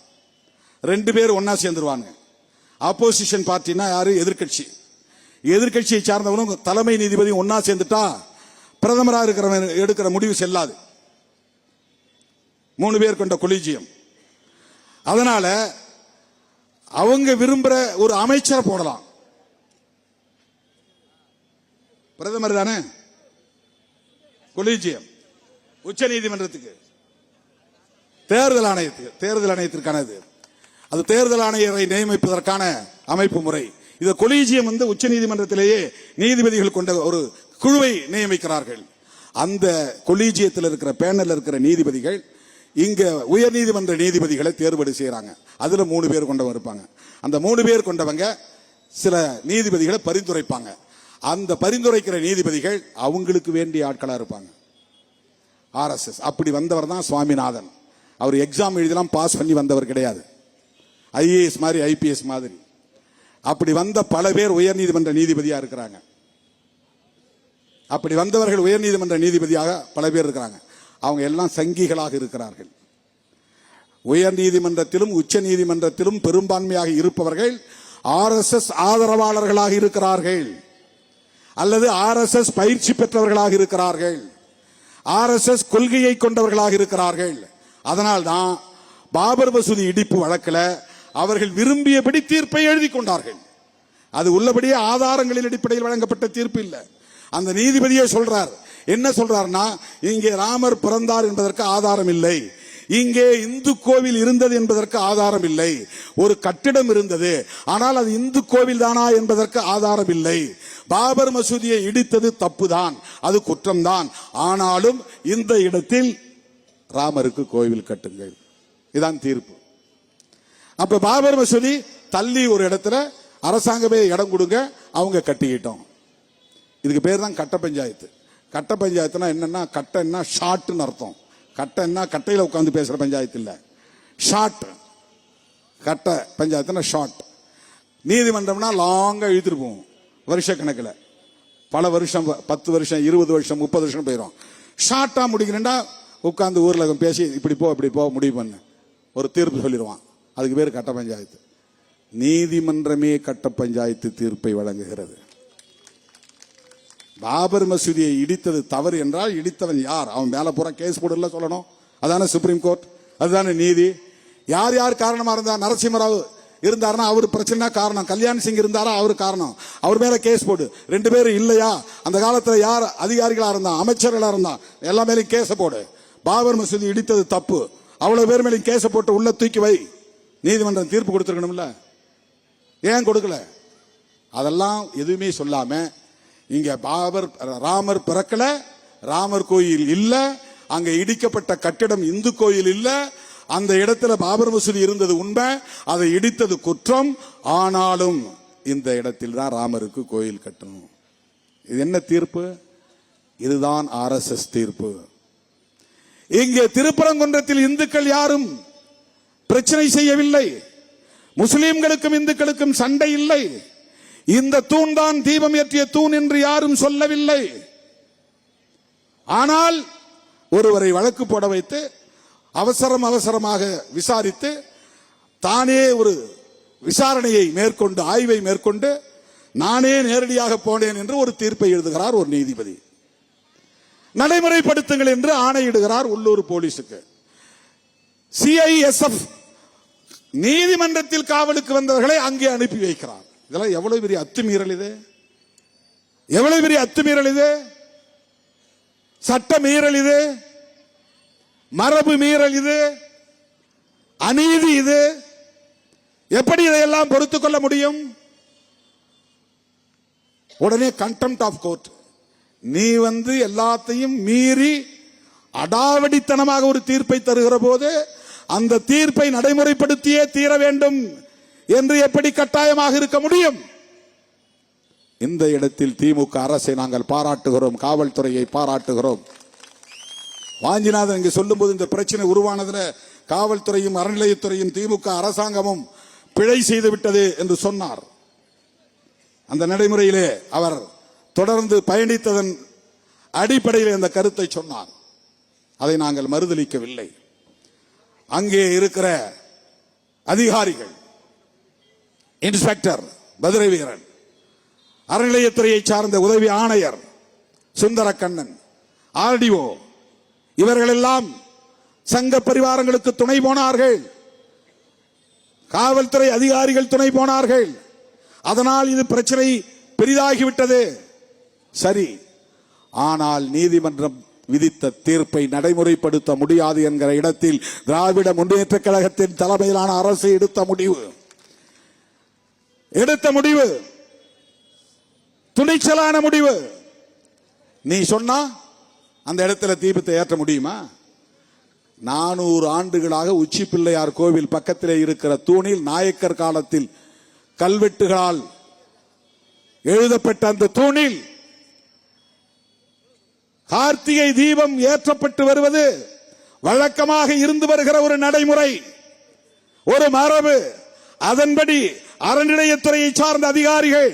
2 பேர் ஒன்னா சேர்ந்துருவாங்க. அப்போசிஷன் பார்ட்டினா யாரு? எதிர்கட்சி. எதிர்கட்சியை சார்ந்தவனும் தலைமை நீதிபதி ஒன்னா சேர்ந்துட்டா பிரதமராக இருக்கிறவன் எடுக்கிற முடிவு செல்லாது. 3 பேர் கொண்ட கொலீஜியம். அதனால அவங்க விரும்புற ஒரு அமைச்சரை போடலாம். பிரதமர் தானே கொலீஜியம். உச்ச நீதிமன்றத்துக்கு தேர்தல் ஆணையத்திற்கானது. அது தேர்தல் ஆணையரை நியமிப்பதற்கான அமைப்பு முறை. இந்த கொலீஜியம் உச்ச நீதிமன்றத்திலேயே நீதிபதிகள் கொண்ட ஒரு குழுவை நியமிக்கிறார்கள். அந்த கொலீஜியத்தில் இருக்கிற பேனல் இருக்கிற நீதிபதிகள் இங்க உயர் நீதிமன்ற நீதிபதிகளை தேர்வு செய்யறாங்க. அதுல 3 பேர் கொண்டவங்க இருப்பாங்க. அந்த 3 பேர் கொண்டவங்க சில நீதிபதிகளை பரிந்துரைப்பாங்க. அந்த பரிந்துரைக்கிற நீதிபதிகள் அவங்களுக்கு வேண்டிய ஆட்களா இருப்பாங்க. ஆர்எஸ்எஸ் அப்படி வந்தவர் தான் சுவாமிநாதன். அவர் எக்ஸாம் எழுதலாம் பாஸ் பண்ணி வந்தவர் கிடையாது. ஐஏஎஸ் மாதிரி ஐபிஎஸ் மாதிரி அப்படி வந்த பல பேர் உயர் நீதிமன்ற நீதிபதியா இருக்கிறாங்க. அப்படி வந்தவர்கள் உயர் நீதிமன்ற நீதிபதியாக பல பேர் இருக்கிறாங்க. அவங்க எல்லாம் சங்கிகளாக இருக்கிறார்கள். உயர் நீதிமன்றத்திலும் உச்ச நீதிமன்றத்திலும் பெரும்பான்மையாக இருப்பவர்கள் ஆர்எஸ்எஸ் ஆதரவாளர்களாக இருக்கிறார்கள், அல்லது ஆர்எஸ்எஸ் பயிற்சி பெற்றவர்களாக இருக்கிறார்கள், ஆர்எஸ்எஸ் கொள்கையை கொண்டவர்களாக இருக்கிறார்கள். அதனால்தான் பாபர் மசூதி இடிப்பு வழக்கில் அவர்கள் விரும்பியபடி தீர்ப்பை எழுதி கொண்டார்கள். அது உள்ளபடியே ஆதாரங்களின் அடிப்படையில் வழங்கப்பட்ட தீர்ப்பு இல்லை. அந்த நீதிபதியே சொல்றார். என்ன சொல்றார்னா, இங்கே ராமர் பிறந்தார் என்பதற்கு ஆதாரம் இல்லை, இங்கே இந்து கோவில் இருந்தது என்பதற்கு ஆதாரம் இல்லை, ஒரு கட்டிடம் இருந்தது ஆனால் அது இந்து கோவில் தானா என்பதற்கு ஆதாரம் இல்லை. பாபர் மசூதியை இடித்தது தப்புதான், அது குற்றம்தான், ஆனாலும் இந்த இடத்தில் ராமருக்கு கோவில் கட்டுங்கள். இதான் தீர்ப்பு. அப்ப பாபர் மசூதி தள்ளி ஒரு இடத்துல அரசாங்கமே இடம் கொடுங்க, அவங்க கட்டிக்கிட்டோம். இதுக்கு பேர் தான் கட்ட பஞ்சாயத்து. கட்ட பஞ்சாயத்துனா என்னன்னா, கட்டன்னா ஷார்ட்னு அர்த்தம். கட்டன்னா கட்டையில உட்கார்ந்து பேசுற பஞ்சாயத்து இல்ல, ஷார்ட். கட்ட பஞ்சாயத்துனா ஷார்ட். நீதிமன்றம்னா லாங்கா இழுத்துட்டு போவோம், வருஷ கணக்கில், பல வருஷம், 10 வருஷம் 20 வருஷம் 30 வருஷம் போயிடும். ஷார்ட்டா முடிக்கிறேன்டா உட்கார்ந்து ஊர்ல பேசி இப்படி போ முடிவு பண்ண ஒரு தீர்ப்பு சொல்லிடுவான். அதுக்கு பேர் கட்ட பஞ்சாயத்து. நீதிமன்றமே கட்ட பஞ்சாயத்து தீர்ப்பை வழங்குகிறது. பாபர் மசூதியை இடித்தது தவறு என்றால் இடித்தவன் யார், அவன் மேல பூரா கேஸ் போடல சொல்லணும். அதான சுப்ரீம் கோர்ட், அதுதானே நீதி. யார் யார் காரணமா இருந்தா, நரசிம்மராவ் இருந்தாருன்னா அவர் பிரச்சனை காரணம், கல்யாண் சிங் இருந்தாரா அவர் காரணம், அவர் மேல கேஸ் போடு. 2 பேரும் இல்லையா, அந்த காலத்துல யார் அதிகாரிகளா இருந்தா, அமைச்சர்களா இருந்தா, எல்லா மேலும் கேஸ போடு. பாபர் மசூதி இடித்தது தப்பு, அவ்வளவு பேர் மேலும் கேஸ போட்டு உள்ள தூக்கி வை. நீதிமன்றம் தீர்ப்பு கொடுத்திருக்கணும்ல, ஏன் கொடுக்கல? அதெல்லாம் எதுவுமே சொல்லாம இங்க ராமர் பிறக்கல, ராமர் கோயில் இல்ல, அங்க இடிக்கப்பட்ட கட்டிடம் இந்து கோயில் இல்ல, அந்த இடத்துல பாபர் மசூதி இருந்தது உண்மை, அதை இடித்தது குற்றம், ஆனாலும் இந்த இடத்தில் தான் ராமருக்கு கோயில் கட்டணும். இது என்ன தீர்ப்பு? இதுதான் ஆர்எஸ்எஸ் தீர்ப்பு. இங்கே திருப்பரங்குன்றத்தில் இந்துக்கள் யாரும் பிரச்சனை செய்யவில்லை, முஸ்லிம்களுக்கும் இந்துக்களுக்கும் சண்டை இல்லை. இந்த தூண் தான் தீபம் ஏற்றிய தூண் என்று யாரும் சொல்லவில்லை. ஆனால் ஒருவரை வழக்கு போட வைத்து அவசரமாக விசாரித்து தானே ஒரு விசாரணையை மேற்கொண்டு ஆய்வை மேற்கொண்டு நானே நேரடியாக போனேன் என்று ஒரு தீர்ப்பை எழுதுகிறார் ஒரு நீதிபதி. நடைமுறைப்படுத்துங்கள் என்று ஆணையிடுகிறார் உள்ளூர் போலீஸுக்கு. சிஐஎஸ்எஃப் நீதிமன்றத்தில் காவலுக்கு வந்தவர்களை அங்கே அனுப்பி வைக்கிறார். இதெல்லாம் எவ்வளவு பெரிய அத்துமீறல் இது, எவ்வளவு பெரிய அத்துமீறல் இது, சட்ட மீறல் இது, மரபு மீறல் இது, அநீதி இது. எப்படி இதையெல்லாம் பொறுத்துக் கொள்ள முடியும்? உடனே கண்டெம்ட் ஆஃப் கோர்ட். நீ எல்லாத்தையும் மீறி அடாவடித்தனமாக ஒரு தீர்ப்பை தருகிற போது அந்த தீர்ப்பை நடைமுறைப்படுத்தியே தீர வேண்டும் என்று எப்படி கட்டாயமாக இருக்க முடியும்? இந்த இடத்தில் திமுக அரசை நாங்கள் பாராட்டுகிறோம், காவல்துறையை பாராட்டுகிறோம். வாஞ்சிநாதன் இங்கு சொல்லும் போது இந்த பிரச்சனை உருவானதுல காவல்துறையும் அறநிலையத்துறையும் திமுக அரசாங்கமும் பிழை செய்து விட்டது என்று சொன்னார். அந்த நடைமுறையிலே அவர் தொடர்ந்து பயணித்ததன் அடிப்படையில் இந்த கருத்தை சொன்னார். அதை நாங்கள் மறுதலிக்கவில்லை. அங்கே இருக்கிற அதிகாரிகள், இன்ஸ்பெக்டர் மதுரை வீரன், அறநிலையத்துறையை சார்ந்த உதவி ஆணையர் சுந்தரக்கண்ணன், ஆர்டிஓ, இவர்களெல்லாம் சங்க பரிவாரங்களுக்கு துணை போனார்கள். காவல்துறை அதிகாரிகள் துணை போனார்கள். அதனால் இது பிரச்சனை பெரிதாகிவிட்டது. சரி, ஆனால் நீதிமன்றம் விதித்த தீர்ப்பை நடைமுறைப்படுத்த முடியாது என்கிற இடத்தில் திராவிட முன்னேற்ற கழகத்தின் தலைமையிலான அரசு எடுத்த முடிவு துணிச்சலான முடிவு. நீ சொன்னா அந்த இடத்துல தீபத்தை ஏற்ற முடியுமா? 400 ஆண்டுகளாக உச்சி பிள்ளையார் கோவில் பக்கத்திலே இருக்கிற தூணில் நாயக்கர் காலத்தில் கல்வெட்டுகளால் எழுதப்பட்ட அந்த தூணில் கார்த்திகை தீபம் ஏற்றப்பட்டு வருவது வழக்கமாக இருந்து வருகிற ஒரு நடைமுறை, ஒரு மரபு. அதன்படி அறநிலையத்துறையை சார்ந்த அதிகாரிகள்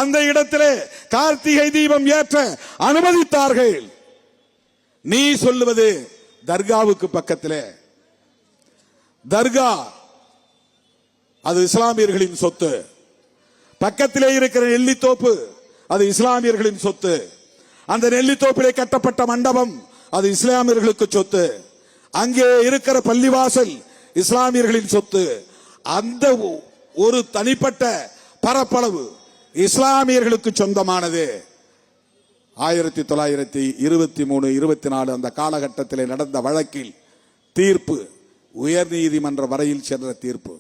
அந்த இடத்திலே கார்த்திகை தீபம் ஏற்ற அனுமதித்தார்கள். நீ சொல்லுவது தர்காவுக்கு பக்கத்திலே, தர்கா அது இஸ்லாமியர்களின் சொத்து. பக்கத்திலே இருக்கிற நெல்லித்தோப்பு அது இஸ்லாமியர்களின் சொத்து. அந்த நெல்லித்தோப்பிலே கட்டப்பட்ட மண்டபம் அது இஸ்லாமியர்களுக்கு சொத்து. அங்கே இருக்கிற பள்ளிவாசல் இஸ்லாமியர்களின் சொத்து. அந்த ஒரு தனிப்பட்ட பரப்பளவு இஸ்லாமியர்களுக்கு சொந்தமானது. 1923-24 அந்த காலகட்டத்தில் நடந்த வழக்கில் தீர்ப்பு உயர்நீதிமன்ற வரையில் சென்ற தீர்ப்பு,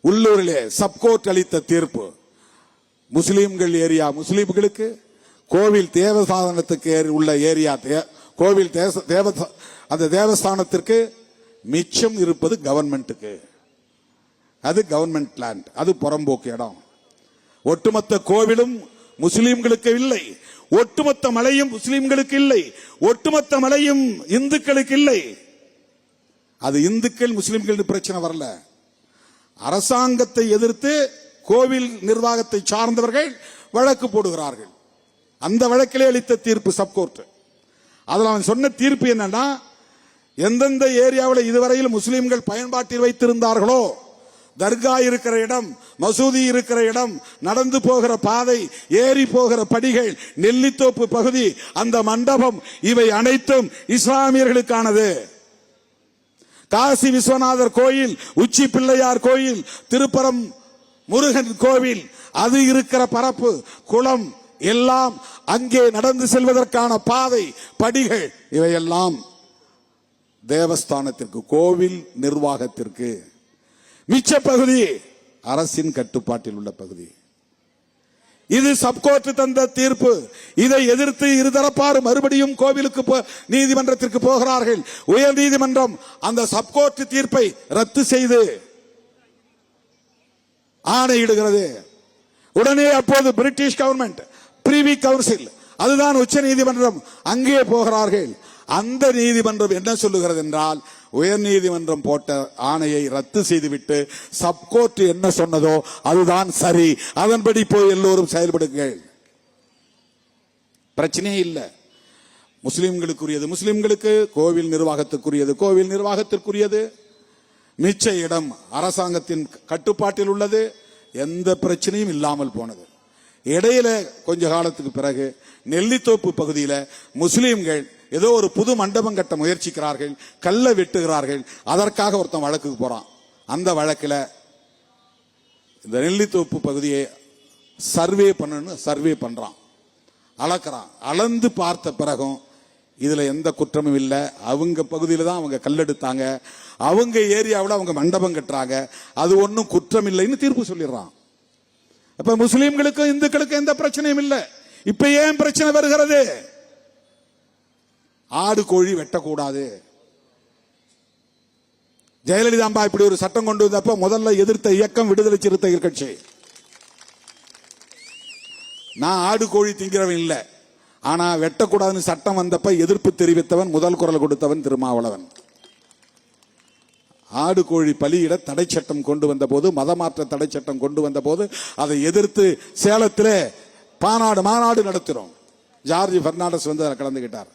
உள்ளூரிலே சப்கோர்ட் அளித்த தீர்ப்பு. முஸ்லிம்கள் ஏரியா முஸ்லிம்களுக்கு, கோவில் தேவஸ்தானத்துக்கு உள்ள ஏரியா கோவில் அந்த தேவஸ்தானத்திற்கு, மிச்சம் இருப்பது கவர்மெண்ட்டுக்கு. அது கவர்மெண்ட் லேண்ட், அது புறம்போக்கு இடம். ஒட்டுமொத்த கோவிலும் முஸ்லிம்களுக்கு இல்லை, ஒட்டுமொத்த மலையும் முஸ்லிம்களுக்கு இல்லை, ஒட்டுமொத்த மலையும் இந்துக்களுக்கு இல்லை. அது இந்துக்கள் முஸ்லிம்கள் பிரச்சனை வரல. அரசாங்கத்தை எதிர்த்து கோவில் நிர்வாகத்தை சார்ந்தவர்கள் வழக்கு போடுகிறார்கள். அந்த வழக்கிலே அளித்த தீர்ப்பு சப்கோர்ட். அதில் அவன் சொன்ன தீர்ப்பு என்னன்னா, எந்தெந்த ஏரியாவில் இதுவரையில் முஸ்லிம்கள் பயன்பாட்டில் வைத்திருந்தார்களோ, தர்கா இருக்கிற இடம், மசூதி இருக்கிற இடம், நடந்து போகிற பாதை, ஏறி போகிற படிகள், நெல்லித்தோப்பு பகுதி, அந்த மண்டபம், இவை அனைத்தும் இஸ்லாமியர்களுக்கானது. காசி விஸ்வநாதர் கோயில், உச்சி பிள்ளையார் கோயில், திருப்பரம் முருகன் கோவில், அது இருக்கிற பரப்பு, குளம் எல்லாம், அங்கே நடந்து செல்வதற்கான பாதை, படிகள், இவையெல்லாம் தேவஸ்தானத்திற்கு, கோவில் நிர்வாகத்திற்கு. மிச்ச பகுதி அரசின் கட்டுப்பாட்டில் உள்ள பகுதி. இது சப்கோர்ட் தந்த தீர்ப்பு. இதை எதிர்த்து இருதரப்பாறு மறுபடியும் கோவிலுக்கு நீதிமன்றத்திற்கு போகிறார்கள். உயர் நீதிமன்றம் அந்த சப்கோர்ட் தீர்ப்பை ரத்து செய்து ஆணையிடுகிறது. உடனே அப்போது பிரிட்டிஷ் கவர்மெண்ட், பிரிவி கவுன்சில், அதுதான் உச்ச நீதிமன்றம், அங்கே போகிறார்கள். அந்த நீதிமன்றம் என்ன சொல்லுகிறது என்றால், உயர் நீதிமன்றம் போட்ட ஆணையை ரத்து செய்துவிட்டு சப்கோர்ட் என்ன சொன்னதோ அதுதான் சரி, அதன்படி போய் எல்லோரும் செயல்படுங்கள். பிரச்சனையே இல்லை. முஸ்லிம்களுக்குரியது முஸ்லிம்களுக்கு, கோவில் நிர்வாகத்துக்குரியது கோவில் நிர்வாகத்திற்குரியது, மிச்ச இடம் அரசாங்கத்தின் கட்டுப்பாட்டில் உள்ளது. எந்த பிரச்சனையும் இல்லாமல் போனது. இடையில கொஞ்ச காலத்துக்கு பிறகு நெல்லித்தோப்பு பகுதியில் முஸ்லிம்கள் ஏதோ ஒரு புது மண்டபம் கட்ட முயற்சிக்கிறார்கள், கல்லை வெட்டுகிறார்கள். அதற்காக ஒருத்தன் வழக்குக்கு போறான். அந்த வழக்கில் இந்த நெல்லித்தோப்பு பகுதியை சர்வே பண்றான், அளக்கிறான். அளந்து பார்த்த பிறகும் இதுல எந்த குற்றமும் இல்லை. அவங்க பகுதியில் தான் அவங்க கல்லெடுத்தாங்க, அவங்க ஏரியாவில் அவங்க மண்டபம் கட்டுறாங்க, அது ஒன்றும் குற்றம் இல்லைன்னு தீர்ப்பு சொல்லிடுறான். அப்ப முஸ்லிம்களுக்கும் இந்துக்களுக்கும் எந்த பிரச்சனையும் இல்லை. இப்ப ஏன் பிரச்சனை வருகிறது? ஆடு கோழி வெட்டக்கூடாது. ஜெயலலிதா அம்மா இப்படி ஒரு சட்டம் கொண்டு வந்தப்ப முதல்ல எதிர்த்த இயக்கம் விடுதலை சிறுத்தைகள் கட்சி. நான் ஆடு கோழி திங்கிறவன் இல்லை, ஆனா வெட்டக்கூடாதுன்னு சட்டம் வந்தப்ப எதிர்ப்பு தெரிவித்தவன், முதல் குரல் கொடுத்தவன் திருமாவளவன். ஆடு கோழி பலியிட தடை சட்டம் கொண்டு வந்த போது, மதமாற்ற தடை சட்டம் கொண்டு வந்த போது அதை எதிர்த்து சேலத்திலே மாநாடு நடத்துறோம். ஜார்ஜ் பெர்னாண்டஸ் வந்து அதில் கலந்துகிட்டார்.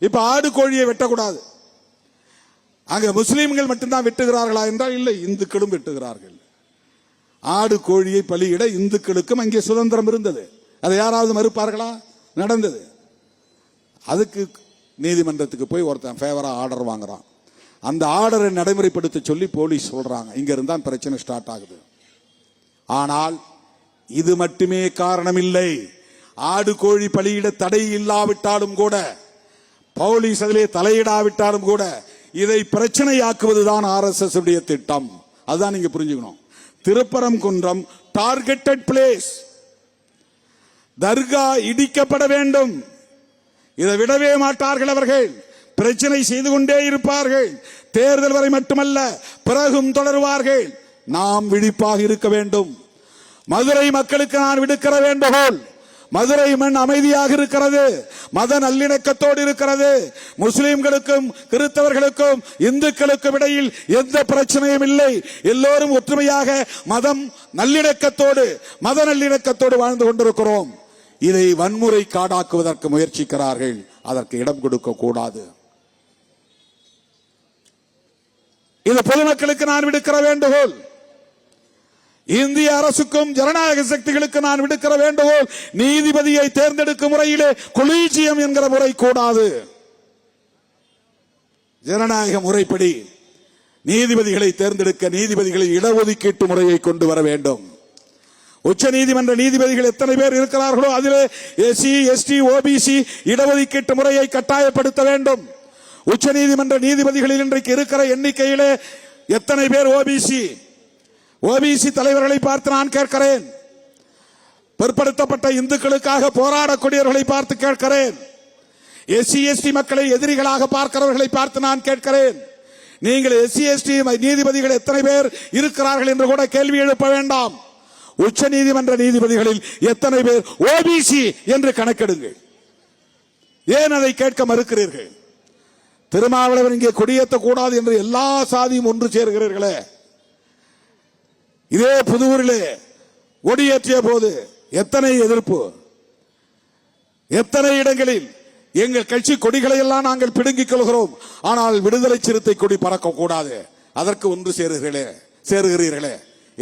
இப்ப ஆடு கோழியை வெட்டக்கூடாது. அங்க முஸ்லீம்கள் மட்டும்தான் வெட்டுகிறார்களா என்றால் இல்லை, இந்துக்களும் வெட்டுகிறார்கள். ஆடு கோழியை பலியிட இந்துக்களுக்கும் அங்கே சுதந்திரம் இருந்தது. அதை யாராவது மறுப்பார்களா? நடந்தது. அதுக்கு நீதிமன்றத்துக்கு போய் ஒருத்தன் ஃபேவரா ஆர்டர் வாங்குறான். அந்த ஆர்டரை நடைமுறைப்படுத்த சொல்லி போலீஸ் சொல்றாங்க. இங்க இருந்தா பிரச்சனை ஸ்டார்ட் ஆகுது. ஆனால் இது மட்டுமே காரணம் இல்லை. ஆடு கோழி பலியிட தடை இல்லாவிட்டாலும் கூட, போலீஸ் அதிலே தலையிடாவிட்டாலும் கூட, இதை பிரச்சனையாக்குவதுதான் RSS உடைய திட்டம். அதுதான் நீங்க புரிஞ்சுக்கணும். Thiruparankundram targeted place. தர்கா இடிக்கப்பட வேண்டும். இதை விடவே மாட்டார்கள் அவர்கள். பிரச்சனை செய்து கொண்டே இருப்பார்கள். தேர்தல் வரை மட்டுமல்ல, பிறகும் தொடருவார்கள். நாம் விழிப்பாக இருக்க வேண்டும். மதுரை மக்களுக்கு நான் விடுக்கிற வேண்டுகோள், மதுரை மண் அமைதியாக இருக்கிறது, மத நல்லிணக்கத்தோடு இருக்கிறது. முஸ்லிம்களுக்கும் கிறிஸ்தவர்களுக்கும் இந்துக்களுக்கும் இடையில் எந்த பிரச்சனையும் இல்லை. எல்லோரும் ஒற்றுமையாக மத நல்லிணக்கத்தோடு வாழ்ந்து கொண்டிருக்கிறோம். இதை வன்முறை காடாக்குவதற்கு முயற்சிக்கிறார்கள். அதற்கு இடம் கொடுக்க கூடாது. இது பொதுமக்களுக்கு நான் விடுக்கிற வேண்டுகோள். இந்திய அரசுக்கும் ஜனநாயக சக்திகளுக்கு நான் விடுக்கிற வேண்டுகோள், நீதிபதியை தேர்ந்தெடுக்கும் முறையிலே கொலீஜியம் என்கிற முறை கூடாது. ஜனநாயக முறைப்படி நீதிபதிகளை தேர்ந்தெடுக்க நீதிபதிகளை இடஒதுக்கீட்டு முறையை கொண்டு வர வேண்டும். உச்ச நீதிமன்ற நீதிபதிகள் எத்தனை பேர் இருக்கிறார்களோ அதிலே SC ST OBC இடஒதுக்கீட்டு முறையை கட்டாயப்படுத்த வேண்டும். உச்ச நீதிமன்ற நீதிபதிகளில் இன்றைக்கு இருக்கிற எண்ணிக்கையிலே எத்தனை பேர் OBC தலைவர்களை பார்த்து நான் கேட்கிறேன். பிற்படுத்தப்பட்ட இந்துக்களுக்காக போராடக்கூடியவர்களை பார்த்து கேட்கிறேன். SC ST மக்களை எதிரிகளாக பார்க்கிறவர்களை பார்த்து நான் கேட்கிறேன். நீங்கள் SC ST நீதிபதிகள் எத்தனை பேர் இருக்கிறார்கள் என்று கூட கேள்வி எழுப்ப வேண்டாம். உச்ச நீதிமன்ற நீதிபதிகளில் எத்தனை பேர் OBC என்று கணக்கெடுங்கள். ஏன் அதை கேட்க மறுக்கிறீர்கள்? திருமாவளவன் இங்கே கொடியேற்ற கூடாது என்று எல்லா சாதியும் ஒன்று சேர்கிறீர்களே. இதே புதூரிலே கொடியேற்றிய போது எத்தனை எதிர்ப்பு, எத்தனை இடங்களில் எங்கள் கட்சி கொடிகளை எல்லாம் நாங்கள் பிடுங்கிக் கொள்கிறோம், ஆனால் விடுதலை சிறுத்தை கொடி பறக்க கூடாது, அதற்கு ஒன்று சேருகிறீர்களே.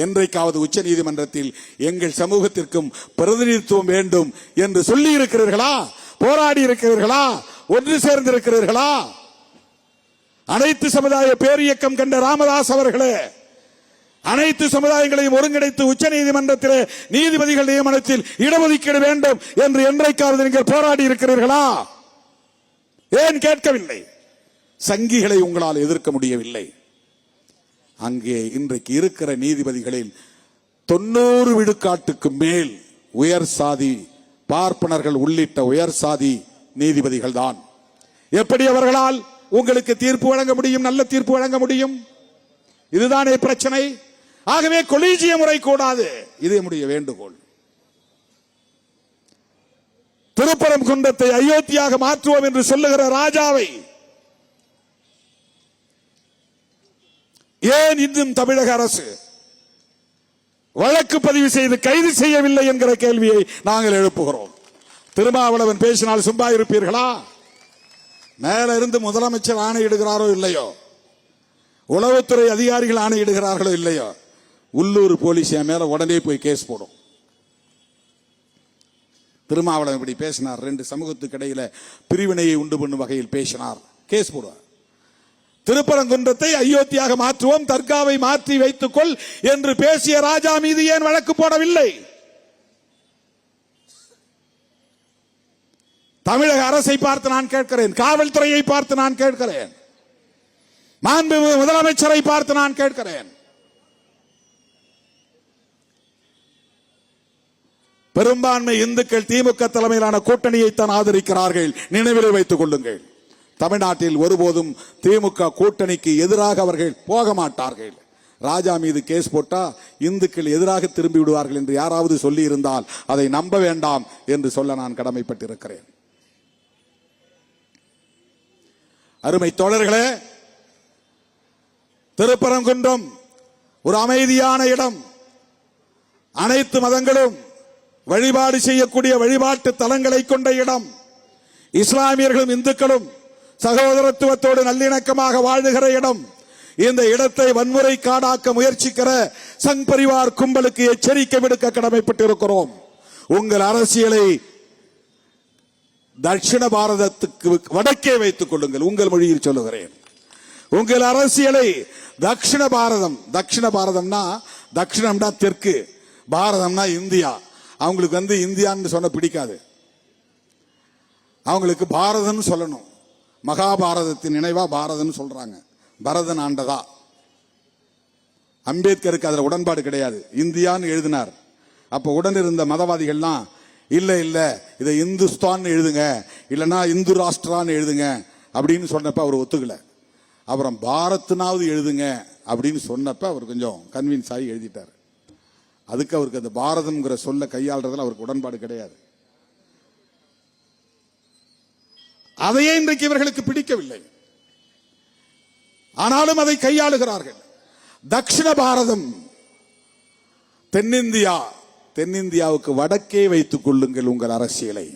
என்றைக்காவது உச்ச நீதிமன்றத்தில் எங்கள் சமூகத்திற்கும் பிரதிநிதித்துவம் வேண்டும் என்று சொல்லி இருக்கிறீர்களா? போராடி இருக்கிறீர்களா? ஒன்று சேர்ந்திருக்கிறீர்களா? அனைத்து சமுதாய பேரியக்கம் கண்ட ராமதாஸ் அவர்களே, அனைத்து சமுதாயங்களையும் ஒருங்கிணைத்து உச்ச நீதிமன்றத்திலே நீதிபதிகள் நியமனத்தில் இடஒதுக்கீடு வேண்டும் என்று என்றைக்காவது நீங்கள் போராடி இருக்கிறீர்களா? ஏன் கேட்கவில்லை? சங்கிகளை உங்களால் எதிர்க்க முடியவில்லை. அங்கே இன்றைக்கு இருக்கிற நீதிபதிகளில் 90 விழுக்காட்டுக்கு மேல் உயர் சாதி பார்ப்பனர்கள் உள்ளிட்ட உயர் சாதி நீதிபதிகள் தான். எப்படி அவர்களால் உங்களுக்கு தீர்ப்பு வழங்க முடியும், நல்ல தீர்ப்பு வழங்க முடியும்? இதுதானே பிரச்சனை. ஆகவே கொலீஜிய முறை கூடாது, இது நம்முடைய வேண்டுகோள். திருப்பரங்குன்றத்தை அயோத்தியாக மாற்றுவோம் என்று சொல்லுகிற ராஜாவை ஏன் இன்னும் தமிழக அரசு வழக்கு பதிவு செய்து கைது செய்யவில்லை என்கிற கேள்வியை நாங்கள் எழுப்புகிறோம். திருமாவளவன் பேசினால் சும்மா இருப்பீர்களா? மேல இருந்து முதலமைச்சர் ஆணையிடுகிறாரோ இல்லையோ, உளவுத்துறை அதிகாரிகள் ஆணையிடுகிறார்களோ இல்லையோ, உள்ளூர் போலீஸ் மேல உடனே போய் கேஸ் போடும். திருமாவளவன் இப்படி பேசினார், 2 சமூகத்துக்கு இடையில பிரிவினையை உண்டு பண்ணும் வகையில் பேசினார், கேஸ் போடுவார். திருப்பரங்குன்றத்தை அயோத்தியாக மாற்றுவோம், தர்காவை மாற்றி வைத்துக் கொள் என்று பேசிய ராஜா மீது ஏன் வழக்கு போடவில்லை? தமிழக அரசை பார்த்து நான் கேட்கிறேன், காவல்துறையை பார்த்து நான் கேட்கிறேன், மாண்புமிகு முதலமைச்சரை பார்த்து நான் கேட்கிறேன். பெரும்பான்மை இந்துக்கள் திமுக தலைமையிலான கூட்டணியைத்தான் ஆதரிக்கிறார்கள். நினைவிலே வைத்துக் கொள்ளுங்கள். தமிழ்நாட்டில் ஒருபோதும் திமுக கூட்டணிக்கு எதிராக அவர்கள் போக மாட்டார்கள். ராஜா மீது கேஸ் போட்டா இந்துக்கள் எதிராக திரும்பி விடுவார்கள் என்று யாராவது சொல்லி இருந்தால் அதை நம்ப வேண்டாம் என்று சொல்ல நான் கடமைப்பட்டிருக்கிறேன். அருமை தோழர்களே, திருப்பரங்குன்றம் ஒரு அமைதியான இடம். அனைத்து மதங்களும் வழிபாடு செய்யக்கூடிய வழிபாட்டு தலங்களை கொண்ட இடம். இஸ்லாமியர்களும் இந்துக்களும் சகோதரத்துவத்தோடு நல்லிணக்கமாக வாழுகிற இடம். இந்த இடத்தை வன்முறை காடாக்க முயற்சிக்கிற சங் பரிவார் கும்பலுக்கு எச்சரிக்கை விடுக்க கடமைப்பட்டிருக்கிறோம். உங்கள் அரசியலை தட்சிண பாரதத்துக்கு வடக்கே வைத்துக் கொள்ளுங்கள். உங்கள் மொழியில் சொல்லுகிறேன், உங்கள் அரசியலை தட்சிண பாரதம். தட்சிண பாரதம்னா தட்சிணம்னா தெற்கு, பாரதம்னா இந்தியா. அவங்களுக்கு இந்தியான்னு சொன்ன பிடிக்காது. அவங்களுக்கு பாரதம் சொல்லணும். மகாபாரதத்தின் நினைவா பாரதம் சொல்றாங்க. பரதன் ஆண்டதா. அம்பேத்கருக்கு அதுல உடன்பாடு கிடையாது. இந்தியான்னு எழுதினார். அப்ப உடன் இருந்த மதவாதிகள்லாம் இல்ல இல்ல இதை இந்துஸ்தான் எழுதுங்க, இல்லைன்னா இந்து ராஷ்டிரான்னு எழுதுங்க அப்படின்னு சொன்னப்ப அவர் ஒத்துக்கல. அப்புறம் பாரத்னாவது எழுதுங்க அப்படின்னு சொன்னப்ப அவர் கொஞ்சம் கன்வின்ஸ் ஆகி எழுதிட்டார். அதுக்கு அவருக்கு அந்த பாரதம்ங்கிற சொல்ல கையாளுறதுல அவருக்கு உடன்பாடு கிடையாது. அதையே இன்றைக்கு இவர்களுக்கு பிடிக்கவில்லை. ஆனாலும் அதை கையாளுகிறார்கள். தட்சிண பாரதம், தென்னிந்தியா. தென்னிந்தியாவுக்கு வடக்கே வைத்துக் கொள்ளுங்கள் உங்கள் அரசியலை.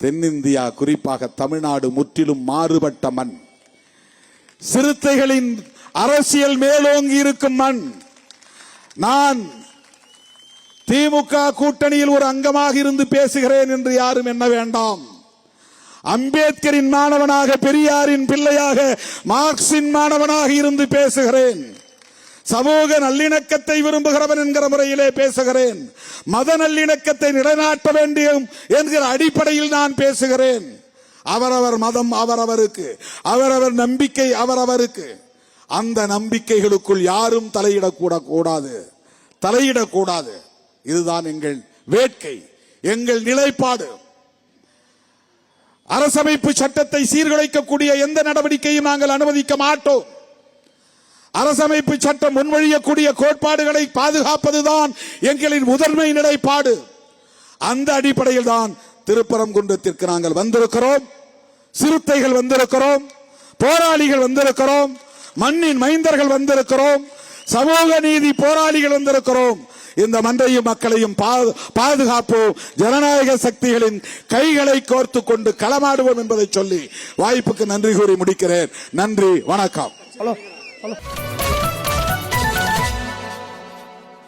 தென்னிந்தியா, குறிப்பாக தமிழ்நாடு முற்றிலும் மாறுபட்ட மண். சிறுத்தைகளின் அரசியல் மேலோங்கி இருக்கும் மண். நான் திமுக கூட்டணியில் ஒரு அங்கமாக இருந்து பேசுகிறேன் என்று யாரும் எண்ண வேண்டாம். அம்பேத்கரின் மாணவனாக, பெரியாரின் பிள்ளையாக, மார்க்சின் மாணவனாக இருந்து பேசுகிறேன். சமூக நல்லிணக்கத்தை விரும்புகிறவன் என்கிற முறையிலே பேசுகிறேன். மத நல்லிணக்கத்தை நிலைநாட்ட வேண்டும் என்கிற அடிப்படையில் நான் பேசுகிறேன். அவரவர் மதம் அவரவருக்கு, அவரவர் நம்பிக்கை அவரவருக்கு. அந்த நம்பிக்கைகளுக்குள் யாரும் தலையிடக்கூடாது. இதுதான் எங்கள் வேட்கை, எங்கள் நிலைப்பாடு. அரசமைப்பு சட்டத்தை சீர்குலைக்கக்கூடிய எந்த நடவடிக்கையும் நாங்கள் அனுமதிக்க மாட்டோம். அரசமைப்பு சட்டம் முன்வழியக்கூடிய கோட்பாடுகளை பாதுகாப்பதுதான் எங்களின் முதன்மை நிலைப்பாடு. அந்த அடிப்படையில் தான் திருப்பரங்குன்றத்திற்கு நாங்கள் வந்திருக்கிறோம். சிறுத்தைகள் வந்திருக்கிறோம், போராளிகள் வந்திருக்கிறோம், மண்ணின் மைந்தர்கள் வந்திருக்கிறோம், சமூக நீதி போராளிகள் வந்திருக்கிறோம். இந்த மண்ணையும் மக்களையும் பாதுகாப்போம். ஜனநாயக சக்திகளின் கைகளை கோர்த்து கொண்டு களமாடுவோம் என்பதை சொல்லி வாய்ப்புக்கு நன்றி கூறி முடிக்கிறேன். நன்றி, வணக்கம்.